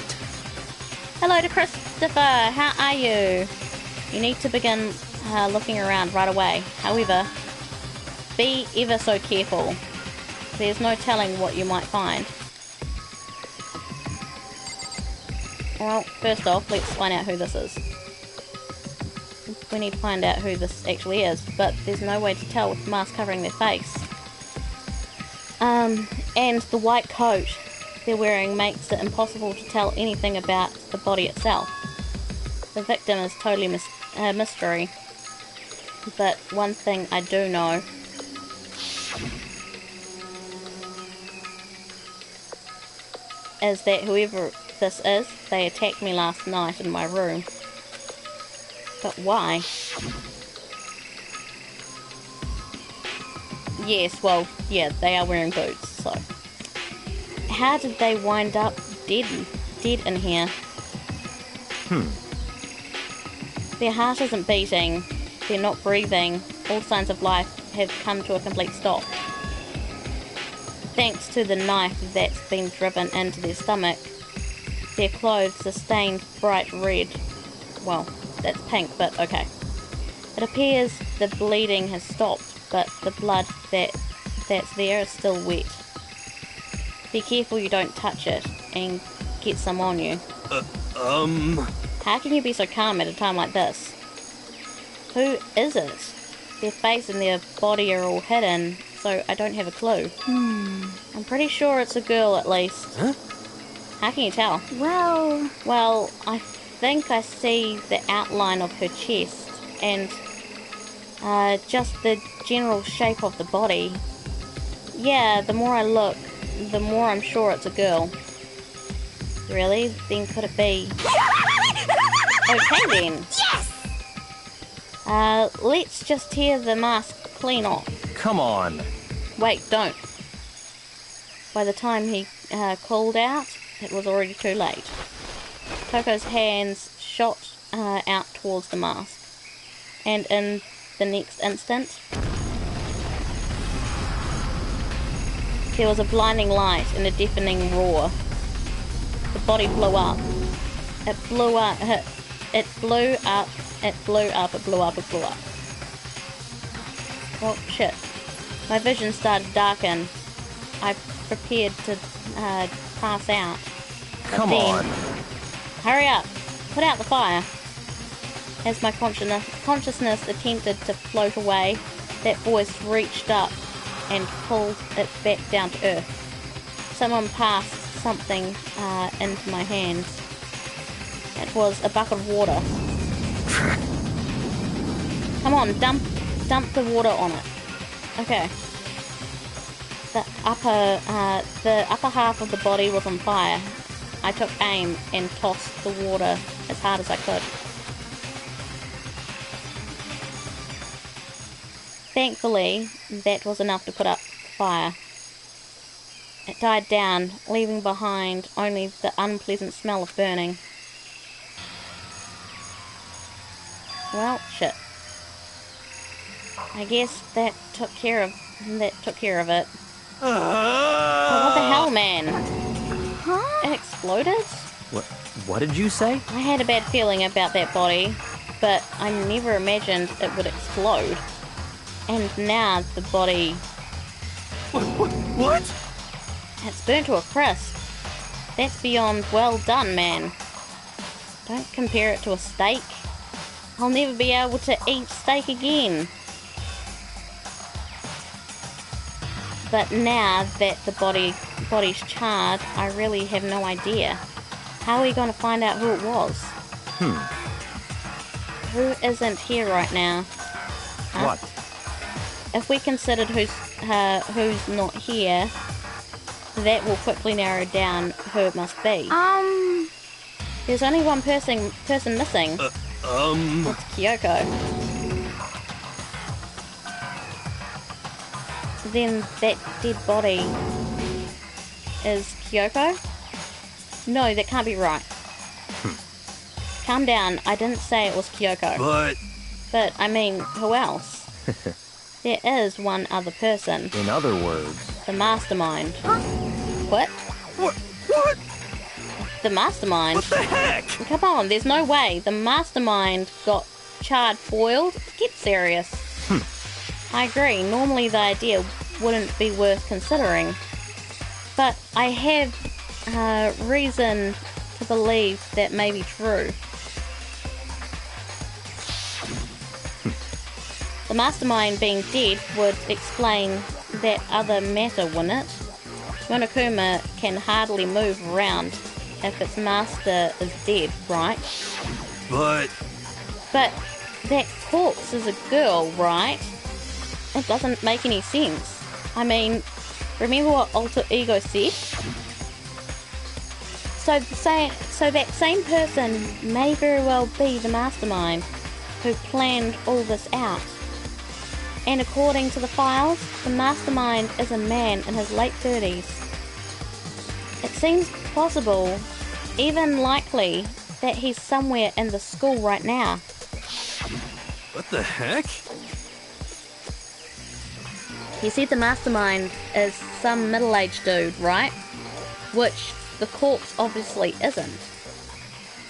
Hello to Christopher, how are you? You need to begin looking around right away. However, be ever so careful. There's no telling what you might find. Well, first off, let's find out who this is. We need to find out who this actually is, but there's no way to tell with the mask covering their face. And the white coat they're wearing makes it impossible to tell anything about the body itself. The victim is totally a mystery. But one thing I do know is that whoever this is, they attacked me last night in my room. But why? Yes, well, yeah, they are wearing boots, so... How did they wind up dead in here? Their heart isn't beating, they're not breathing, all signs of life have come to a complete stop. Thanks to the knife that's been driven into their stomach, their clothes are stained bright red. Well, that's pink, but okay. It appears the bleeding has stopped, but the blood that's there is still wet. Be careful you don't touch it and get some on you. How can you be so calm at a time like this? Who is it? Their face and their body are all hidden, so I don't have a clue. I'm pretty sure it's a girl at least. Huh? How can you tell? Well, I think I see the outline of her chest and just the general shape of the body. Yeah, the more I look, the more I'm sure it's a girl. Really? Then could it be? Okay then. Yes! Let's just tear the mask clean off. Come on. Wait, don't. By the time he called out, it was already too late. Coco's hands shot out towards the mask. And in the next instant, there was a blinding light and a deafening roar. The body blew up. It blew up. It blew up. It blew up. It blew up. It blew up. Oh shit. My vision started to darken. I prepared to pass out. Come on. Hurry up. Put out the fire. As my consciousness attempted to float away, that voice reached up and pulled it back down to earth. Someone passed something into my hands. It was a bucket of water. Come on, dump the water on it. Okay. The upper half of the body was on fire. I took aim and tossed the water as hard as I could. Thankfully, that was enough to put up the fire. It died down, leaving behind only the unpleasant smell of burning. Well, shit. I guess that took care of it. Oh, what the hell, man? Huh? It exploded? What did you say? I had a bad feeling about that body, but I never imagined it would explode. And now the body... What? It's burnt to a crisp. That's beyond well done, man. Don't compare it to a steak. I'll never be able to eat steak again. But now that the body's charred, I really have no idea. How are we going to find out who it was? Who isn't here right now? What? If we considered who's not here, that will quickly narrow down who it must be. There's only one person missing. It's Kyoko. Then that dead body is Kyoko? No, that can't be right. Calm down, I didn't say it was Kyoko. But I mean, who else? There is one other person. In other words... The mastermind. Huh? What? What? The mastermind? What the heck? Come on, there's no way. The mastermind got charred boiled? Get serious. I agree, normally the idea wouldn't be worth considering. But I have reason to believe that may be true. The mastermind being dead would explain that other matter, wouldn't it? Monokuma can hardly move around if its master is dead, right? But that corpse is a girl, right? It doesn't make any sense. I mean, remember what Alter Ego said? So that same person may very well be the mastermind who planned all this out. And according to the files, the mastermind is a man in his late 30s. It seems possible, even likely, that he's somewhere in the school right now. what the heck? You said the mastermind is some middle-aged dude, right? Which the corpse obviously isn't.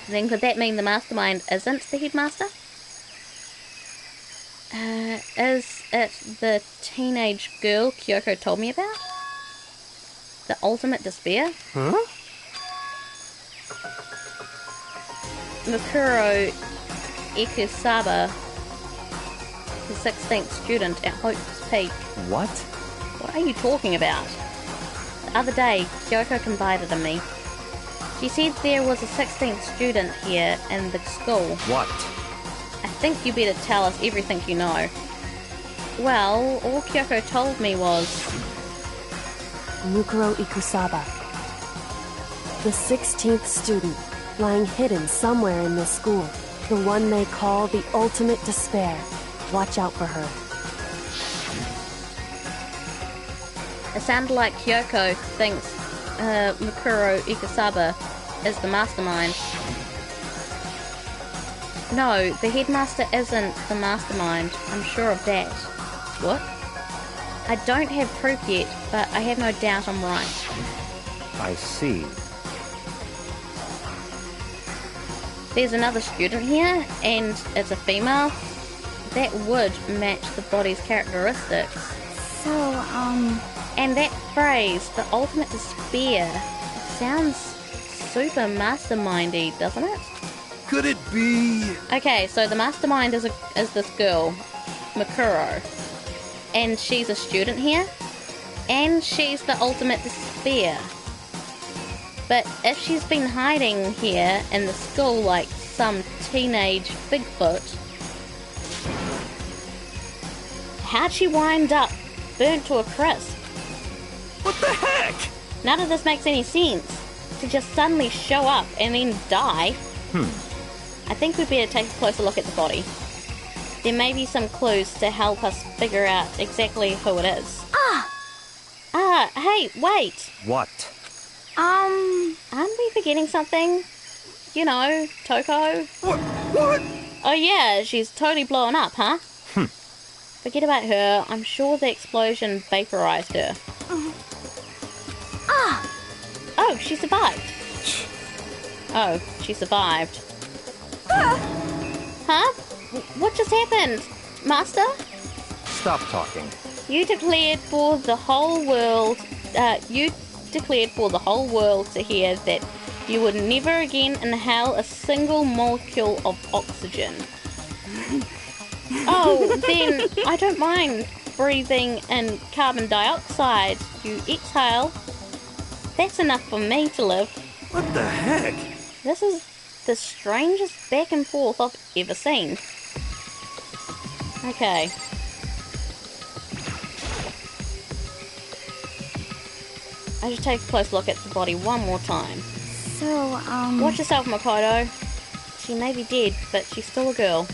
Then could that mean the mastermind isn't the headmaster? Is it the teenage girl Kyoko told me about? The ultimate despair? Huh? Mukuro Ikusaba, the 16th student at Hope's Peak. What? What are you talking about? The other day, Kyoko confided in me. She said there was a 16th student here in the school. What? I think you better tell us everything you know. Well, all Kyoko told me was... Mukuro Ikusaba. The 16th student, lying hidden somewhere in this school. The one they call the ultimate despair. Watch out for her. It sounded like Kyoko thinks Mukuro Ikusaba is the mastermind. No, the headmaster isn't the mastermind. I'm sure of that. What? I don't have proof yet, but I have no doubt I'm right. I see. There's another student here, and it's a female. That would match the body's characteristics. So, And that phrase, the ultimate despair, it sounds super mastermindy, doesn't it? Could it be? Okay, so the mastermind is this girl, Mukuro, and she's a student here, and she's the ultimate despair. But if she's been hiding here in the school like some teenage Bigfoot, how'd she wind up burnt to a crisp? What the heck? None of this makes any sense. To just suddenly show up and then die. I think we'd better take a closer look at the body. There may be some clues to help us figure out exactly who it is. Hey, wait! What? Aren't we forgetting something? You know, Toko? What? Oh yeah, she's totally blown up, huh? Forget about her. I'm sure the explosion vaporized her. Oh, she survived. Oh, she survived. Huh? What just happened? Master? Stop talking. You declared for the whole world, to hear that you would never again inhale a single molecule of oxygen. Oh, then I don't mind breathing in carbon dioxide. You exhale. That's enough for me to live. What the heck? This is the strangest back and forth I've ever seen. Okay. I should take a close look at the body one more time. so, Watch yourself, Makoto. She may be dead, but she's still a girl.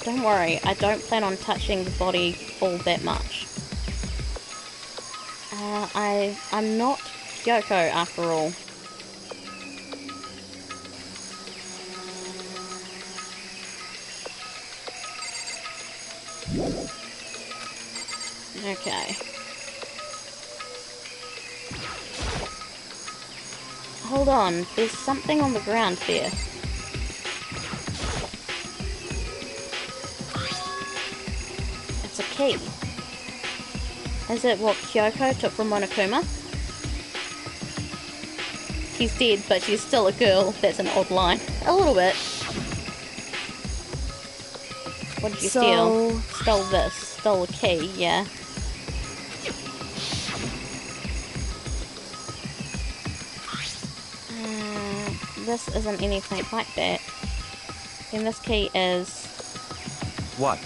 Don't worry, I don't plan on touching the body all that much. I'm not Kyoko after all. Okay. hold on. There's something on the ground there. It's a key. Is it what Kyoko took from Monokuma? She's dead, but she's still a girl. That's an odd line. A little bit. What did you steal? Stole this. Stole a key, yeah. This isn't anything like that. Then this key is... What?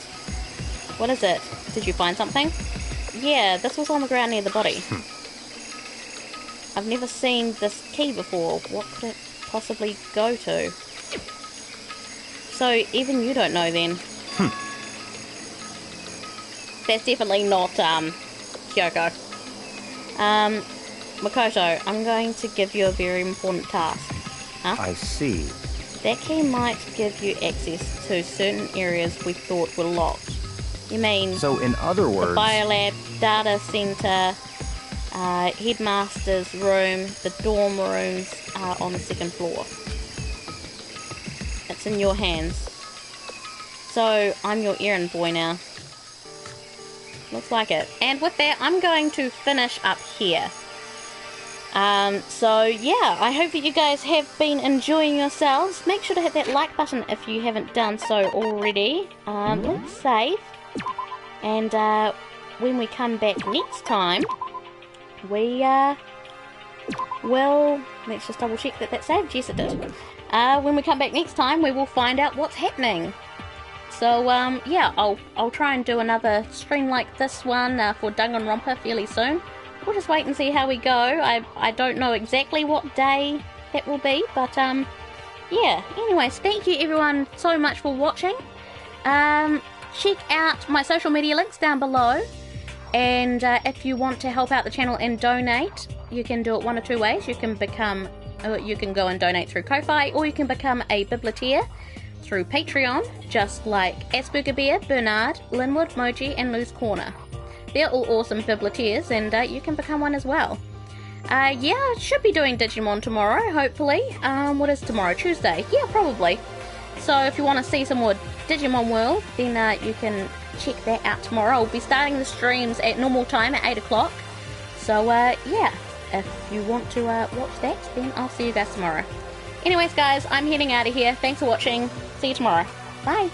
What is it? Did you find something? Yeah, this was on the ground near the body. I've never seen this key before. What could it possibly go to? So, even you don't know then? That's definitely not, Kyoko. Makoto, I'm going to give you a very important task. Huh? I see. That key might give you access to certain areas we thought were locked. You mean... So, in other words... The biolab, data center, headmaster's room, the dorm rooms are on the second floor. It's in your hands. So, I'm your errand boy now. Looks like it. And with that, I'm going to finish up here. So yeah, I hope that you guys have been enjoying yourselves. Make sure to hit that like button if you haven't done so already. Let's save. And when we come back next time, we will... Let's just double check that that saved. Yes, it did. When we come back next time, we will find out what's happening. So yeah, I'll try and do another stream like this one for Danganronpa fairly soon. We'll just wait and see how we go. I don't know exactly what day that will be, but yeah. Anyways, thank you everyone so much for watching. Check out my social media links down below, and if you want to help out the channel and donate, you can do it one of two ways. You can become, you can go and donate through Ko-Fi, or you can become a Biblioteer through Patreon, just like Asperger Bear, Bernard, Linwood, Moji, and Lou's Corner. They're all awesome Biblioteers, and you can become one as well. Yeah, I should be doing Digimon tomorrow, hopefully. What is tomorrow? Tuesday? Yeah, probably. So if you want to see some more Digimon World, then you can check that out tomorrow. I'll be starting the streams at normal time at 8 o'clock. So yeah, if you want to watch that, then I'll see you guys tomorrow. Anyways guys, I'm heading out of here. Thanks for watching. See you tomorrow. Bye!